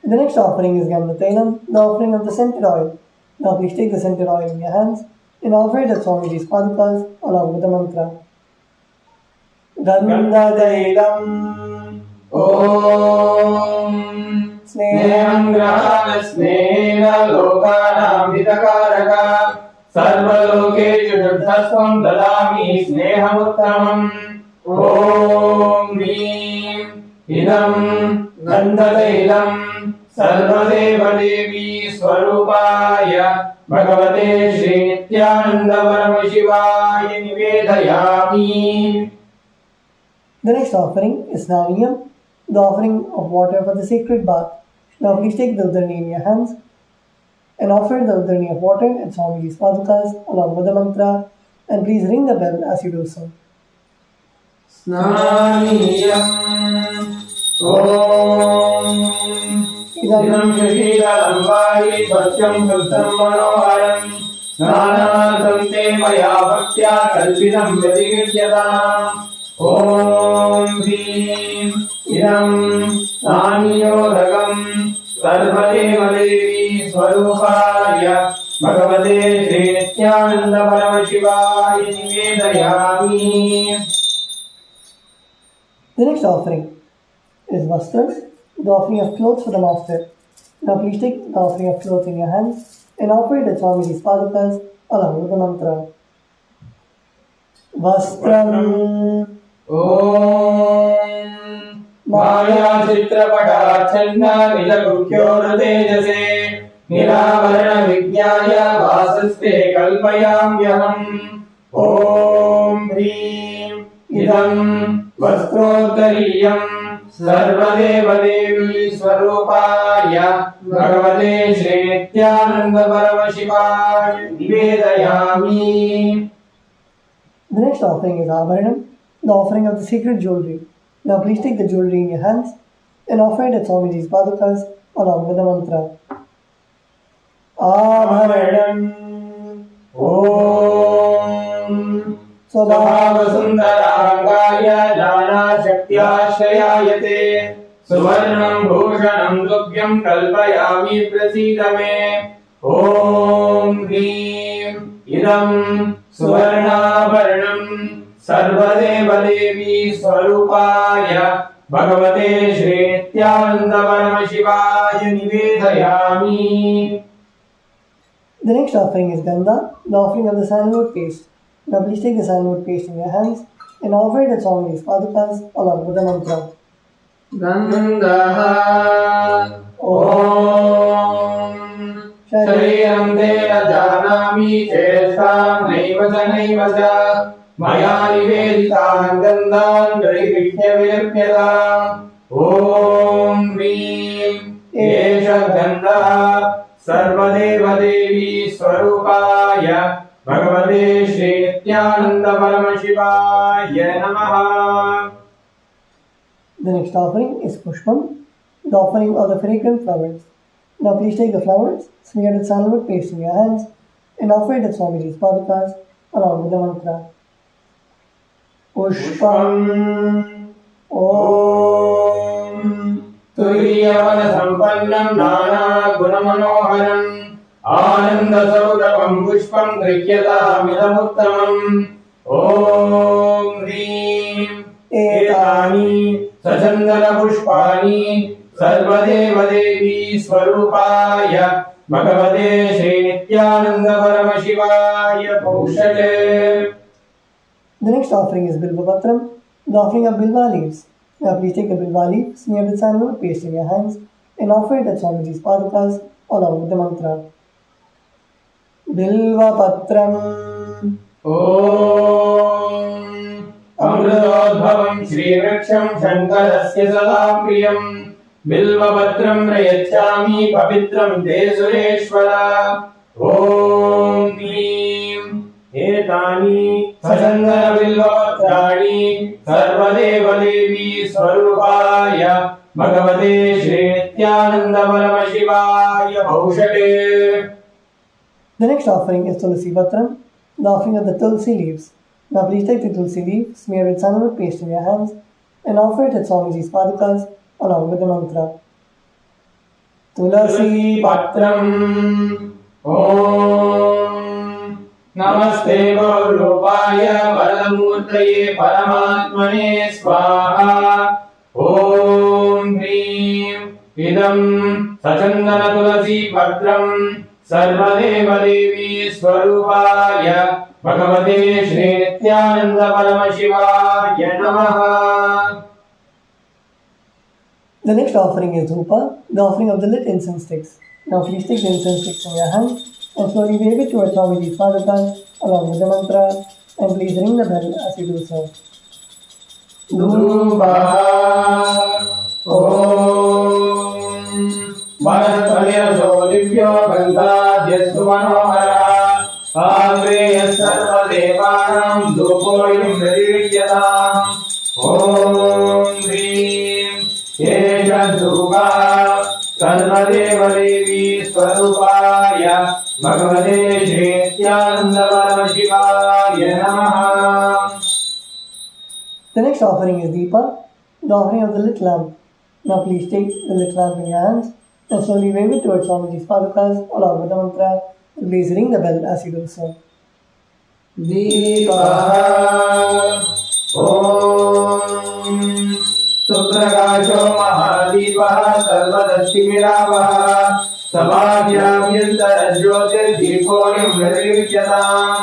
The next offering is Gandhatailam, the offering of the scented oil. Now please take the scented oil in your hands and offer it at Swamiji's padukas along with the mantra. Gandhatailam Om Sneham Grahana Snehena Lokanam Hitakaraka Sarvalokeshu Shuddhasvam Dadami Snehamuttamam. Om Hrim Idam Gandhatailam Sarvadevadevi Swarupaya Bhagavate Shri Nityananda Paramashivaya Nivedayami. The next offering is Snaniyam, the offering of water for the sacred bath. Now please take the udharni in your hands and offer the udharni of water at Swamiji's padukas along with the mantra, and please ring the bell as you do so. Snaniyam Om Idam Shashitalam Vari Satyam Sutam Manoharam Snanartham Te Maya Bhaktya Kalpitam Vyadigiryataam. Om Hrim Idam Snaniyodakam Sarvadevadevi Swarupaya Bhagavate Shri Nityananda Paramashivaya Nivedayami. The next offering is Vastras, the offering of clothes for the master. Now please take the offering of clothes in your hands and offer it at Swamiji's padukas along with the mantra. Vastram Om Maya Chitrapatachanna Nilagukyor Tejase Niravarana Vijnaya Vasaste Kalpayamyaham. Om Hrim Idam Vastrottariyam Sarvadevadevi Swarupaya Bhagavate Shri Nityananda Paramashivaya Nivedayami. The next offering is Abharanam, the offering of the sacred jewelry. Now please take the jewelry in your hands and offer it at Swamiji's padukas along with the mantra. Abharanam Om Svabhavasundarangaya Jana Shaktyashrayayate Suvarnam Bhushanam Dubhyam Kalpayami Prasidame. Om Hrim Idam Suvarnabharanam Sarvadevadevi Swarupaya Bhagavate Shri Nityananda Paramashivaya Nivedayami. The next offering is Gandha, the offering of the sandalwood paste. Now please take the sandalwood paste in your hands and offer it at Swamiji's padukas along with the mantra. Gandaha Om Shariram Deva Janami Chestam Naiva Janaiva Ja Maya Niveditam Gandhan Grihya Virpyadam Om Hrim Esha Gandaha Sarvadeva Devi Swarupaya Bhagavate Shri Nithyananda Paramashivaya Namaha. The next offering is Pushpam, the offering of the fragrant flowers. Now please take the flowers, smeared with sandalwood paste in your hands, and offer it at Swamiji's padukas along with the mantra. Pushpam Om Turiyavana Sampannam Nana Gunamanoharam Ananda Sauravam Pushpam Grihyata Midamuttamam Om Hrim Etani Sachandana Pushpani Sarvadeva Devi Swarupaya Bhagavate Shri Nithyananda Paramashivaya Paushate. The next offering is Bilvapatram, the offering of Bilva leaves. Now please take a Bilva leaf, smeared with sandalwood paste in your hands, and offer it at Swamiji's padukas along with the mantra. Bilvapatram Om Amritodbhavam Shri Vriksham Shankarasya Sada Priyam Bilvapatram Prayachami Pavitram Te Sureshwara. Om Hrim Etani Sachandana Bilvapatrani Sarvadeva Devi Swarupaya Bhagavate Shri Nithyananda Paramashivaya Paushate. The next offering is Tulsi Patram, the offering of the Tulsi leaves. Now please take the Tulsi leaf, smear with sandalwood paste in your hands, and offer it at Swamiji's padukas along with the mantra. Tulasi Patram Om Namaste Gaurupaya Paramurtaye Paramatmane Swaha. Om Hrim Idam Sachandana Tulasi Patram Sarvadeva Devi Swarupaya Bhagavate Shri Nithyananda Paramashivaya Namaha. The next offering is Dhupa, the offering of the lit incense sticks. Now please take the incense sticks in your hand and slowly wave it towards Swamiji's padukas along with the mantra, and please ring the bell as you do so. Dhupa Om Bharatvalyaso Divyo Gandhadhyasu Manohara Agreya Sarvadevanam Dhupoyam Pradivyatam. Om Hrim Esha Dhupa Sarvadeva Devi Swarupaya Bhagavate Shri Nithyananda Paramashivaya Namaha. The next offering is Deepa, the offering of the lit lamp. Now please take the lit lamp in your hands and slowly wave it towards Swamiji's padukas along with the mantra, and please ring the bell as you do so. Deepa Om Suprakasho Mahadipa Sarvadashtimilava Sabhadyamyantara Jyotir Deepoyam Pradivyatam.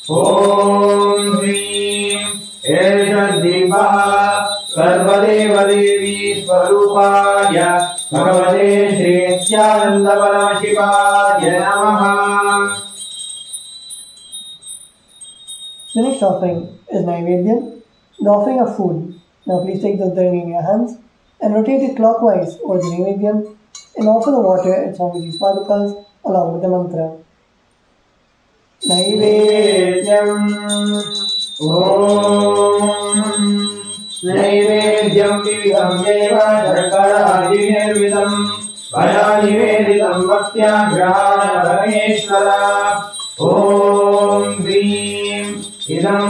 Om Hrim Esha Deepa Sarvadeva Devi Swarupaya Bhagavate Shri Nithyananda Paramashivaya Namaha. The next offering is Naivedya, the offering of food. Now please take the uddarani in your hands and rotate it clockwise over the Naivedyam and offer the water at Swamiji's padukas along with the mantra. Naivedyam Om Naivedyam Vividam Deva Sharkara Nirvidam Vaya Nivedidam Bhaktya Grahana Parameshwara. Om Hrim Idam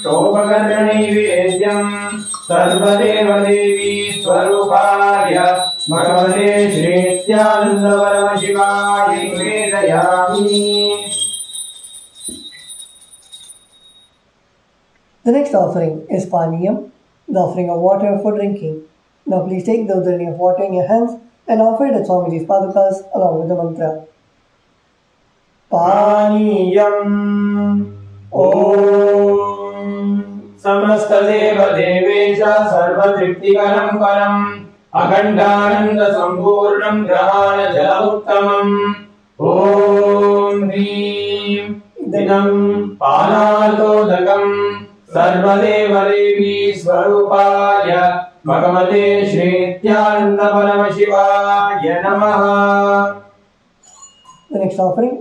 Shobhakarnaivedyam Sarvadeva Devi Swarupaya Bhagavate Shri Nithyananda Paramashivaya Nivedayami. The next offering is Paniyam, the offering of water for drinking. Now please take the uddarani of water in your hands and offer it at Swamiji's padukas along with the mantra. Paniyam Om समस्तदेव Devesh सर्वतृप्तिकरं परम् अखण्डानन्द सम्पूर्णं ग्रहाण जलमुत्तमम् ॐ ह्रीं दिनं पानार्तोदकम् सर्वदेव देवी स्वरूपाय भगवते श्री नित्यानंद परमशिवाय नमः। The next offering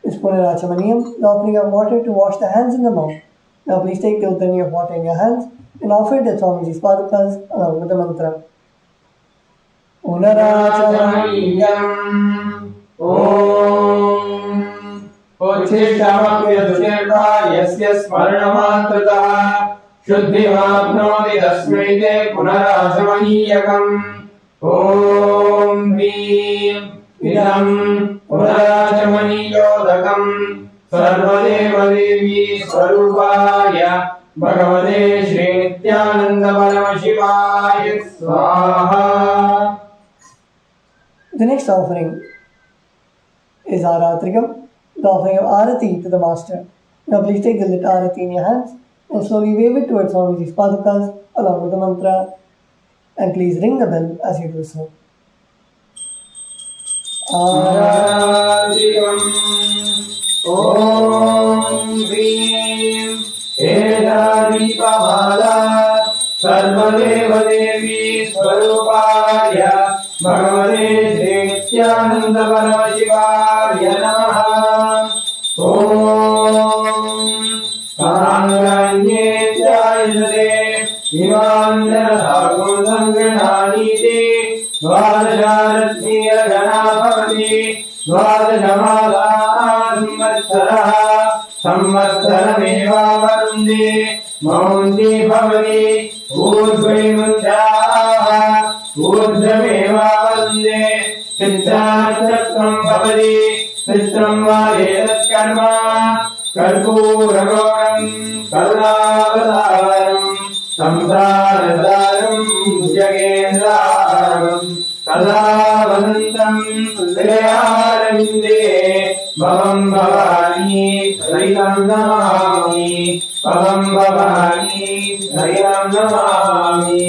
is Punarachamaniyam, the offering of water to wash the hands and the mouth. Now please take the udani of water in your hands and offer it at Swamiji's padukas along with the mantra. Punarachamaniyam Om Uchishtamapyadusirva yasya smaranamatratah शुद्धिमाप्नोति तस्मै ते पुनराचमनीयकम् ॐ ह्रीं इदं पुनराचमनीयोदकम् सर्वदेव देवी स्वरूपाय भगवते श्री नित्यानंद परमशिवाय स्वाहा। The next offering is Aratrikam, the offering of Arati to the Master. Now please take the lit Arati in your hands and slowly wave it towards Swamiji's padukas along with the mantra, and please ring the bell as you do so. Aratrikam Om Hrim Edadipamala सर्वदेव देवी स्वरूपाय भगवते श्री नित्यानंद परमशिवाय नमः। ॐ कांगण्ये जायते विमानधागुं गृह्णानीति द्वादशारत्नीयगणा भवति द्वादशमासा संवत्सरः संवत्सरमेवावरुन्धे मौञ्जी भवति ऊर्ध्वैमुञ्जाः ऊर्ध्वमेवावरुन्धे चित्रानक्षत्रं भवति चित्रं वा एतत्कर्म कर्पूरगौरं करुणावतारं संसारसारं जगेन्द्रारं सदा वसन्तं हृदयारविन्दे भवं भवानी सहितं नमामि भवं भवानी सहितं नमामि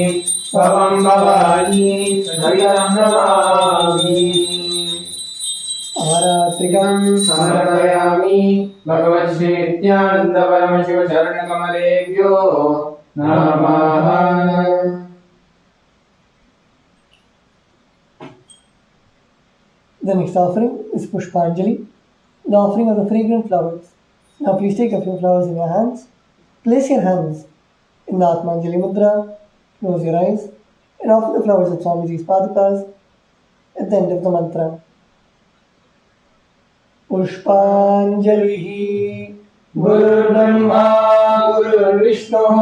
भवं भवानी सहितं नमामि। Aratrikam समर्पयामि भगवत् श्री नित्यानंद परमशिव चरण कमलेभ्यो नमः। The next offering is Pushpanjali, the offering of the fragrant flowers. Now please take a few flowers in your hands, place your hands in the Atmanjali Mudra, close your eyes, and offer the flowers at Swamiji's padukas at the end of the mantra. Pushpanjali गुरुर्ब्रह्मा गुरुर्विष्णुः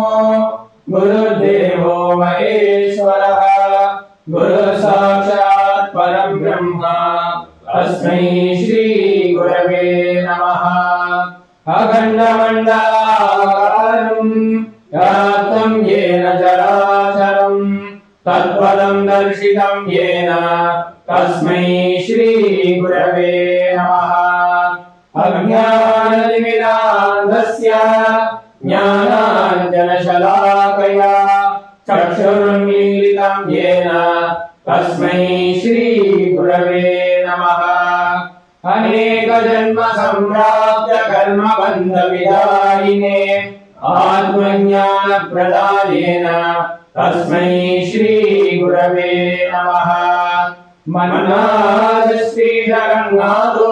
गुरुर्देवो महेश्वरः गुरुसाक्षात् परब्रह्म तस्मै श्री गुरवे नमः। अखण्डमण्डलाकारं व्याप्तं येन चराचरं तत्पदं दर्शितं येन तस्मै श्री गुरवे नमः। अज्ञानतिमिरान्धस्य ज्ञानाञ्जनशलाकया चक्षुरुन्मीलितं येन तस्मै श्री गुरवे नमः। अनेकजन्म सम्प्राप्य कर्मबन्धविदायिने आत्मज्ञानप्रदानेन तस्मै श्री गुरवे नमः। मन्नाथ श्री जगन्नाथो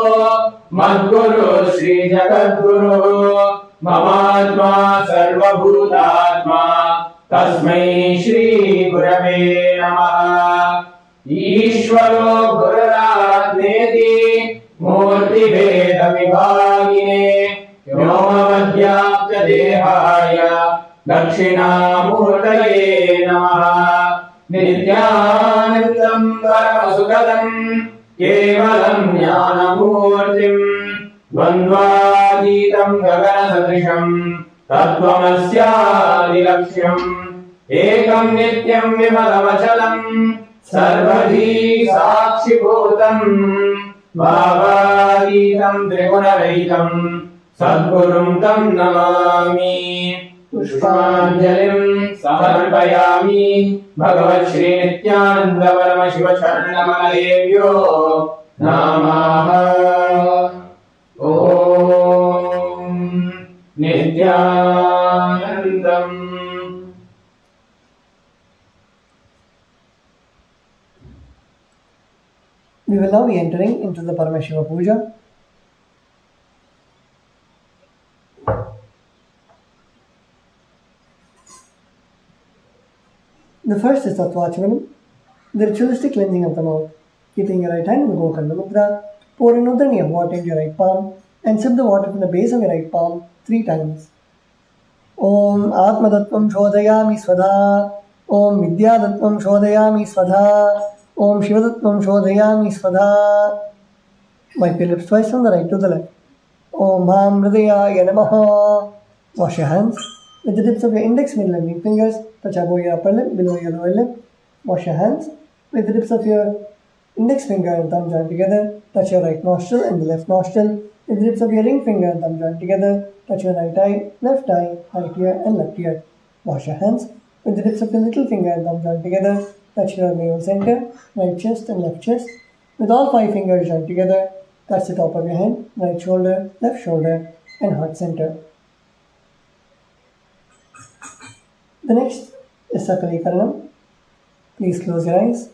मद्गुरु श्री जगद्गुरु ममात्मा सर्वभूतात्मा तस्मै श्री गुरवे नमः। ईश्वरो गुरुरात्मेति मूर्तिभेदविभागिने व्योमवद्व्याप्त देहाय दक्षिणामूर्तये नमः। नित्यानन्दं परमसुखदं केवलं ज्ञानमूर्तिं द्वन्द्वातीतं गगनसदृशं तत्त्वमस्यादिलक्ष्यम् एकं नित्यं विमलमचलं सर्वधी साक्षिभूतं भावातीतं त्रिगुणरहितं सद्गुरुं तं नमामि। पुष्पाञ्जलिं समर्पयामि भगवत् श्री नित्यानंद परम शिव शरणमलयेभ्यो नमः। ओम नित्यानंदम्। We will now be entering into the Paramashiva Puja. The first is Tattvachmanam, the ritualistic cleansing of the mouth. Keeping your right hand in the Gokarna Mudra, pour an udani of water into your right palm and sip the water from the base of your right palm 3 times. Om Atmadattvam Shodhayami Svadha. Om Vidyadattvam Shodhayami Svadha. Om Shivadattvam Shodhayami Svadha. Wipe your lips twice from the right to the left. Om Ham Hridayaya Namaha. Wash your hands. With the tips of your index, middle and ring fingers, touch above your upper lip, below your lower lip. Wash your hands. With the tips of your index finger and thumb joined together, touch your right nostril and the left nostril. With the tips of your ring finger and thumb joined together, touch your right eye, right ear and left ear. Wash your hands. With the tips of your little finger and thumb joined together, touch your navel center, right chest and left chest. With all 5 fingers joined together, touch the top of your hand, right shoulder, left shoulder and heart center. The next is Sakala Vinyasa. Please close your eyes.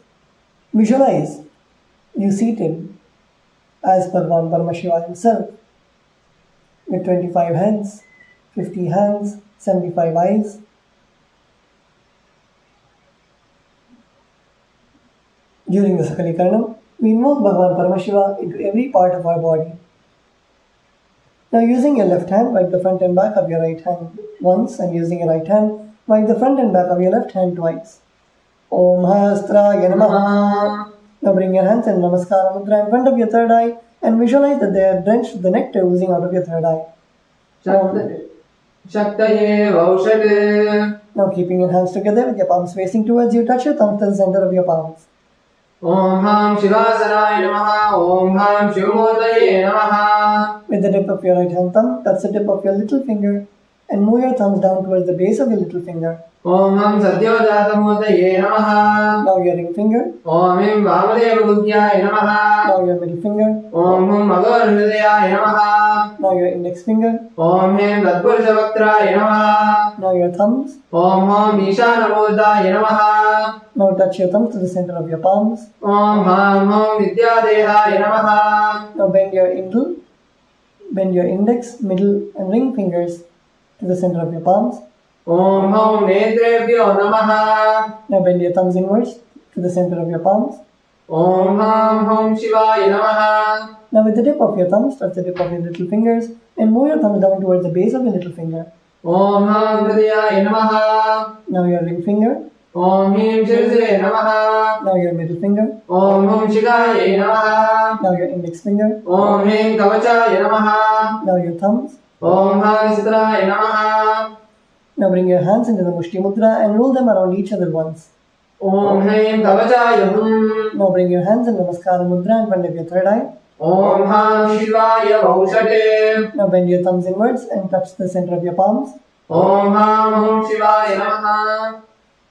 Visualize you seated as Bhagavan Paramashiva himself with 25 hands, 50 hands, 75 eyes. During the Sakala Vinyasa, we invoke Bhagavan Paramashiva into every part of our body. Now using your left hand, wipe the front and back of your right hand once, and using your right hand, wipe the front and back of your left hand twice. Om Hastraya Namaha. Now bring your hands in Namaskara Mudra in front of your third eye and visualize that they are drenched with the nectar oozing out of your third eye. Shaktaye Vaushade. Now keeping your hands together with your palms facing towards you, touch your thumbs to the center of your palms. Om Ham Shivasanaye Namaha. Om Ham Shivamurtaye Namaha. With the tip of your right hand thumb, touch the tip of your little finger and move your thumbs down towards the base of your little finger. Om Ham Satyavadatamurtaye Namaha. Now your ring finger. Om Him Vamadeva Buddhyaye Namaha. Now your middle finger. Om Hum Bhagavan Hridayaye Namaha. Now your index finger. Om Him Tatpurusha Vaktraye Namaha. Now your thumbs. Om Hum Ishanamurtaye Namaha. Now touch your thumbs to the center of your palms. Om Ham Hum Vidyadehaye Namaha. Now bend your index, middle and ring fingers to the center of your palms. Om Hum Netrebhyo Namaha. Now bend your thumbs inwards to the center of your palms. Om Ham Hum Shivaye Namaha. Now with the tip of your thumbs, touch the tip of your little fingers and move your thumbs down towards the base of your little finger. Om Ham Hridayaye Namaha. Now your ring finger. Om Him Shirse Namaha. Now your middle finger. Om Hum Shikaye Namaha. Now your index finger. Om Him Kavachaye Namaha. Now your thumbs. Om Ham Sitraye Namaha. Now bring your hands into the Mushti Mudra and roll them around each other once. Om Him Kavachaye Hum. Now bring your hands in Namaskara Mudra in front of your third eye. Om Ham Shivaya Vaushate. Now bend your thumbs inwards and touch the center of your palms. Om Ham Hum Shivaya Namaha.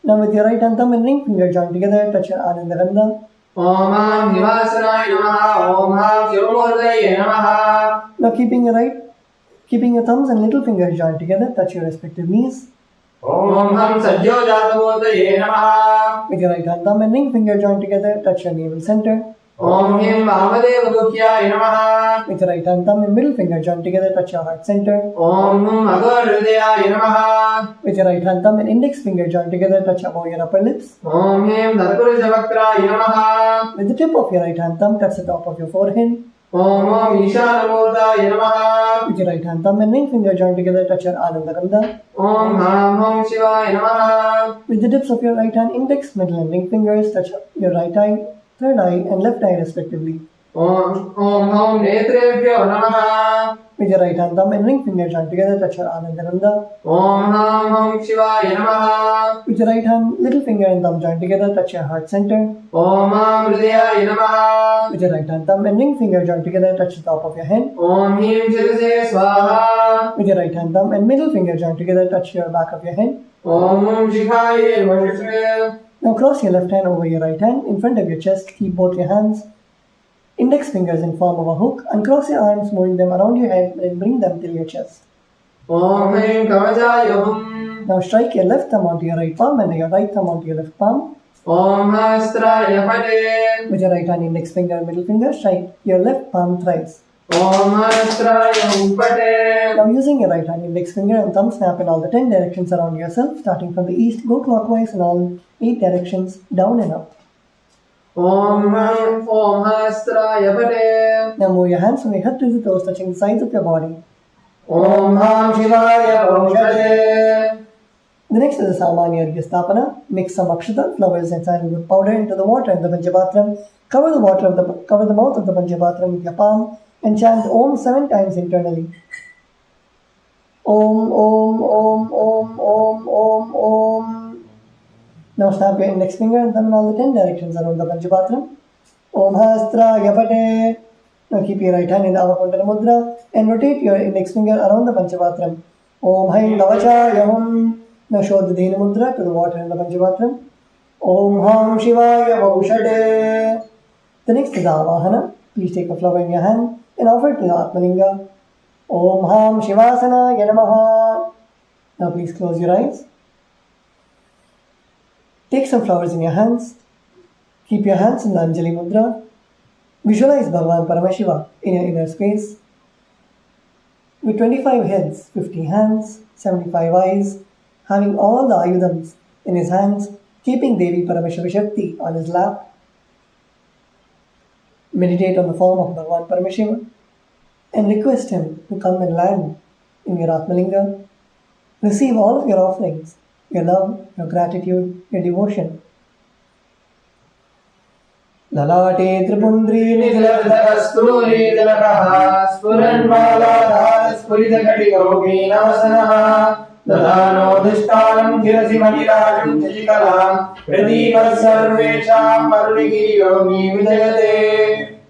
Now with your right hand thumb and ring finger joined together, touch your Ananda Gandha. Om Ham Nivasanaye Namaha. Om Ham Shivamurtaye Namaha. Now keeping your thumbs and little fingers joined together, touch your respective knees. Om Ham Sajyojatamurtaye Namaha. With your right hand thumb and ring finger joined together, touch your navel center. Om Him Vamadeva Buddhyaye Namaha. With your right hand thumb and middle finger joined together, touch your heart center. Om Hum Bhagavan Hridayaye Namaha. With your right hand thumb and index finger joined together, touch above your upper lips. Om Him Tatpurusha Vaktraye Namaha. With the tip of your right hand thumb, touch the top of your forehead. Om Hum Ishanamurtaye Namaha. With your right hand thumb and ring finger joined together, touch your Ananda Gandha. Om Ham Hum Shivaye Namaha. With the tips of your right hand, index, middle and ring fingers, touch your right eye, third eye and left eye respectively. Om Hum Netrebhyo Namaha. With your right hand thumb and ring finger joined together, touch your Anandananda. Om Ham Hum Shivaya Namaha. With your right hand, little finger and thumb joined together, touch your heart center. Om Ham Hridayaya Namaha. With your right hand thumb and ring finger joined together, touch the top of your head. Om Him Shirase Swaha. With your right hand thumb and middle finger joined together, touch your back of your head. Om Shivaya Namaha. Now cross your left hand over your right hand in front of your chest. Keep both your hands, index fingers in form of a hook. Uncross your arms, moving them around your head and bring them till your chest. Om Him Kavachaya Hum. Now strike your left thumb onto your right palm and your right thumb onto your left palm. Om Hastraya Pate. With your right hand index finger and middle finger, strike your left palm thrice. Om Hastraya Pate. Now using your right hand index finger and thumb, snap in all the 10 directions around yourself. Starting from the east, go clockwise in all 8 directions, down and up. Om Hastraya Pate. Now move your hands from your head to the toes, touching the sides of your body. Om Ham Shivaya Bhaushade. The next is the Samanya Arghya. Mix some akshata, flowers and sandalwood powder into the water in the Panchabatram. Cover the mouth of the Panchabatram with your palm and chant Om 7 times internally. Om, Om, Om, Om, Om, Om, Om. Now snap your index finger and thumb in all the 10 directions around the Panchabatram. Om Hastra Yapate. Now keep your right hand in the Avakuntana Mudra and rotate your index finger around the Panchabatram. Om Haim Davachaya Hum. Now show the Dena Mudra to the water in the Panchabatram. Om Ham Shivaya Bhaushade. The next is the Avahana. Please take a flower in your hand and offer it to the Atmalinga. Om Ham Shivasana Yanamaha. Now please close your eyes. Take some flowers in your hands. Keep your hands in the Anjali Mudra. Visualize Bhagavan Paramashiva in your inner space. With 25 heads, 50 hands, 75 eyes, having all the ayudams in his hands, keeping Devi Paramashiva Shakti on his lap. Meditate on the form of Bhagavan Paramashiva and request him to come and land in your Atmalinga. Receive all of your offerings, your love, your gratitude, your devotion. Lalate Tripundri Nidhasturi Dilakaha Spuranvala Spurita Yogi Namasanaha Dadano Dishtaram Kirasi Manirajam Chikalam Pradeepa Sarvesham Parunigiri Yogi Vijayate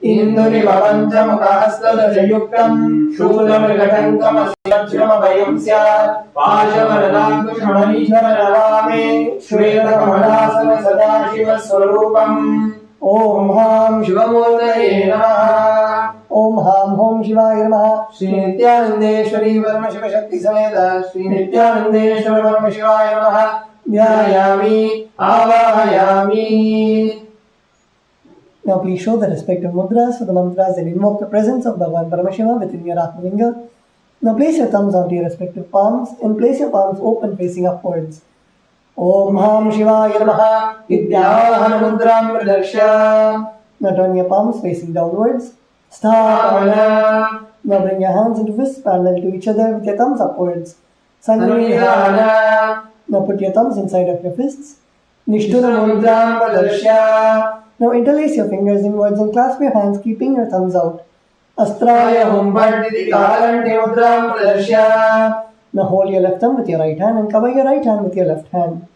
Induri Vavancham Kahastadajayuktam Shulam Gatankam Asirachama Vayam Syat Pajavaradakshmanishvaravame Shveta Kamalasana Sadashiva Swarupam Om Ham Shivamurtaye Namaha. Om Ham Hom Shivaya Namaha. Shri Nithyanandeshwari Paramashiva Shakti Sameta Shri Nithyanandeshwari Paramashivaya Namaha. Dhyayami Avahayami. Now please show the respective mudras for the mantras and invoke the presence of Bhagavan Paramashiva within your Atmalinga. Now place your thumbs onto your respective palms and place your palms open facing upwards. Om Ham Shivaya Namaha. Vidyavahana Mudram Pradarshya. Now turn your palms facing downwards. Sthavana. Now bring your hands into fists parallel to each other with your thumbs upwards. Sanidhana. Now put your thumbs inside of your fists. Nishtura Mudram Pradarshya. Now interlace your fingers inwards and clasp your hands, keeping your thumbs out. Astraya Hum Bhattiti Kalante Mudram Pradarshya. Now hold your left thumb with your right hand and cover your right hand with your left hand.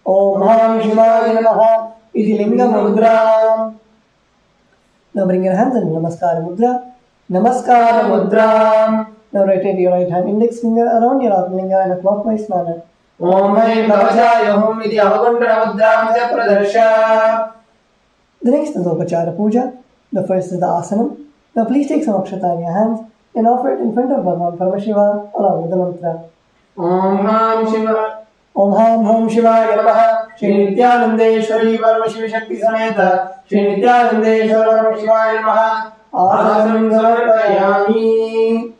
Om Ham Shivaya Namaha. Iti Linga Mudra. Now bring your hands in Namaskara Mudra. Namaskara Mudra. Now rotate your right hand index finger around your Atmalinga in a clockwise manner. Om Haim Kavachaya Hum Iti Avakuntana Mudram Cha Pradarshya. The next is Upachara Puja. The first is the Asanam. Now please take some akshata in your hands and offer it in front of Bhagavan Paramashiva along with the mantra. Om Ham Shiva. Om Ham Hom Shivaya Namaha. Shri Nithyanandeshwari Paramashiva Shakti Sameta Shri Nithyanandeshwari Paramashivaya Namaha. Asanam Samarpayami.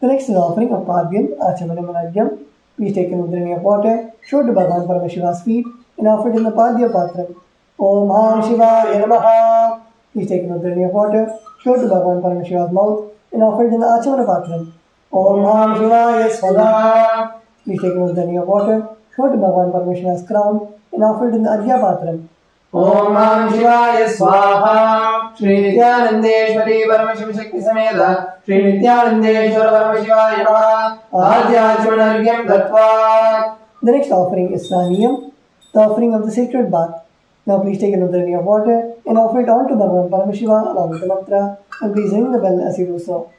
The next is offering of Padhyam, Achamanam and Adyam. Please take an udrini of water, show it to Bhagavan Paramashiva's feet and offer it in the Padya Patram. Om Ham Shivaya Namaha. Please take an udrini of water, show it to Bhagavan Paramashiva's mouth and offer it in the Achamana Patram. Om Ham Shivaya Svada. Please take an udrini of water, show it to Bhagavan Paramashiva's crown and offer it in the Adya Patram. Om Ham Shivaya Swaha. Shri Nithyanandeshwari Paramaशिव Shakti Sameta Shri Nithyanandeshwara Paramashivaya Namaha. Adhyachmanargyam Dattva. The next offering is Sraniyam, the offering of the sacred bath. Now please take another drink of water and offer it on to Bhagavan Paramashiva along with the mantra, and please ring the bell as you do so.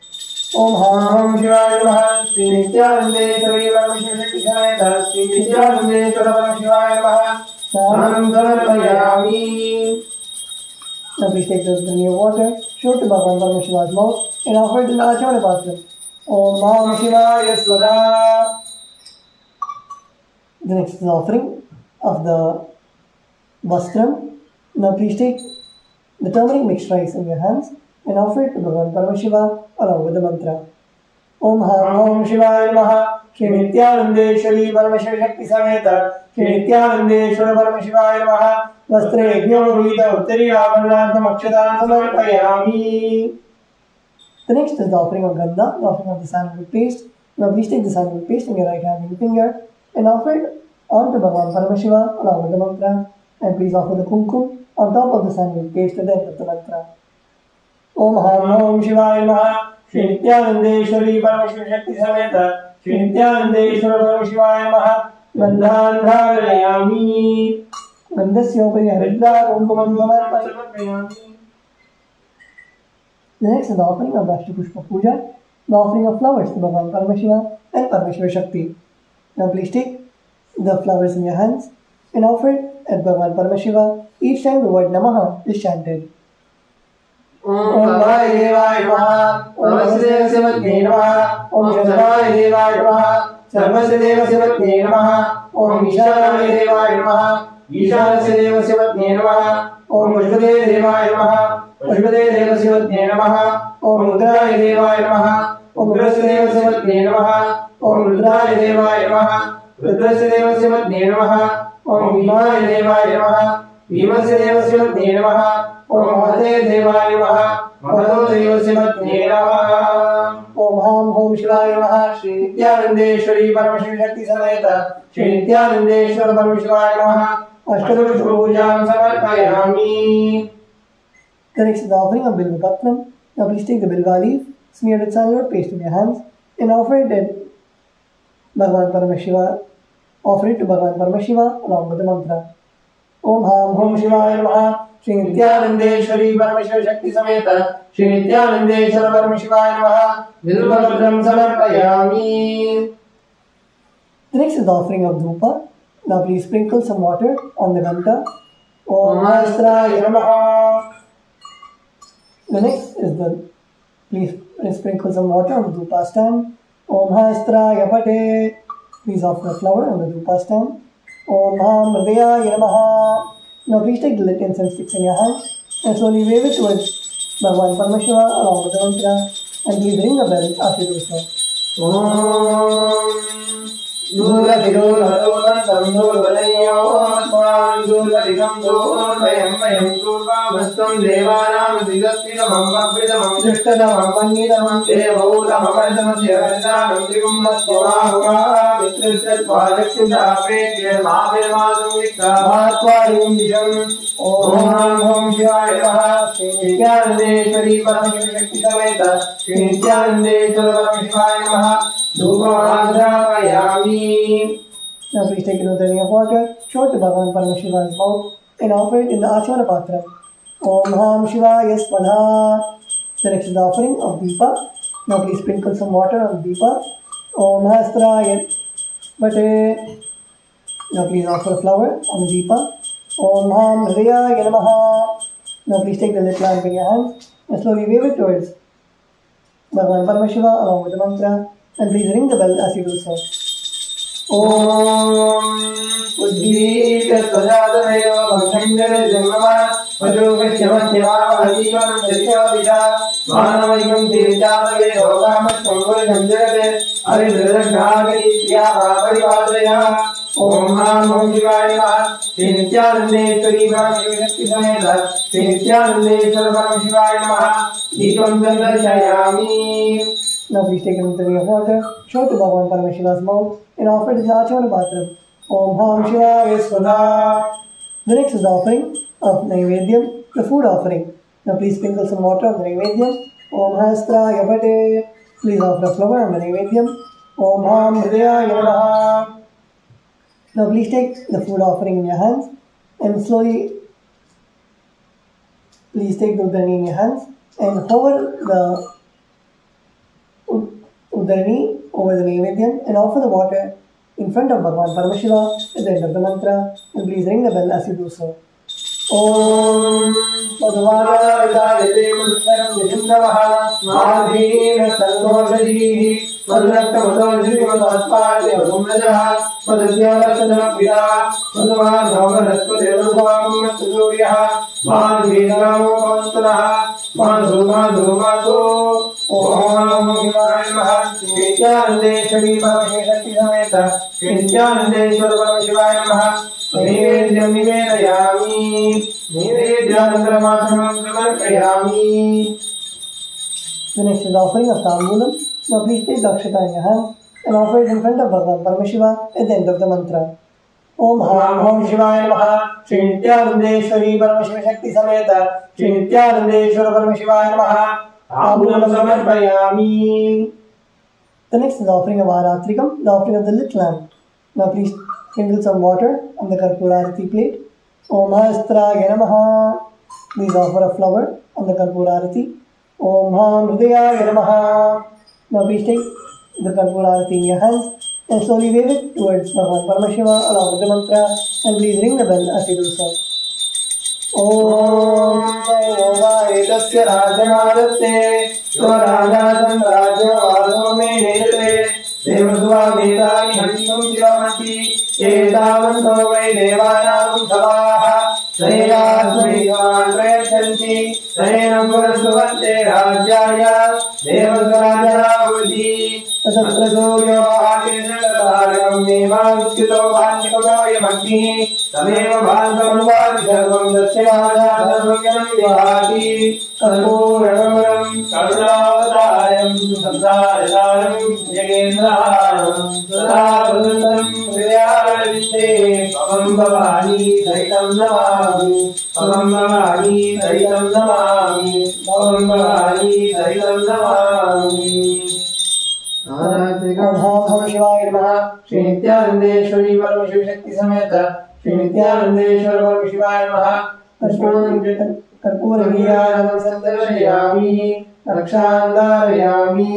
Om Ham Shivaya Namaha. Shri Nithyanandeshwari Paramaशिव Shakti Sameta Shri Nithyanandeshwara Paramashivaya Namaha. Sanam Samarpayami. Now please take the drink of water, show it to Bhagavan Paramashiva's mouth, and offer it in the Acharya Patra. Om Ham Shivaya Swada. The next is the offering of the Vastram. Now please take the turmeric mixed rice in your hands and offer it to Bhagavan Paramashiva along with the mantra. Om Ham Om Shivaya Namaha. Shri Nithyanandeshwari Paramashiva Shakti Sameta Shri Nithyanandeshwara Paramashivaya Namaha. Vastre Yogyo Vita Uttari Avarnartham Akshadan Samarpayami. The next is the offering of Gandha, the offering of the sandalwood paste. Now please take the sandalwood paste in your right hand and finger and offer it on to Bhagavan Paramashiva along with the mantra, and please offer the kumkum on top of the sandalwood paste at the end of the mantra. Om Ham Om Shivaya Namaha. Shri Nithyanandeshwari Paramashiva Shakti Sameta Shri Nithyanandeshwara Paramashivaya Namaha. Gandhan Dharayami. Gandhasya upari haridra kumkumam samarpayami. The next is the offering of Ashtapushpa Puja, the offering of flowers to Bhagavan Paramashiva and Parameshwar Shakti. Now please take the flowers in your hands and offer it at Bhagavan Paramashiva each time the word Namaha is chanted. Om Bhavaya Devaya Namaha. Om Vasudevasya Vatne Namaha. Om Sarvaya Devaya Namaha. Sarvasya Devasya Vatne Namaha. Om Ishanaya Devaya Namaha. Ishanasya Devasya Vatne Namaha. Om Vashvadeva Devaya Namaha. Vashvadeva Devasya Vatne Namaha. Om Rudraya Devaya Namaha. Om Rudrasya Devasya Vatne Namaha. Om Rudraya Devaya Namaha. Rudrasya Devasya Vatne Namaha. Om Bhimaya Devaya Namaha. Bhimasya Devasya Vatne Namaha. Om Mahate Devaya Namaha. Mahato Devasya Vatne Namaha. Om Ham Om Shivaya Namaha. Shri Nithyanandeshwari Paramashiva Shakti Sameta Shri Nithyanandeshwara Paramashivaya Namaha. Ashtapushpa Pujam Samarpayami. The next is the offering of Bilva Patram. Now please take the Bilva leaf, smeared with sandalwood paste in your hands, and offer it at Bhagavan Paramashiva. Offer it to Bhagavan Paramashiva along with the mantra. Om Ham Om Shivaya Namaha. Shri Nithyanandeshwari Paramashiva Shakti Sameta Shri Nithyanandeshwara Paramashivaya Namaha. Bilvapatram Samarpayami. The next is the offering of Dhupa. Now please sprinkle some water on the Ganta. Om Astraya Namaha. The next is the, please sprinkle some water on the Dhupa stand. Om Hastraya Pate. Please offer a flower on the Dhupa stand. Om Ham Hridayaya Namaha. Now please take the lit incense sticks in your hand and slowly wave it towards Bhagavan Paramashiva along with the mantra, and please ring the bell after you do so. Om Duratirodadodantam Durvalayo Durvatikam Durvayam Vayam Durvamastam Devanam Siddhastikamam Vapridamam Jushtadamam Pannidamam Devautamam Ardamam Devardhanam Trivummastvahava Vitrushatvajakshudha Pretyam Mahavirmasam Vikta Mahatvarim Visham. Om Om Shivaya Namaha. Shri Nithyanandeshwari Paramashiva Shakti Sameta Shri Nithyanandeshwara Paramashivaya Namaha. Dhupamagravayami. Now please take another drink of water, show it to Bhagavan Paramashiva's mouth, and offer it in the Acharya Patra. Om Ham Shivaya Svadha. The next is the offering of Deepa. Now please sprinkle some water on Deepa. Om Hastraya Vate. Now please offer a flower on Deepa. Om Ham Hridayaya Namaha. Now please take the lit lamp in your hands and slowly wave it towards Bhagavan Paramashiva along with the mantra, and please ring the bell as you do so. Om Uddhita Svajatadeva Bhakshanjara Jangama Vajokashyamatyava Hadivam Jarikyavita Manavaikam Tirjatave Rogamat Sambhur Sanjagate Aridradagagari Siyava Parivadraya. Om Ham Om Shivaya Namaha. Shri Nithyanandeshwari Paramashiva Shakti Sameta Shri Nithyanandeshwara Paramashivaya Namaha. Deepam Chandrashayami. Now please take another drink of water, show it to Bhagavan Paramashiva's mouth, and offer it in the Acharya Patra. Om Ham Shivaya Svadha. The next is the offering of Naivedyam, the food offering. Now please sprinkle some water on the Naivedyam. Om Hastraya Pate. Please offer a flower on the Naivedyam. Om Ham Hridayaya Namaha. Now please take the food offering in your hands and slowly please take the Uddarani in your hands and hover the Uddarani over the Naivedyam and offer the water in front of Bhagavan Paramashiva at the end of the mantra, and please ring the bell as you do so. Om Madhvadavitayate Mudsaram Vishindavaha Madhina Sandoshadihi Madhraktamadojivataspati Madhumrajaha Madhyalasadampida Madhvan Bhavanaspadevadvam Suryaha Madhvinamo Pavastanaha Madhumadhumadhu Om Hivaya Namaha Nithyanandeshwari Paramahanshakti Sameta Nithyanandeshwara Paramashivaya Namaha Naivedyam Nivedayami Nivedyanandamasamam Samarpayami. The next is the offering of Tambulam. Now please take the Akshata in your hand and offer it in front of Bhagavan Paramashiva at the end of the mantra. Om Ham Om Shivaya Namaha Shri Nithyanandeshwari Paramashiva Shakti Sameta Shri Nithyanandeshwara Paramashivaya Namaha Tambulam Samarpayami. The next is the offering of Aratrikam, the offering of the lit lamp. Now please sprinkle some water on the Karpurarati plate. Om Hastraya Namaha. Please offer a flower on the Karpurarati. Om Ham Hridayaya Namaha. Now please take the Karpurarati in your hands and slowly wave it towards Bhagavan Paramashiva along with the mantra, and please ring the bell as you do so. Om Tasya Rajamadatte Swarajatan Rajavado Me Nete Devasva Vedani Harisham Shivamanti Etavanto Vai Devanam Savaha Sayasvaivan Prayachanti Sayanam Purasuvante Rajaya Devasvarajavati Tasatra Suryo Bhakeshataragam Nevanuskito Bhanyakavaya Magni Tameva Bhantamanuvadi Sarvam Dasyavada Sarvaganam Vihati Karpuragaram Karunavadayam Samsarasaram Yagendraharam Sadavadatam Hridayavinte Pavam Bhavani Saitam Namami Pavam Bhavani Saitam Namami Pavam Bhavani Saitam Namami. Om Ham Shivaya Namaha Shri Nithyanandeshwari Paramashivya Shakti Sameta Shri Nithyanandeshwara Paramashivaya Namaha Karpuragiyānam Sandarshayami Rakshandarayami.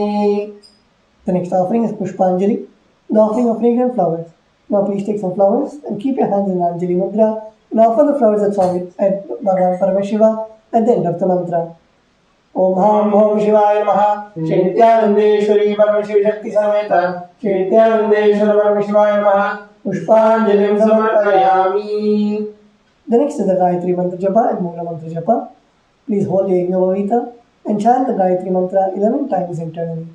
The next offering is Pushpanjali, the offering of fragrant flowers. Now please take some flowers and keep your hands in Anjali Mudra and offer the flowers at Bhagavan Paramashiva at the end of the mantra. Om Ham Om Shivaya Namaha Shri Nithyanandeshwari Paramashivya Shakti Sameta Shri Nithyanandeshwara Paramashivaya Namaha Pushpanjalim Samarpayami. The next is the Gayatri Mantra Japa and Mula Mantra Japa. Please hold your Yajna and chant the Gayatri Mantra 11 times internally.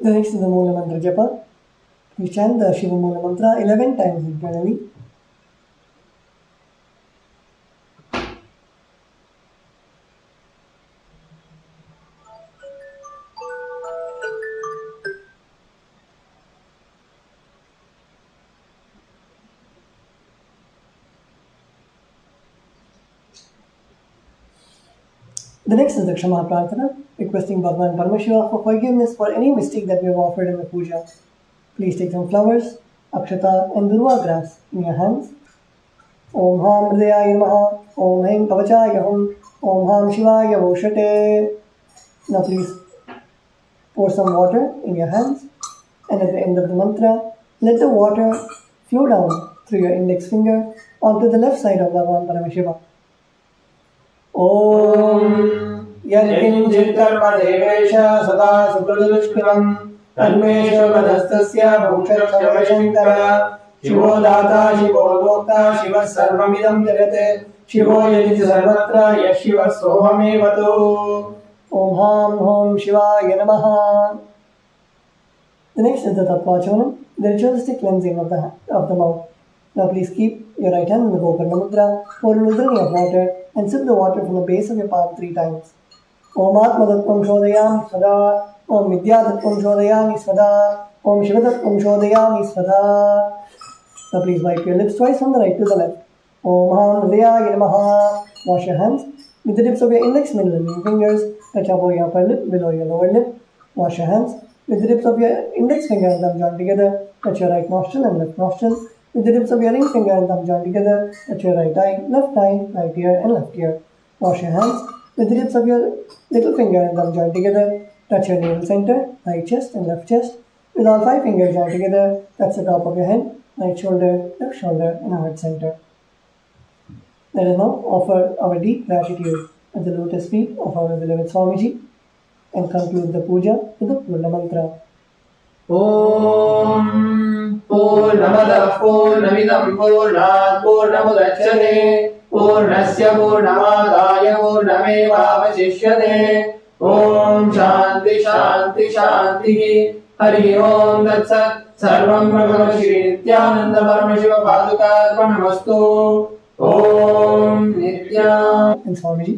The next is the Mula Mantra Japa. We chant the Shiva Mula Mantra 11 times internally. The next is the Kshama Prarthana, requesting Bhagavan Paramashiva for forgiveness for any mistake that we have offered in the puja. Please take some flowers, akshata and durva grass in your hands. Om Ham Hridayaya Namaha, Om Haim Kavachaya Hum, Om Ham Shivaya Voshate. Now please pour some water in your hands and at the end of the mantra, Let the water flow down through your index finger onto the left side of Bhagavan Paramashiva. Om यत्किञ्चित् कर्म देवेश सदा सुकृतदुष्कृतम् तन्मेश्वरदस्तस्य भूषक्षमशङ्कर शिवो दाता शिवो भोक्ता शिवः सर्वमिदं जगत् शिवो यदि सर्वत्र यः शिवः सोऽहमेव तु Om Ham Om Shivaya Namaha. The next is the Tattvachanam, the ritualistic cleansing of the mouth. Now please keep your right hand in the Gokarna Mudra, pour an udrani of water and sip the water from the base of your palm 3 times. Om Atma Tattvam Shodayami Svada, Om Vidya Tattvam Shodayami Svada, Om Shiva Tattvam Shodayami Svada. Now please wipe your lips twice from the right to the left. Om Ham Hridayaya Namaha. Wash your hands with the tips of your index, middle and ring fingers. Touch above your upper lip, below your lower lip. Wash your hands with the tips of your index finger and thumb joined together. Touch your right nostril and left nostril. With the tips of your ring finger and thumb joined together. Touch your right eye, right ear and left ear. Wash your hands with the tips of your little finger and thumb joined together. Touch your navel center, right chest and left chest. With all 5 fingers joined together, touch the top of your head, right shoulder, left shoulder and heart center. Let us now offer our deep gratitude at the lotus feet of our beloved Swamiji and conclude the puja with the Purna mantra. Om Purnamada Purnamidam Purnat Purnamudachyate Purnasya Purnamadaya Purnamevavasishyate Om Shanti Shanti Shanti Hari Om Tat Sat Sarvam Bhagavan Shri Nithyananda Paramashiva Paduka Arpanamastu Om Nitya. And Swamiji,